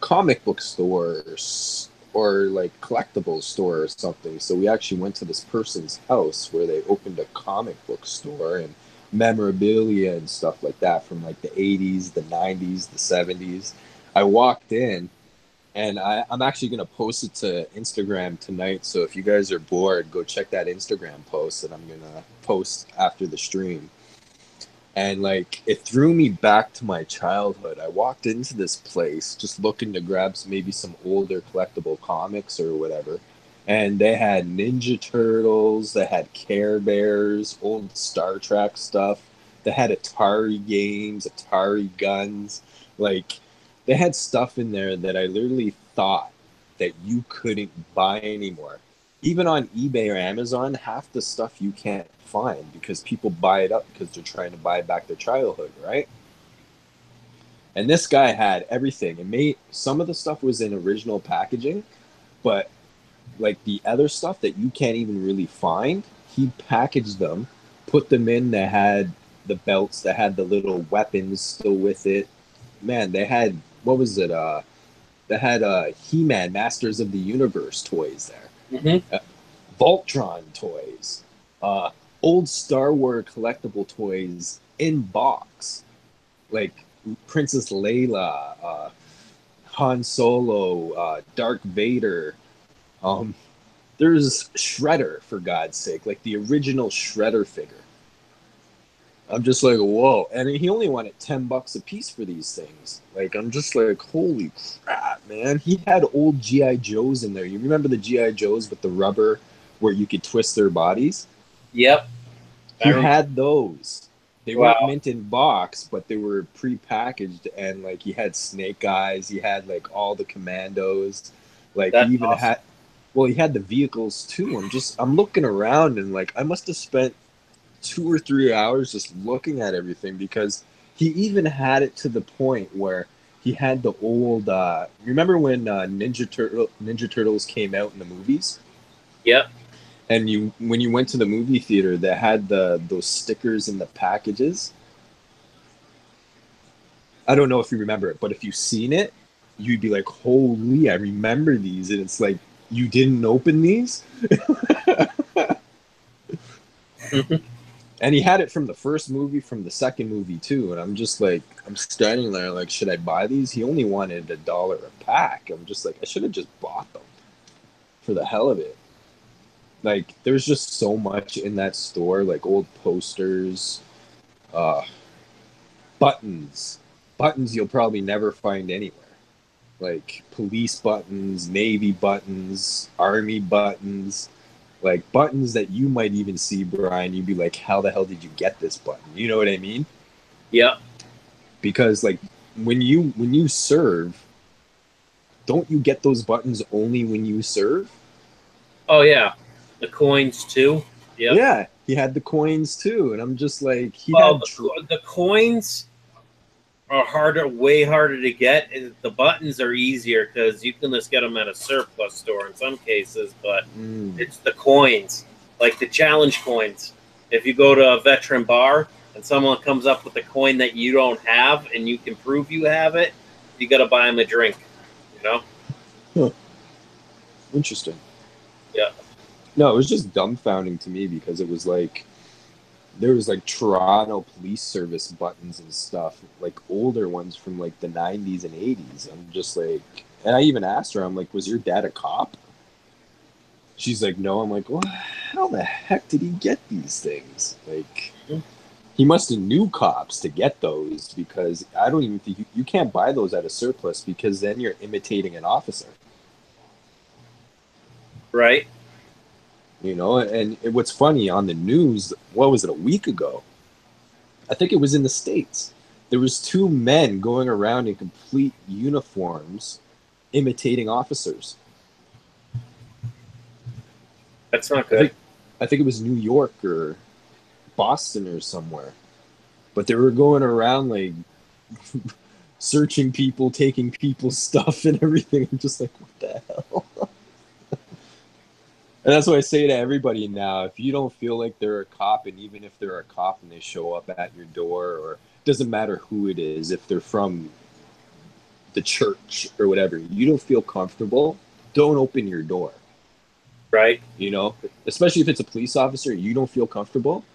comic book stores or like collectibles store or something. So we actually went to this person's house where they opened a comic book store and memorabilia and stuff like that from like the 80s, the 90s, the 70s. I walked in and I'm actually going to post it to Instagram tonight. So if you guys are bored, go check that Instagram post that I'm going to post after the stream. And like it threw me back to my childhood. I walked into this place just looking to grab maybe some older collectible comics or whatever. And they had Ninja Turtles, they had Care Bears, old Star Trek stuff. They had Atari games, Atari guns. Like they had stuff in there that I literally thought that you couldn't buy anymore. Even on eBay or Amazon, half the stuff you can't find because people buy it up because they're trying to buy back their childhood, right? And this guy had everything. And some of the stuff was in original packaging, but like the other stuff that you can't even really find, he packaged them, put them in. They had the belts, that had the little weapons still with it. Man, they had, what was it? They had He-Man, Masters of the Universe toys there. Voltron toys. Old Star Wars collectible toys in box, like Princess Leia, Han Solo, Darth Vader. There's Shredder, for God's sake, like the original Shredder figure. I'm just like, whoa. And he only wanted $10 a piece for these things. Like, I'm just like, holy crap, man. He had old G.I. Joes in there. You remember the G.I. Joes with the rubber where you could twist their bodies? Yep. He had those. They Wow. weren't mint in box, but they were pre-packaged. And, like, he had Snake Eyes. He had, like, all the Commandos. Like, That's he even awesome. had... Well, he had the vehicles, too. I'm looking around, and, like, I must have spent 2 or 3 hours just looking at everything, because he even had it to the point where he had the old remember when Ninja Turtles came out in the movies? Yep. And when you went to the movie theater, they had those stickers in the packages. I don't know if you remember it, but if you've seen it, you'd be like, holy, I remember these. And it's like, you didn't open these? And he had it from the first movie, from the second movie too. And I'm just like, I'm standing there like, should I buy these? He only wanted $1 a pack. I'm just like, I should have just bought them for the hell of it. Like, there's just so much in that store, like old posters, buttons you'll probably never find anywhere. Like police buttons, Navy buttons, Army buttons. Like buttons that you might even see, Brian, you'd be like, how the hell did you get this button? You know what I mean? Yeah. Because like when you serve, don't you get those buttons only when you serve? Oh yeah. The coins too. Yep. Yeah, he had the coins too. And I'm just like, the coins are way harder to get. The buttons are easier because you can just get them at a surplus store in some cases, but it's the coins, like the challenge coins. If you go to a veteran bar and someone comes up with a coin that you don't have and you can prove you have it, you got to buy them a drink, you know? Huh. Interesting. Yeah. No, it was just dumbfounding to me because it was like, there was like Toronto Police Service buttons and stuff, like older ones from like the 90s and 80s. I'm just like, and I even asked her, I'm like, was your dad a cop? She's like, no. I'm like, well, how the heck did he get these things? Like, he must have knew cops to get those, because I don't even think you can't buy those at a surplus, because then you're imitating an officer. Right. You know, and what's funny, on the news, what was it, a week ago? I think it was in the States. There was 2 men going around in complete uniforms imitating officers. That's not good. I think it was New York or Boston or somewhere. But they were going around like searching people, taking people's stuff and everything. I'm just like, what the hell? And that's what I say to everybody now. If you don't feel like they're a cop, and even if they're a cop and they show up at your door, or it doesn't matter who it is, if they're from the church or whatever, you don't feel comfortable, don't open your door. Right. You know, especially if it's a police officer, you don't feel comfortable,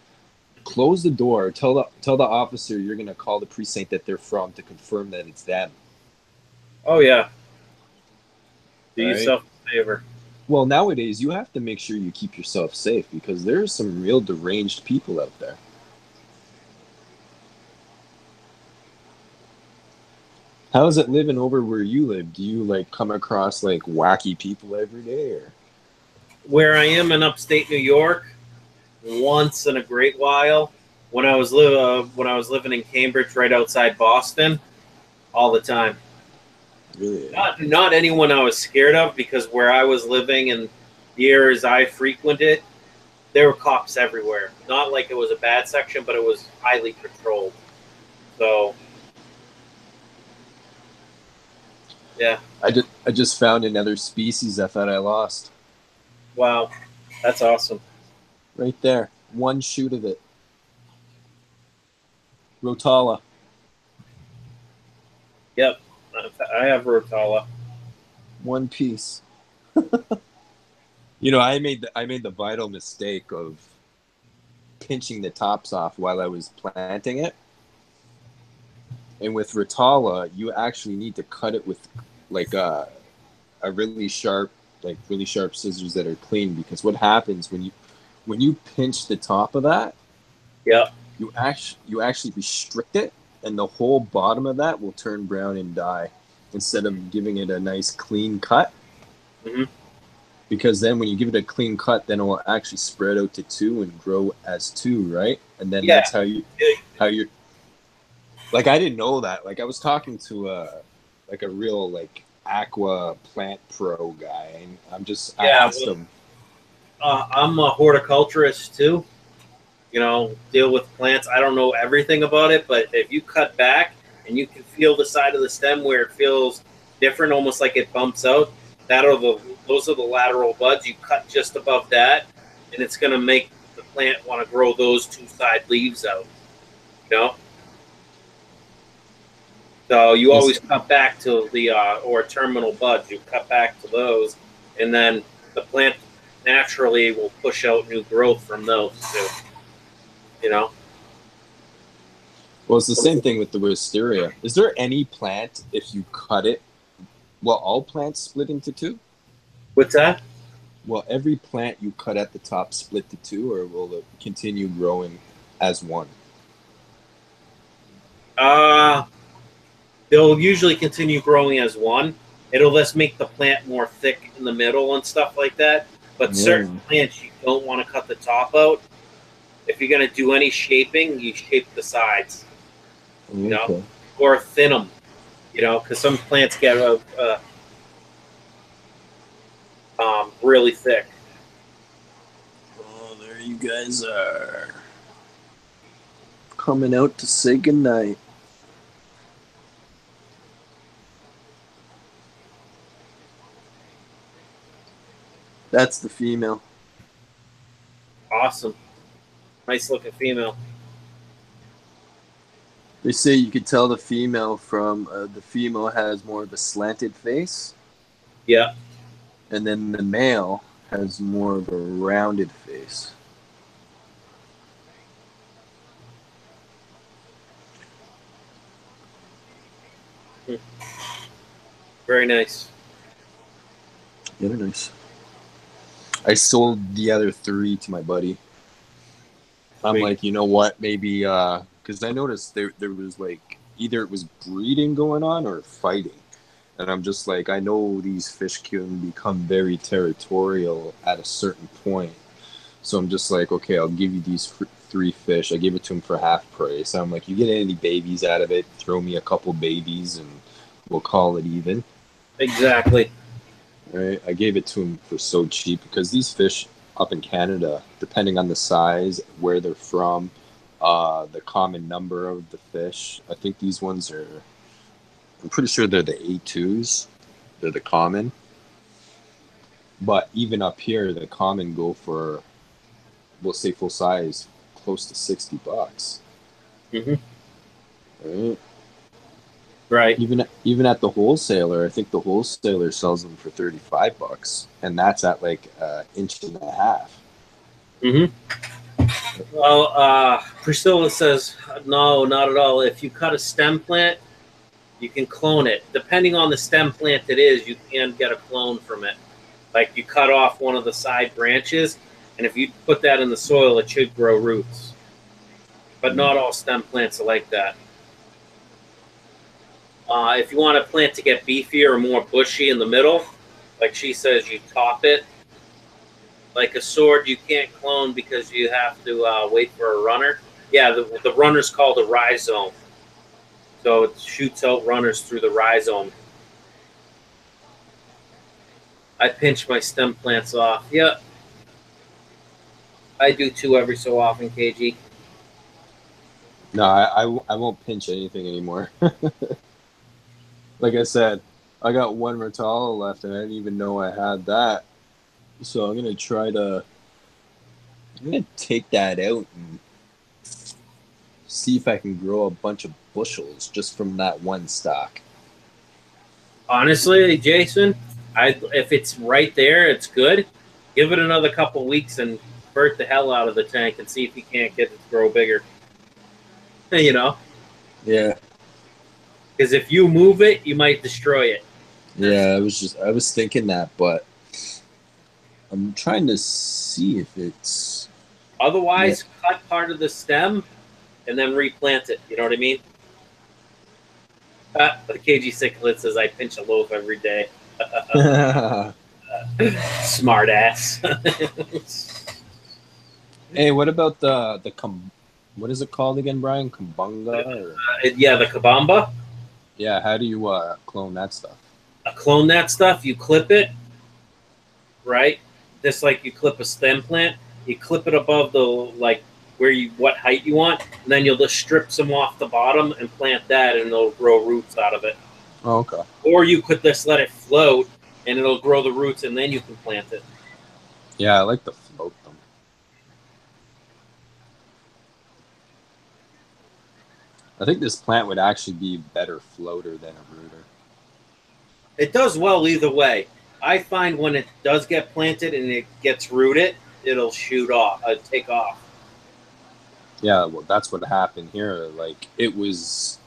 close the door, tell the officer you're going to call the precinct that they're from to confirm that it's them. Oh yeah. Do right? yourself a favor. Well, nowadays, you have to make sure you keep yourself safe, because there's some real deranged people out there. How is it living over where you live? Do you, like, come across, like, wacky people every day? Or? Where I am in upstate New York, once in a great while. When I was living in Cambridge, right outside Boston, all the time. Really? Not anyone I was scared of, because where I was living and the areas I frequented, there were cops everywhere. Not like it was a bad section, but it was highly patrolled. So, yeah. I just found another species I thought I lost. Wow, that's awesome. Right there, one shoot of it. Rotala. Yep, I have Rotala. One piece. You know, I made the vital mistake of pinching the tops off while I was planting it. And with Rotala, you actually need to cut it with like a really sharp scissors that are clean, because what happens when you pinch the top of that, yeah, you actually restrict it, and the whole bottom of that will turn brown and die instead of giving it a nice clean cut. Mm-hmm. Because then when you give it a clean cut, then it will actually spread out to 2 and grow as 2, right? And then that's how you're like, I didn't know that. Like, I was talking to a real like aqua plant pro guy, and I asked him. I'm a horticulturist too. You know, deal with plants. I don't know everything about it, but if you cut back and you can feel the side of the stem where it feels different, almost like it bumps out, those are the lateral buds. You cut just above that, and it's going to make the plant want to grow those 2 side leaves out. You know? So you always cut back to the or terminal buds. You cut back to those, and then the plant naturally will push out new growth from those too. You know? Well, it's the same thing with the wisteria. Is there any plant, if you cut it, will all plants split into 2? What's that? Will every plant you cut at the top split to 2, or will it continue growing as 1? They'll usually continue growing as 1. It'll just make the plant more thick in the middle and stuff like that. But certain plants, you don't want to cut the top out. If you're going to do any shaping, you shape the sides, you know, or thin them, you know, because some plants get really thick. Oh, there you guys are. Coming out to say goodnight. That's the female. Awesome. Nice looking female. They say you could tell the female from the female has more of a slanted face. Yeah. And then the male has more of a rounded face. Very nice. Yeah, they're nice. I sold the other 3 to my buddy. I'm like, you know what? Maybe because I noticed there was like either it was breeding going on or fighting. And I'm just like, I know these fish can become very territorial at a certain point. So I'm just like, okay, I'll give you these 3 fish. I gave it to him for half price. I'm like, you get any babies out of it, throw me a couple babies and we'll call it even. Exactly. Right? I gave it to him for so cheap because these fish up in Canada, depending on the size, where they're from, the common number of the fish, I think these ones are, I'm pretty sure they're the A2s. They're the common. But even up here, the common go for, we'll say full size, close to $60. Mm-hmm. Right? Right. Even at the wholesaler, I think the wholesaler sells them for $35, and that's at like 1.5 inches. Mm-hmm. Well, Priscila says, no, not at all. If you cut a stem plant, you can clone it. Depending on the stem plant it is, you can get a clone from it. Like you cut off one of the side branches, and if you put that in the soil, it should grow roots. But not all stem plants are like that. If you want a plant to get beefier or more bushy in the middle, like she says, you top it. Like a sword, you can't clone because you have to wait for a runner. Yeah, the runner's called a rhizome. So it shoots out runners through the rhizome. I pinch my stem plants off. Yeah. I do too every so often, KG. No, I won't pinch anything anymore. Like I said, I got 1 Rotala left, and I didn't even know I had that. So I'm gonna take that out and see if I can grow a bunch of bushels just from that 1 stock. Honestly, Jason, if it's right there, it's good. Give it another couple weeks and invert the hell out of the tank and see if you can't get it to grow bigger. You know? Yeah. Because if you move it, you might destroy it. Yeah, I was thinking that, but I'm trying to see if it's... Otherwise, cut part of the stem and then replant it. You know what I mean? The KG Cichlid says, I pinch a loaf every day. Smart ass. Hey, what about what is it called again, Brian? Kumbunga? Yeah, the Kabamba. Yeah, how do you clone that stuff? Clone that stuff, you clip it, right? Just like you clip a stem plant, you clip it above the, like, what height you want, and then you'll just strip some off the bottom and plant that, and it'll grow roots out of it. Oh, okay. Or you could just let it float, and it'll grow the roots, and then you can plant it. Yeah, I like to float them. I think this plant would actually be a better floater than a rooter. It does well either way. I find when it does get planted and it gets rooted, it'll shoot off, take off. Yeah, well, that's what happened here. Like, it was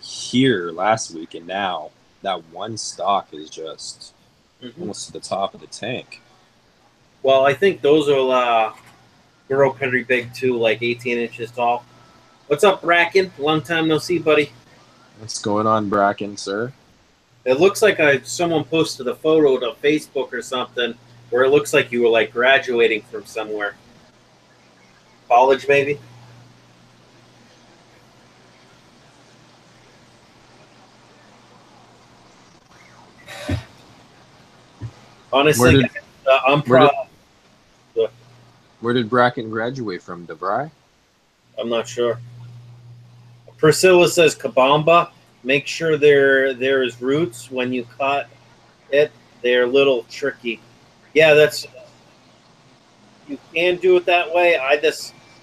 here last week, and now that one stalk is just almost to the top of the tank. Well, I think those will grow pretty big too, like 18 inches tall. What's up, Brackon? Long time no see, buddy. What's going on, Brackon, sir? It looks like someone posted a photo to Facebook or something where it looks like you were like graduating from somewhere. College, maybe? Honestly, I'm proud. Where did Brackon graduate from? DeVry? I'm not sure. Priscila says Kabamba. Make sure there is roots when you cut it. They're a little tricky. Yeah, you can do it that way.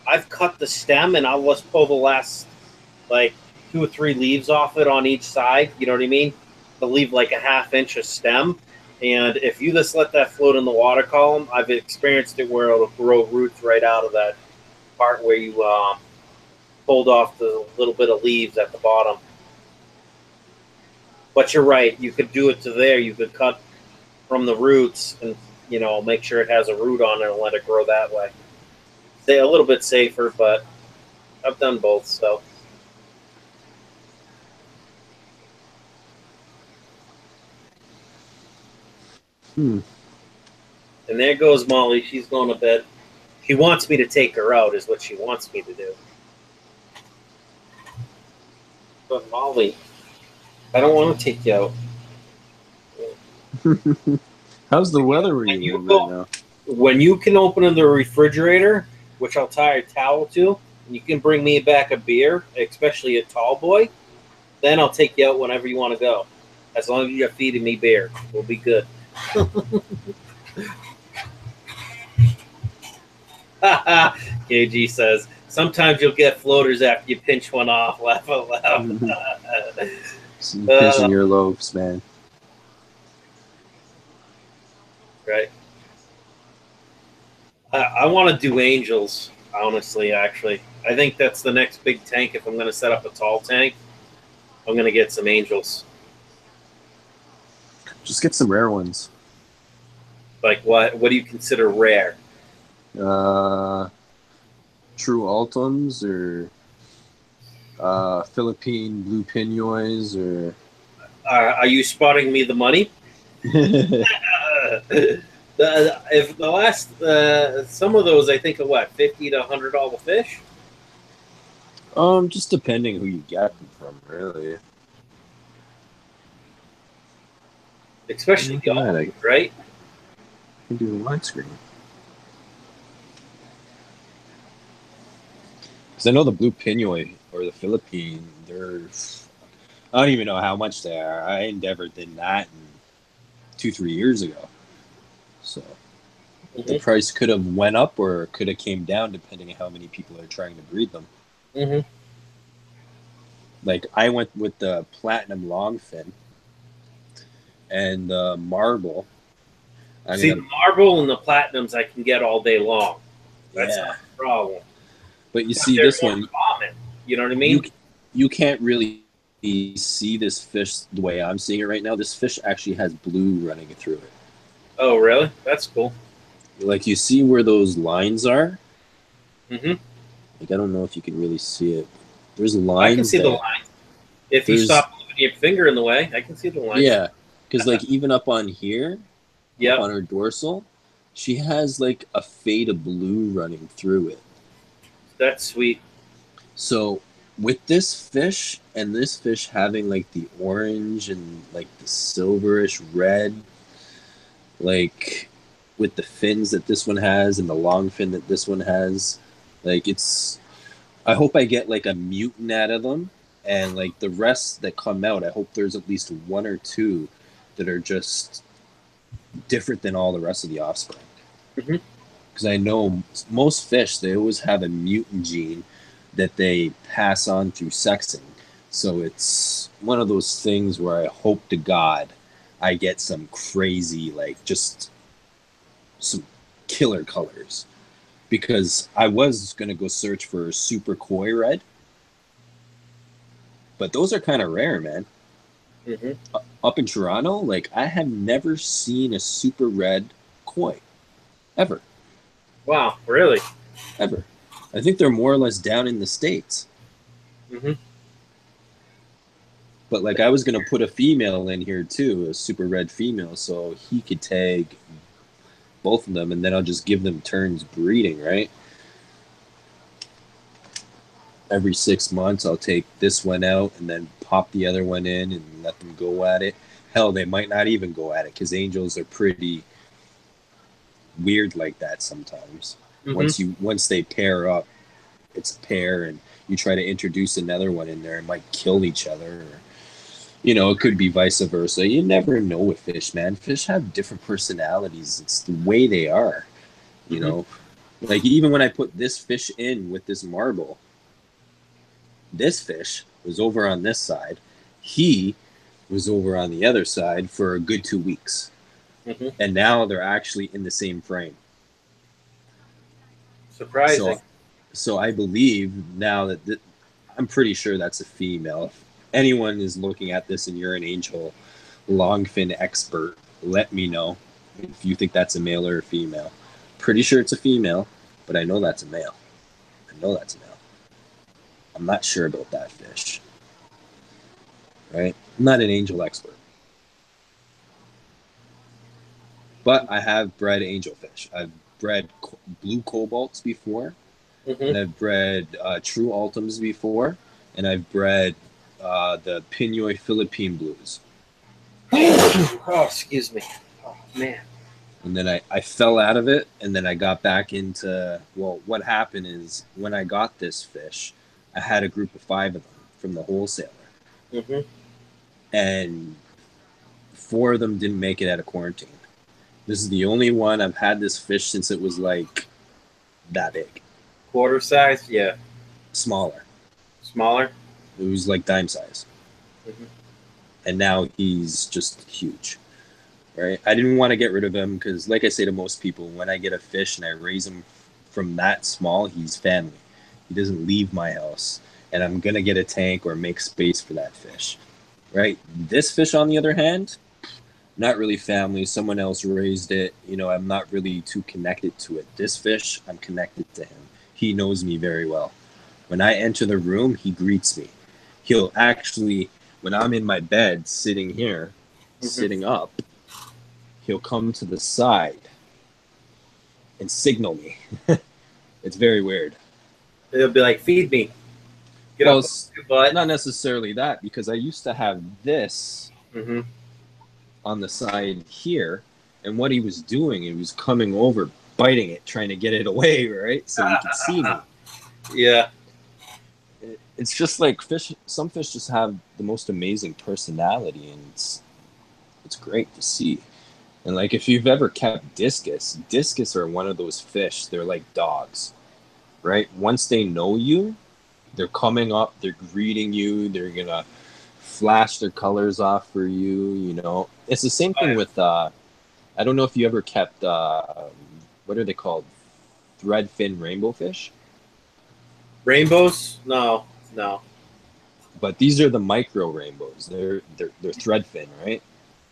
I've cut the stem and I'll just pull the last like 2 or 3 leaves off it on each side. You know what I mean? To leave like a ½ inch of stem. And if you just let that float in the water column, I've experienced it where it'll grow roots right out of that part where you pulled off the little bit of leaves at the bottom. But you're right. You could do it to there. You could cut from the roots and, you know, make sure it has a root on it and let it grow that way. Stay a little bit safer, but I've done both, so. And there goes Molly. She's going to bed. She wants me to take her out is what she wants me to do. But Molly, I don't want to take you out. How's the weather where you live right now? When you can open the refrigerator, which I'll tie a towel to, and you can bring me back a beer, especially a tall boy, then I'll take you out whenever you want to go. As long as you're feeding me beer, we'll be good. KG says, sometimes you'll get floaters after you pinch one off. Laugh out loud. Pinching your loaves, man. Right. I want to do angels, honestly, actually. I think that's the next big tank. If I'm going to set up a tall tank, I'm going to get some angels. Just get some rare ones. Like what? What do you consider rare? True Ultims or Philippine Blue Pinoys or... Are you spotting me the money? If the last some of those, I think are what, $50 to $100 fish. Just depending who you get them from, really. Especially the Ultims, right? I can do the widescreen. Because I know the Blue Pinoy or the Philippine, I don't even know how much they are. I endeavored in that 2-3 years ago. So the price could have went up or could have came down depending on how many people are trying to breed them. Like I went with the Platinum Longfin and the Marble. See, the Marble and the Platinums I can get all day long. That's not a problem. But you see this one, common. You know what I mean? You can't really see this fish the way I'm seeing it right now. This fish actually has blue running through it. Oh, really? That's cool. Like, you see where those lines are? Mm-hmm. Like, I don't know if you can really see it. There's lines. I can see the lines. If you stop moving your finger in the way, I can see the lines. Yeah, because like even up on here, up on her dorsal, she has like a fade of blue running through it. That's sweet. So with this fish and this fish having like the orange and like the silverish red, like with the fins that this one has and the long fin that this one has, like it's, I hope I get like a mutant out of them, and like the rest that come out, I hope there's at least one or two that are just different than all the rest of the offspring. Because I know most fish, they always have a mutant gene that they pass on through sexing. So it's one of those things where I hope to God I get some crazy, like just some killer colors. Because I was going to go search for super koi red. But those are kind of rare, man. Up in Toronto, like I have never seen a super red koi. Ever. Wow, really? Ever. I think they're more or less down in the States. But like I was going to put a female in here too, a super red female, so he could tag both of them, and then I'll just give them turns breeding, right? Every 6 months, I'll take this one out and then pop the other one in and let them go at it. Hell, they might not even go at it because angels are pretty weird like that sometimes. Once they pair up, it's a pair, and you try to introduce another one in there, it might kill each other. Or, you know, it could be vice versa. You never know with fish, man. Fish have different personalities. It's the way they are, you know. Like even when I put this fish in with this marble, this fish was over on this side. He was over on the other side for a good 2 weeks. And now they're actually in the same frame. Surprising. So I believe now that I'm pretty sure that's a female. If anyone is looking at this and you're an angel longfin expert, let me know if you think that's a male or a female. Pretty sure it's a female, but I know that's a male. I'm not sure about that fish. Right? I'm not an angel expert. But I have bred angelfish. I've bred blue cobalts before. And I've bred true ultims before. And I've bred the Pinoy Philippine blues. Oh, excuse me. Oh, man. And then I fell out of it, and then I got back into, well, what happened is when I got this fish, I had a group of 5 of them from the wholesaler. And 4 of them didn't make it out of quarantine. This is the only one I've had this fish since it was like that big. Quarter size? Yeah. Smaller. Smaller? It was like dime size. And now he's just huge. Right? I didn't want to get rid of him because, like I say to most people, when I get a fish and I raise him from that small, he's family. He doesn't leave my house. And I'm going to get a tank or make space for that fish. Right? This fish, on the other hand, not really family. Someone else raised it. You know, I'm not really too connected to it. This fish, I'm connected to him. He knows me very well. When I enter the room, he greets me. He'll actually, when I'm in my bed sitting here, sitting up, he'll come to the side and signal me. It's very weird. He'll be like, feed me. Get up, butt. Not necessarily that, because I used to have this on the side here, and what he was doing, he was coming over, biting it, trying to get it away, right? So he could see me. Yeah. It's just like fish. Some fish just have the most amazing personality, and it's great to see. And like if you've ever kept discus are one of those fish. They're like dogs, right? Once they know you, they're coming up, they're greeting you, they're gonna flash their colors off for you. You know, it's the same thing with. I don't know if you ever kept. What are they called? thread fin rainbow fish? Rainbows? No, no. But these are the micro rainbows. They're thread fin, right?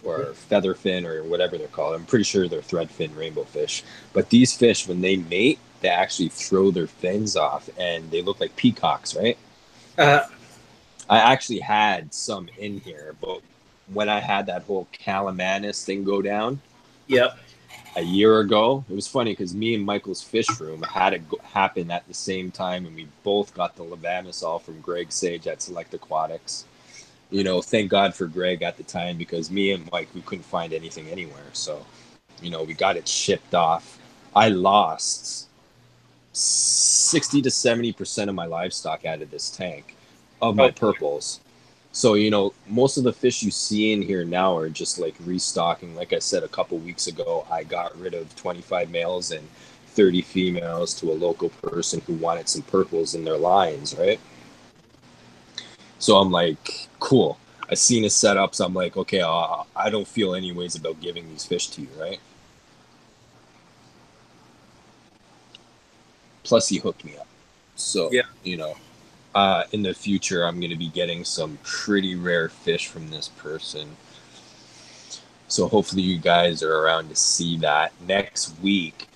Or feather fin, or whatever they're called. I'm pretty sure they're thread fin rainbow fish. But these fish, when they mate, they actually throw their fins off, and they look like peacocks, right? I actually had some in here, but when I had that whole calamanus thing go down, yep, a year ago, it was funny because me and Michael's fish room had it happen at the same time, and we both got the levamisol from Greg Sage at Select Aquatics. You know, thank God for Greg at the time, because me and Mike, we couldn't find anything anywhere. So, you know, we got it shipped off. I lost 60 to 70% of my livestock out of this tank of my purples. So, you know, most of the fish you see in here now are just like restocking. Like I said, a couple weeks ago, I got rid of 25 males and 30 females to a local person who wanted some purples in their lines, right? So I'm like, cool. I seen his setups. I'm like, okay, I don't feel any ways about giving these fish to you, right? Plus, he hooked me up. So, yeah, you know, in the future, I'm going to be getting some pretty rare fish from this person. So hopefully you guys are around to see that. Next week,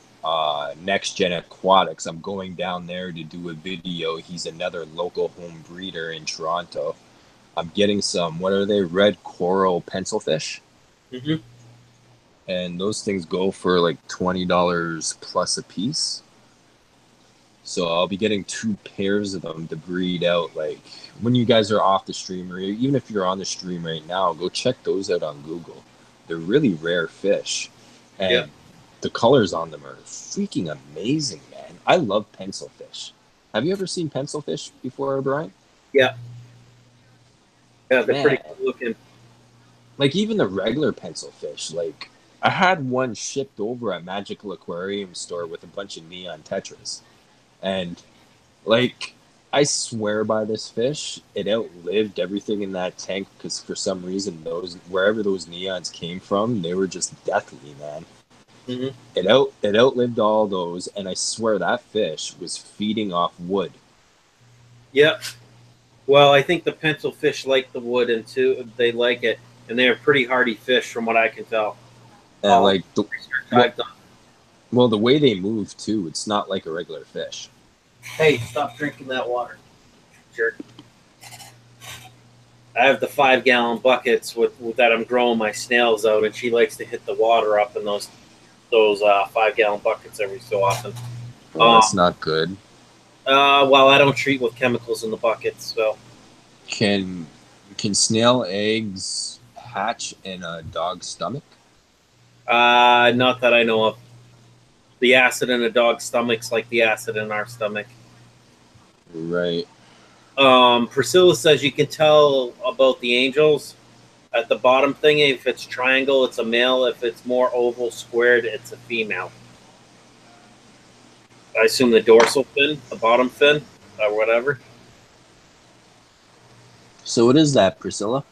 Next Gen Aquatics, I'm going down there to do a video. He's another local home breeder in Toronto. I'm getting some, what are they, red coral pencil fish? Mm-hmm. And those things go for like $20 plus a piece. So I'll be getting 2 pairs of them to breed out. Like, when you guys are off the stream, or even if you're on the stream right now, go check those out on Google. They're really rare fish. And the colors on them are freaking amazing, man. I love pencil fish. Have you ever seen pencil fish before, Brian? Yeah. Yeah, they're pretty cool looking. Like, even the regular pencil fish, like, I had one shipped over at Magical Aquarium store with a bunch of neon tetras. And, like, I swear by this fish, it outlived everything in that tank, because for some reason, wherever those neons came from, they were just deathly, man. Mm-hmm. It outlived all those, and I swear that fish was feeding off wood. Yep. Well, I think the pencil fish like the wood, and they like it, and they're pretty hardy fish from what I can tell. And like the way they move too, it's not like a regular fish. Hey, stop drinking that water, jerk. I have the 5-gallon buckets with that I'm growing my snails out, and she likes to hit the water up in those 5-gallon buckets every so often. Oh, that's not good. Well, I don't treat with chemicals in the buckets, so. Can snail eggs hatch in a dog's stomach? Not that I know of. The acid in a dog's stomach's like the acid in our stomach. Right. Priscila says you can tell about the angels at the bottom thing. If it's triangle, it's a male. If it's more oval squared, it's a female. I assume the dorsal fin, the bottom fin, or whatever. So what is that, Priscila?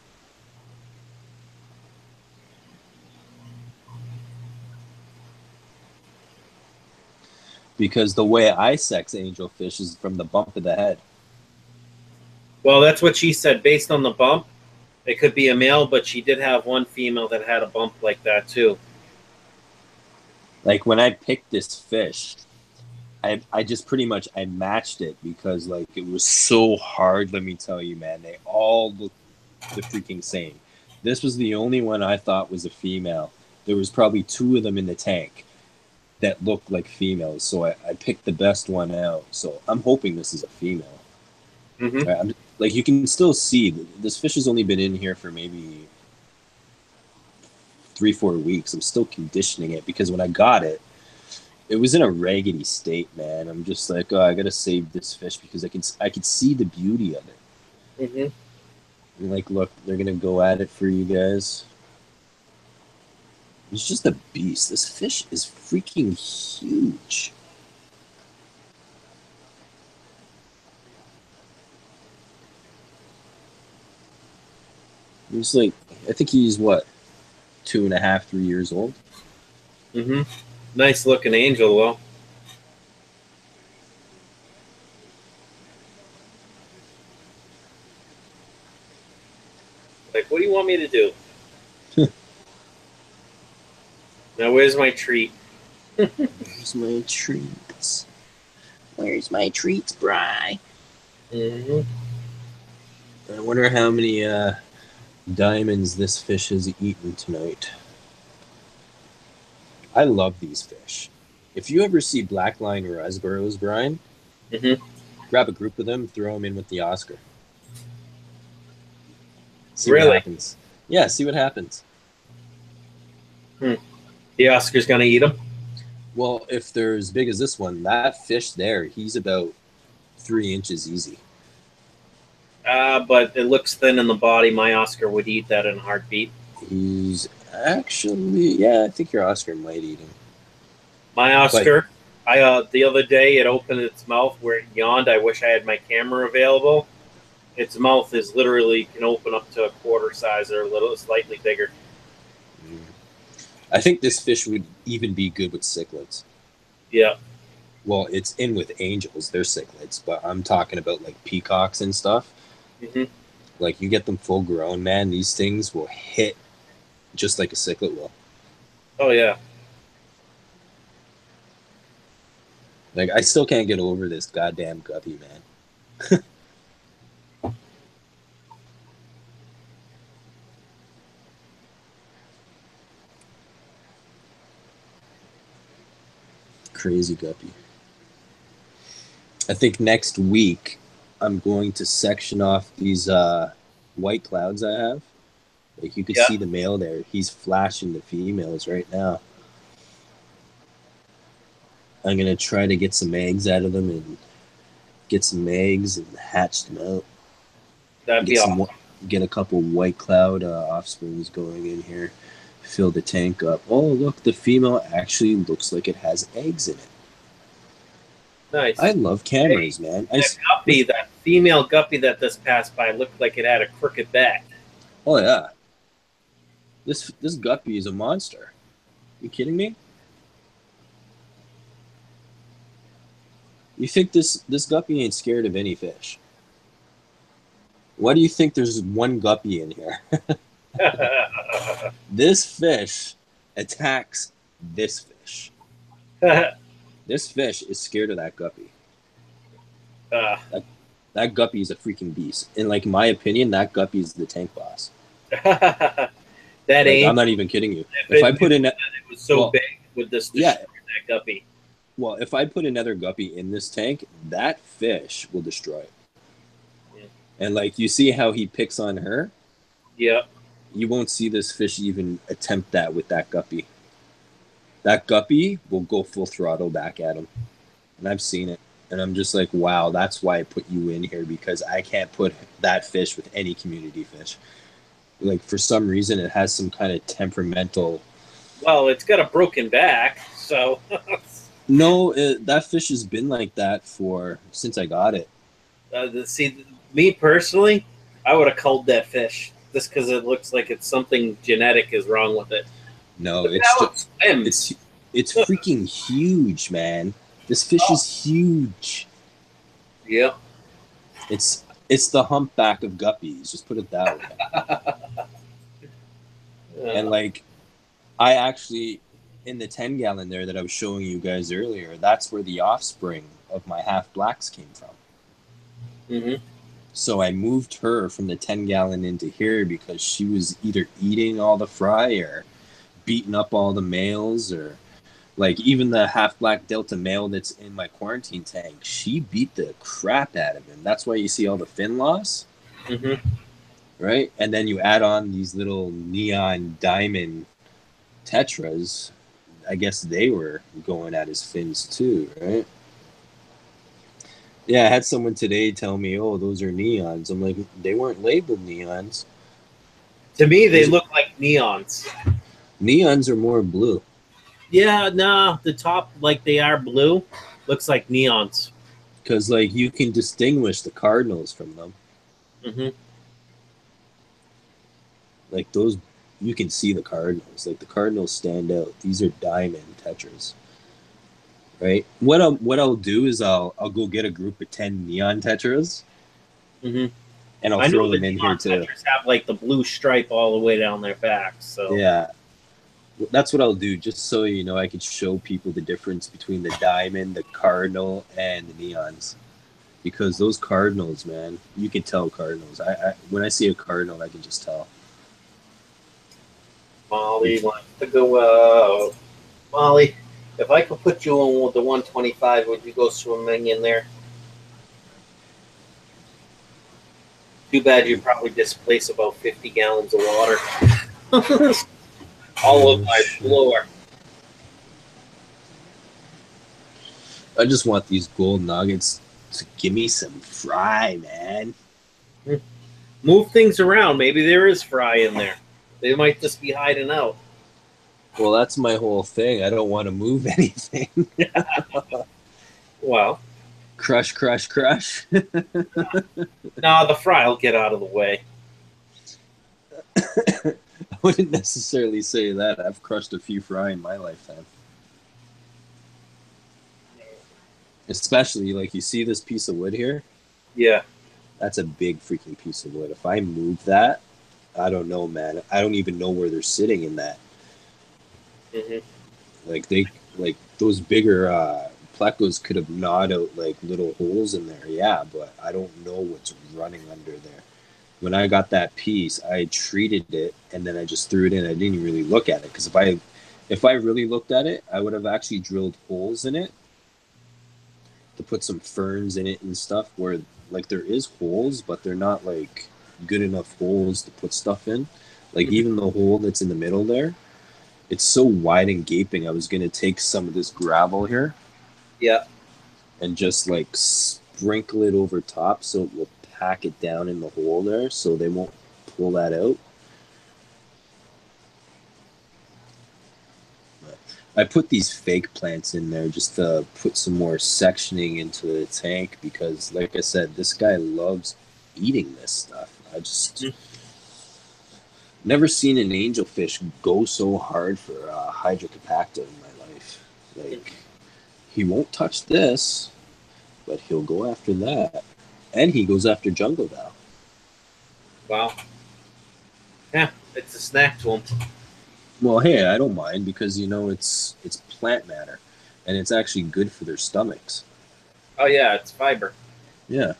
Because the way I sex angelfish is from the bump of the head. Well, that's what she said. Based on the bump, it could be a male, but she did have one female that had a bump like that too. Like, when I picked this fish, I just pretty much, I matched it, because like it was so hard. Let me tell you, man, they all look the freaking same. This was the only one I thought was a female. There was probably 2 of them in the tank that looked like females, so I picked the best one out. So I'm hoping this is a female. Mm-hmm. Like, you can still see this fish has only been in here for maybe 3-4 weeks. I'm still conditioning it, because when I got it, it was in a raggedy state, man. I'm just like, oh, I gotta save this fish, because I could see the beauty of it. Mm-hmm. And like, look, they're gonna go at it for you guys. It's just a beast. This fish is freaking huge. He's like, I think he's what, 2.5, 3 years old. Mm-hmm. Nice looking angel, though. Like, what do you want me to do? Now, where's my treat? Where's my treats? Where's my treats, Bri? Mm-hmm. I wonder how many diamonds this fish has eaten tonight. I love these fish. If you ever see blackline rasboros, Brian, grab a group of them, throw them in with the Oscar. See what happens. Yeah, see what happens. The Oscar's gonna eat them? Well, if they're as big as this one, that fish there, he's about 3 inches easy. But it looks thin in the body. My Oscar would eat that in a heartbeat. He's actually, yeah, I think your Oscar might eat him. My Oscar, the other day it opened its mouth where it yawned. I wish I had my camera available. Its mouth is literally can open up to a quarter size or a little slightly bigger. I think this fish would even be good with cichlids. Yeah. Well, it's in with angels, they're cichlids, but I'm talking about like peacocks and stuff. Like you get them full grown, man, these things will hit just like a cichlid will. Oh yeah. Like I still can't get over this goddamn guppy, man. Crazy guppy. I think next week I'm going to section off these white clouds I have. Like you could see the male there. He's flashing the females right now. I'm going to try to get some eggs out of them and get some eggs and hatch them out. That'd be awesome. Get a couple white cloud offsprings going in here. Fill the tank up. Oh, look, the female actually looks like it has eggs in it. Nice. I love cameras, man. That female guppy that just passed by looked like it had a crooked back. Oh, yeah. This guppy is a monster. You kidding me? You think this guppy ain't scared of any fish? Why do you think there's one guppy in here? This fish attacks this fish. This fish is scared of that guppy. That guppy is a freaking beast. And like in my opinion, that guppy is the tank boss. I'm not even kidding you. If I put in it was so big with this that guppy. Well, if I put another guppy in this tank, that fish will destroy it. Yeah. And like you see how he picks on her? Yeah. You won't see this fish even attempt that with that guppy. That guppy will go full throttle back at him. And I've seen it. And I'm just like, wow, that's why I put you in here, because I can't put that fish with any community fish. Like, for some reason, it has some kind of temperamental... Well, it's got a broken back, so... No, that fish has been like that since I got it. See, me personally, I would have culled that fish just because it looks like it's something genetic is wrong with it. No, it's freaking huge, man. This fish is huge. Yeah. It's the humpback of guppies. Just put it that way. And like, I actually, in the 10-gallon there that I was showing you guys earlier, that's where the offspring of my half blacks came from. So I moved her from the 10-gallon into here because she was either eating all the fry or beating up all the males, or like even the half black delta male that's in my quarantine tank, she beat the crap out of him. That's why you see all the fin loss. Right? And then you add on these little neon diamond tetras. I guess they were going at his fins too, right? Yeah, I had someone today tell me, oh, those are neons. I'm like, they weren't labeled neons. To me, they look like neons. Neons are more blue. Yeah, no, the top, like they are blue, looks like neons. Because, like, you can distinguish the cardinals from them. Like, those, you can see the cardinals. Like, the cardinals stand out. These are diamond tetras. Right? What I'll do is I'll go get a group of 10 neon tetras. And I'll I know throw the them in here neon too. tetras have like the blue stripe all the way down their backs. So Yeah. That's what I'll do, just so you know. I could show people the difference between the diamond, the cardinal, and the neons. Because those cardinals, man, you can tell cardinals. When I see a cardinal, I can just tell. Molly wants to go out. Molly, if I could put you on with the 125, would you go swimming in there? Too bad you'd probably displace about 50 gallons of water. All of my floor. I just want these gold nuggets to give me some fry, man. Move things around. Maybe there is fry in there. They might just be hiding out. Well, that's my whole thing. I don't want to move anything. Well, crush, crush, crush. No, the fry will get out of the way. I wouldn't necessarily say that. I've crushed a few fry in my lifetime. Especially, like, you see this piece of wood here? Yeah. That's a big freaking piece of wood. If I move that, I don't know, man. I don't even know where they're sitting in that. Like those bigger plecos could have gnawed out like little holes in there. Yeah, but I don't know what's running under there. When I got that piece, I treated it and then I just threw it in. I didn't even really look at it, because if I really looked at it, I would have actually drilled holes in it to put some ferns in it and stuff, where like there is holes, but they're not like good enough holes to put stuff in. Like even the hole that's in the middle there, it's so wide and gaping. I was going to take some of this gravel here. Yeah. And just like sprinkle it over top so it will pack it down in the hole there so they won't pull that out. I put these fake plants in there just to put some more sectioning into the tank, because like I said, this guy loves eating this stuff. I just never seen an angelfish go so hard for hydrocompacta in my life. Like, he won't touch this, but he'll go after that. And he goes after jungle now. Wow. Yeah, it's a snack to him. Well, hey, I don't mind, because, you know, it's plant matter, and it's actually good for their stomachs. Oh, yeah, it's fiber. Yeah.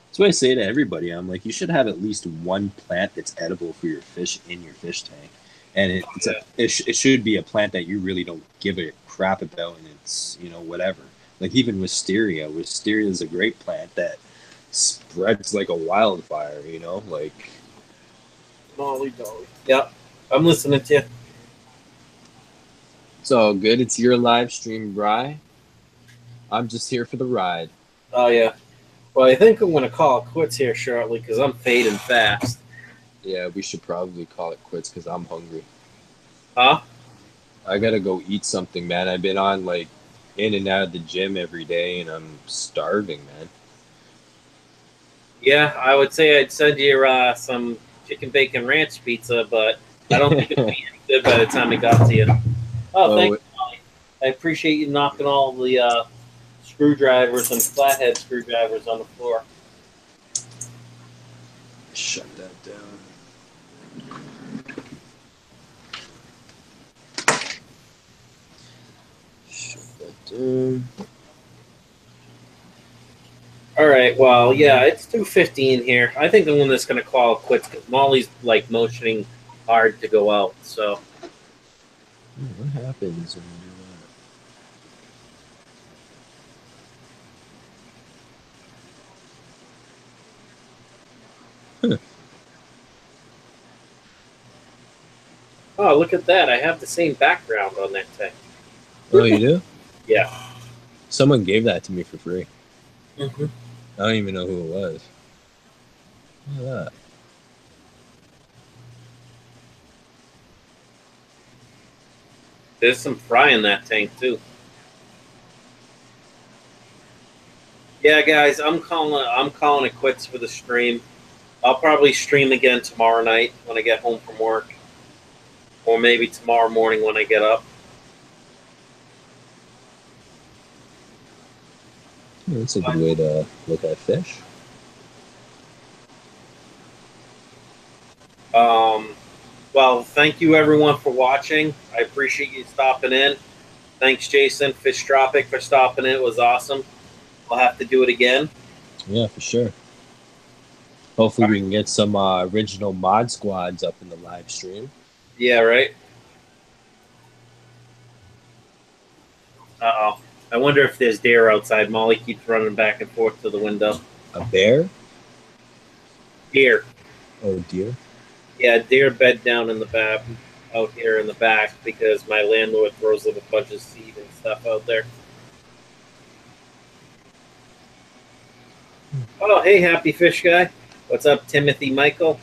That's what I say to everybody. I'm like, you should have at least one plant that's edible for your fish in your fish tank. And it should be a plant that you really don't give a crap about, and it's, you know, whatever. Like even wisteria. Wisteria is a great plant that spreads like a wildfire, you know? Like... Molly Dolly. Yep, I'm listening to you. It's all good. It's your live stream, Bri. I'm just here for the ride. Oh, yeah. Well, I think I'm going to call it quits here shortly, because I'm fading fast. Yeah, we should probably call it quits, because I'm hungry. Huh? I got to go eat something, man. I've been on, like, in and out of the gym every day, and I'm starving, man. Yeah, I would say I'd send you some chicken bacon ranch pizza, but I don't think it'd be any good by the time it got to you. Oh, thank you, Molly. I appreciate you knocking all the screwdrivers and flathead screwdrivers on the floor. Shut that down. All right, well, yeah, it's 2:15 here. I think I'm just going to call it quits, because Molly's, like, motioning hard to go out, so. What happens when you do that? Oh, look at that. I have the same background on that tank. Oh, you do? Yeah. Someone gave that to me for free. Mm-hmm. I don't even know who it was. Look at that. There's some fry in that tank, too. Yeah, guys, I'm calling it quits for the stream. I'll probably stream again tomorrow night when I get home from work, or maybe tomorrow morning when I get up. That's a good way to look at fish. Well, thank you everyone for watching. I appreciate you stopping in. Thanks, Jason, Fish Tropic, for stopping in. It was awesome. We'll have to do it again. Yeah, for sure. Hopefully we can get some original mod squads up in the live stream. Yeah, right? Uh-oh. I wonder if there's deer outside. Molly keeps running back and forth to the window. A bear? Deer. Oh, deer? Yeah, deer bed down in the back, out here in the back, because my landlord throws a bunch of seed and stuff out there. Oh, hey, Happy Fish Guy. What's up, Timothy Michael?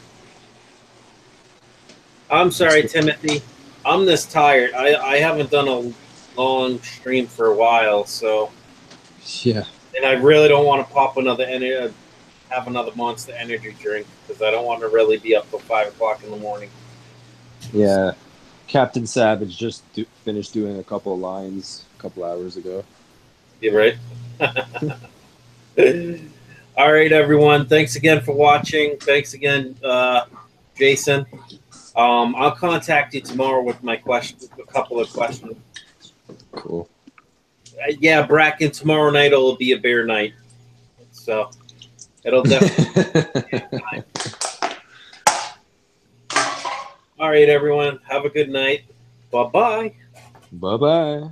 I'm sorry, Timothy. I'm this tired. I haven't done a long stream for a while, so yeah. And I really don't want to pop another have another Monster Energy drink because I don't want to really be up till 5 o'clock in the morning. Yeah, Captain Savage just finished doing a couple of lines a couple hours ago. You right? All right, everyone. Thanks again for watching. Thanks again, Jason. I'll contact you tomorrow with my questions, a couple of questions. Cool. Yeah, Brackon, tomorrow night will be a bear night. So it'll definitely be a time. All right, everyone. Have a good night. Bye-bye. Bye-bye.